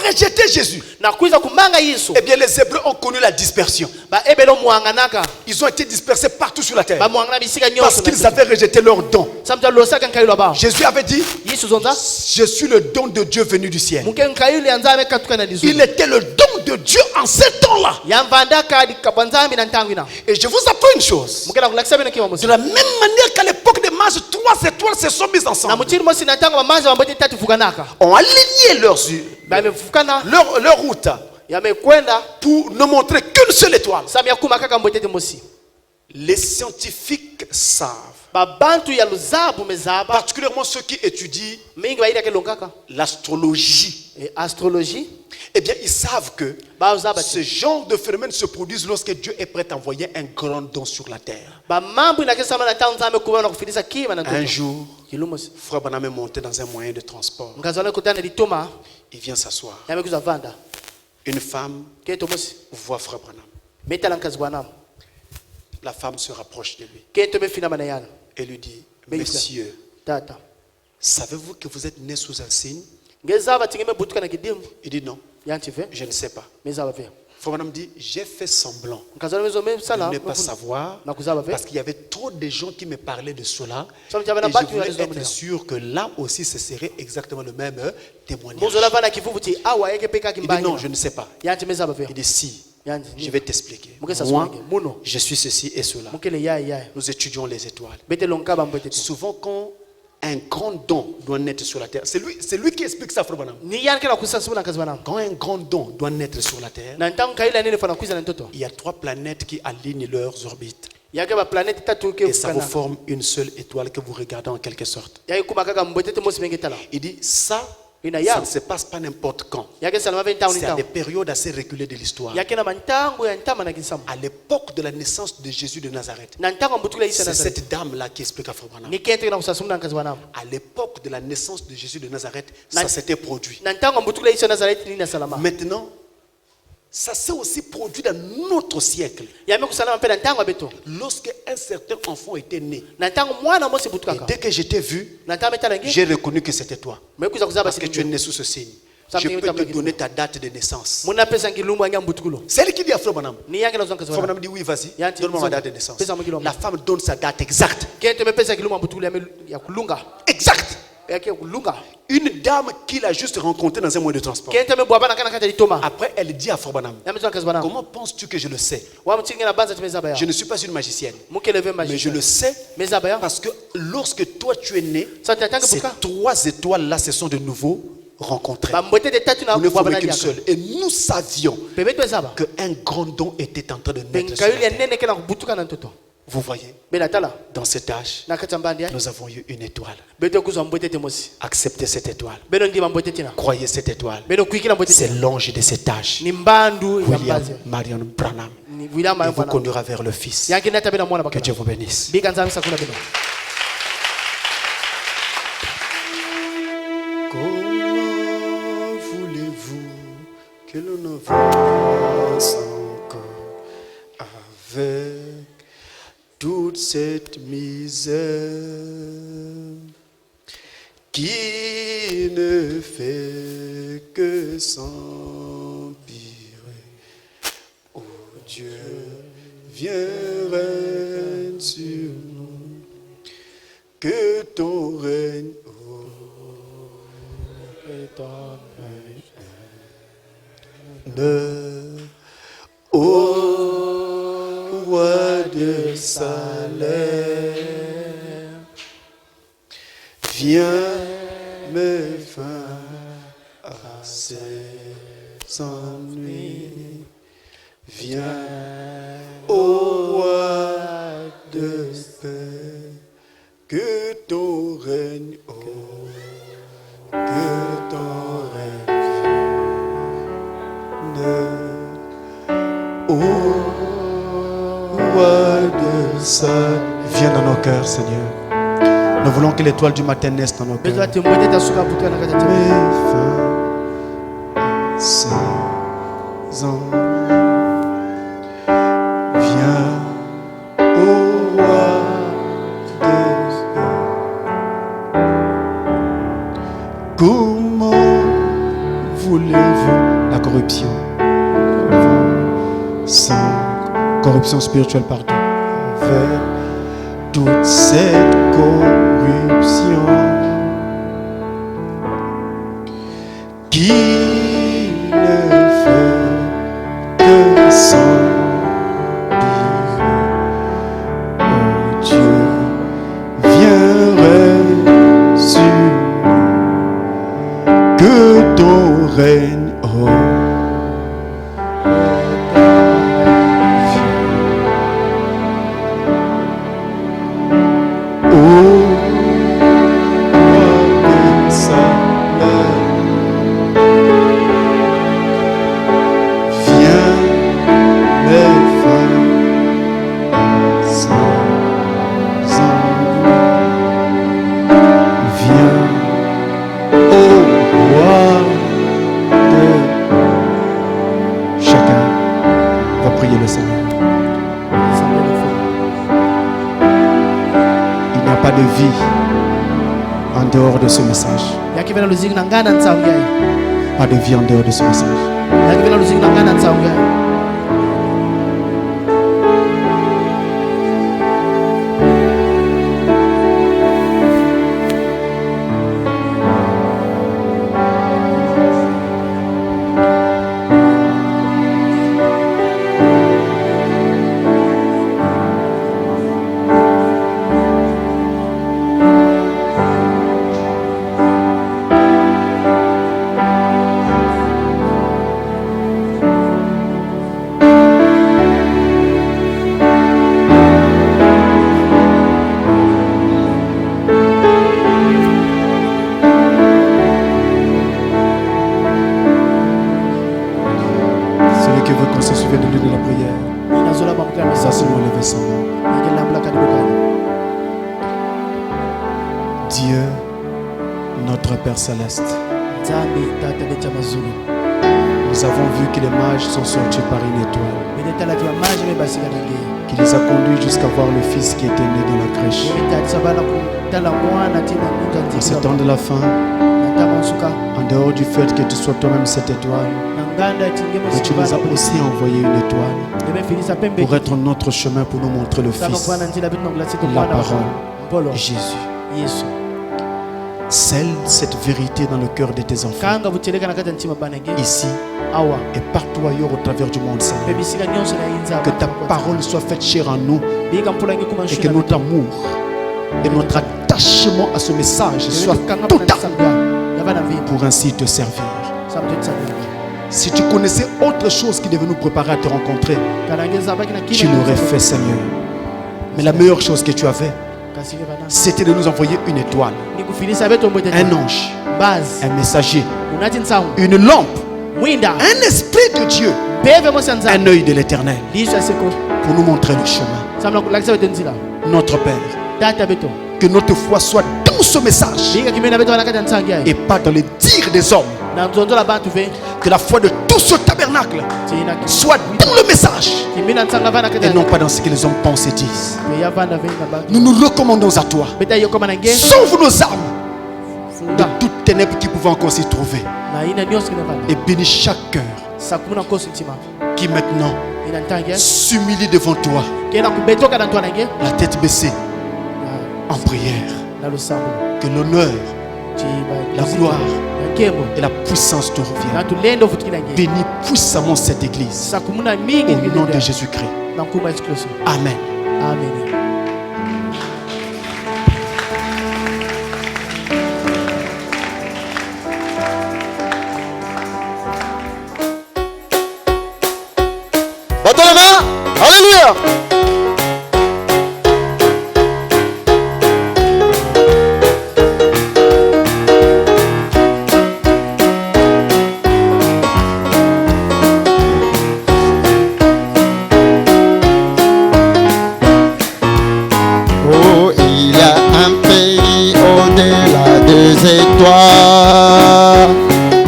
rejeté Jésus, na kuiza kumanga Yesu eh bien les Hébreux ont connu la dispersion. ba ebelo muanganaka Ils ont été dispersés partout sur la terre ba muangana bisika parce nyonso qu'ils avaient rejeté leur don. samta losaka nkailu ba Jésus avait dit, Yesu zonza je suis le don de Dieu venu du ciel. muke nkailu ya nzambe katuka na lizu Il était le don de Dieu en ce temps-là. yamvandaka dikabwanzambi na ntango ina Et je vous apprends une chose. muke na kulakisa bino kiwa De mosi la même manière qu'à l'époque des mages, 3 étoiles se sont mises na ensemble. muchiri mosi na ntango bamazi bambote tatu fukanaka Ont aligné leurs yeux, bamefukana leur route yamekwenda pour ne montrer qu'une seule étoile. sami yakuma kaka mbotete mosi Les scientifiques savent, babantu ya luzabu mezaba particulièrement ceux qui étudient mingi baida ke longaka l'astrologie, e astrologie eh bien ils savent que bazaba ce genre de phénomène se produit lorsque Dieu est prêt à envoyer un grand don sur la terre. ba mambo na kesa na ntango nzambe kuba na kufilisa kima na Un ndoto jour, kilumosi Frère Branham est monté dans un moyen de transport. ngazana kutana litoma Il vient s'asseoir. yamekuza vanda Une femme keto mosi voit Frère Branham. metala nkazi bwanam La femme se rapproche de lui keto befina manayana et lui dit, Mais il Monsieur, tata savez-vous que vous êtes né sous un signe? ngezaba tingeme butuka na kidimu Il dit non, yanti ve je ne sais pas. mezaba ve Frère Branham dit, j'ai fait semblant ngazana mezo me de sala ne pas savoir na kuzaba ve parce qu'il y avait trop de gens qui me parlaient de cela. Sababu jabana Et batu je voulais walizo être mwenyewe. sûr que là aussi ce serait exactement le même témoignage. muzola vana kivuvuti awa yeke peka Il dit kimbangi non, je ne sais pas. yanti mezaba ve Il dit si, yanti je vais t'expliquer. Muke sa Moi, swage, muno. je suis ceci et cela. mukele yaya Nous étudions les étoiles. bete lonkaba mbotete Souvent quand un grand don doit naître sur la terre, c'est lui qui explique ça, Frère Branham. ni yanke na kusa subuna nkazi bwanam Quand un grand don doit naître sur la terre, na ntango kaila nene fana kuiza na ntoto il y a 3 planètes qui alignent leurs orbites. yake ba planète tatu ke Et ça vous fukana forme une seule étoile que vous regardez en quelque sorte. yake kuma kaka mbotete mosi menge tala Il dit ça, Ina ça ya ne se passe pas n'importe quand. yake salama ve ntango ni C'est à des ntango périodes assez reculées de l'histoire. yake na mantango ya ntama na kisamu À l'époque de la naissance de Jésus de Nazareth, na ntango mbutukula isa c'est na cette dame-là qui explique à Frère Branham. ni kente na kusa subuna nkazi bwanam À l'époque de la naissance de Jésus de Nazareth, ça s'était produit. na ntango mbutukula isa Nazareth ni na salama Maintenant, ça s'est aussi produit dans notre siècle. yame kusalama pe na ntango beto Lorsque un certain enfant était né, na ntango mwana mosi et butukaka dès que je t'ai vu, na ntango metala ngi j'ai reconnu que c'était toi. mekuza kuzaba Parce que tu es sini né sous ce signe. Ça Je me peux dit- te donner ta date de naissance. muna pesa ngilumbu anya mbutukulo C'est elle qui dit à Frère Branham. ni yanke na zonka Frère zwana Branham dit oui, vas-y, Yanti, donne-moi ma zonga. date de naissance. Pesa mukilo. La femme donne sa date exacte. kente me pesa ngilumbu mbutukulo ya kulunga Exact. yake kulunga Une dame qu'il a juste rencontrée dans un moyen de transport. Après, elle dit à Forbanam, comment penses-tu que je le sais? Je ne suis pas une magicienne. Mais je le sais parce que lorsque toi tu es né, ces 3 étoiles-là se sont de nouveau rencontrées. Vous ne formez qu'une seule. Et nous savions qu'un grand don était en train de naître sur la terre. Vous voyez, dans cet âge, nous avons eu une étoile. Acceptez cette étoile. Croyez cette étoile. C'est l'ange de cet âge. William Marion Branham. Il vous conduira vers le Fils. Que Dieu vous bénisse. Comment voulez-vous que l'on avance encore avec toute cette misère qui ne fait que s'empirer? Oh Dieu, viens, règne sur nous, que ton règne, ô roi de Salem, viens me fin à ces ennuis, viens, ô roi de paix, que ton règne, que ton règne vienne, ô roi de Salem, viens dans nos cœurs, Seigneur. Nous voulons que l'étoile du matin naisse dans nos cœurs. Mais fin, ces ans, viens, ô roi de Salem. Comment voulez-vous la corruption? Sans corruption spirituelle, pardon. Avec toute cette corruption qui ne fait que s'empirer. Oh Dieu, viens règne sur nous, que ton règne, de ce message. Pas de vie en dehors de ce message. Dieu, notre Père Céleste, nous avons vu que les mages sont sortis par une étoile qui les a conduits jusqu'à voir le Fils qui était né dans la crèche. En ce temps de la fin, en dehors du fait que tu sois toi-même cette étoile, mais tu nous as aussi envoyé une étoile pour être notre chemin, pour nous montrer le Fils, la parole, Jésus. Scelle cette vérité dans le cœur de tes enfants. Ici et partout ailleurs au travers du monde, Seigneur. Que ta parole soit faite chère en nous et que notre amour et notre attachement à ce message soit total pour ainsi te servir. Si tu connaissais autre chose qui devait nous préparer à te rencontrer, tu l'aurais fait, Seigneur. Mais la meilleure chose que tu as fait, c'était de nous envoyer une étoile, un ange, un messager, une lampe, un esprit de Dieu, un œil de l'Éternel pour nous montrer le chemin. Notre Père, que notre foi soit dans ce message et pas dans les dires des hommes. Que la foi de tout ce tabernacle soit dans le message et non pas dans ce que les hommes pensent et disent. Nous nous recommandons à toi. Sauve nos âmes de toutes ténèbres qui pouvaient encore s'y trouver. Et bénis chaque cœur qui maintenant s'humilie devant toi, la tête baissée, en prière. Que l'honneur, la gloire et la puissance te reviennent. Bénis puissamment cette église au nom de Jésus-Christ. Amen. Battons la main. Alléluia.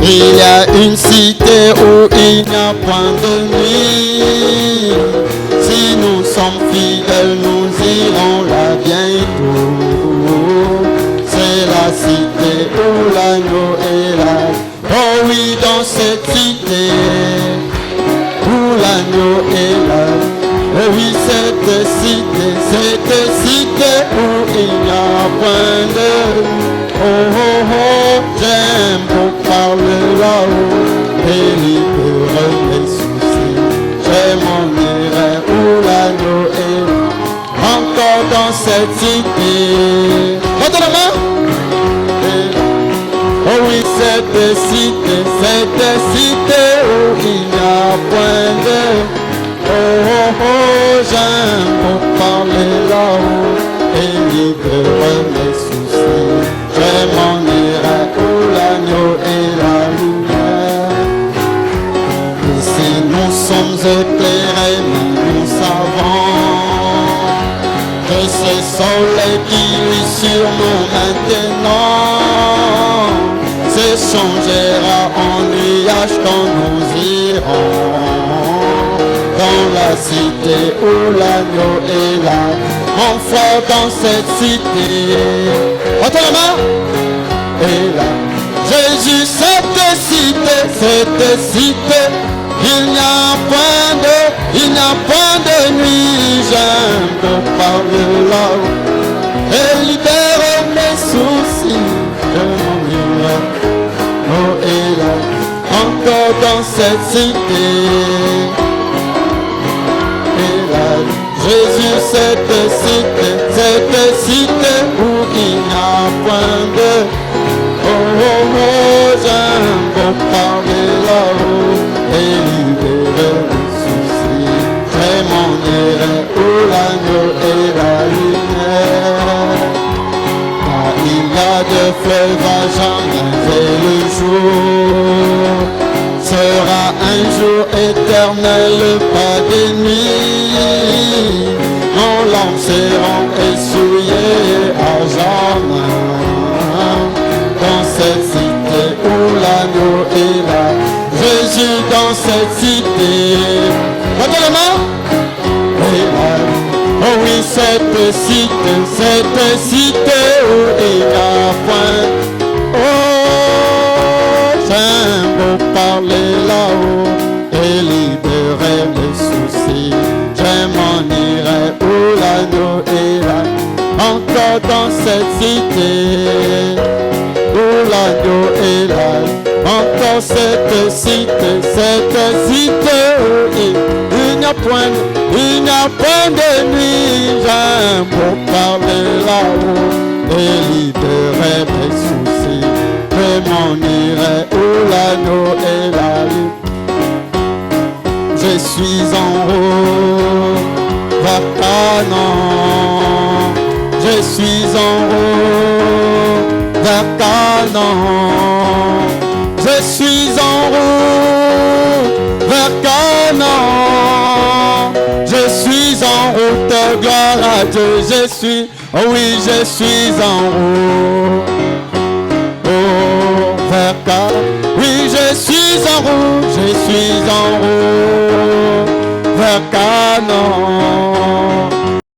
Il y a une cité où il n'y a point de nuit. Si nous sommes fidèles, nous irons là bientôt. C'est la cité où l'agneau est là. Oh oui, dans cette cité où l'agneau est là. Oh oui, cette cité où il n'y a point de nuit. Oh oh oh, j'aime pour parler là-haut et libérer les soucis. Je m'en irai où l'agneau est, encore dans cette cité. Mettez la main. Oh oui, cette cité où il n'y a point de. Oh oh oh, j'aime pour parler là-haut et libérer les soucis. Je m'en irai où l'agneau et la lumière. Ici nous sommes éclairés, mais nous savons que ce soleil qui luit sur nous maintenant se changera en nuage quand nous irons dans la cité où l'agneau est là. Mon frère, dans cette cité, attends la main. Et là, Jésus, cette cité, il n'y a point de nuit. J'aime pour parler là-haut et libérer mes soucis. Je m'en irai, oh et là, encore dans cette cité. Et là, Jésus, cette cité où il n'y a point de. Oh oh oh, j'aime pour parler là-haut et libérer les soucis. Je m'en irai où l'agneau et la lumière. Car il y a de fleuves à jamais et le jour sera un jour éternel, pas de nuit. Nos lampes seront essuyées à jamais. Dans cette cité où l'agneau est là, Jésus dans cette cité. Mettez la main. Et là, oh oui, cette cité où il n'y a point. Oh, j'aime pour parler là-haut et libérer les soucis. Je m'en irai où l'agneau est là, encore dans cette cité. l'agneau et la encore cette cité, il n'y a point de nuit, pour parler là-haut et libérer mes soucis. Mais m'en irai où l'agneau et la lutte. Je suis en haut vers Canaan. Je suis en haut vers Canaan. Je suis en route vers Canaan. Je suis en route, gloire à Dieu. Je suis, oh oui, je suis en route. Oh, vers Canaan. Oui, je suis en route, je suis en route vers Canaan.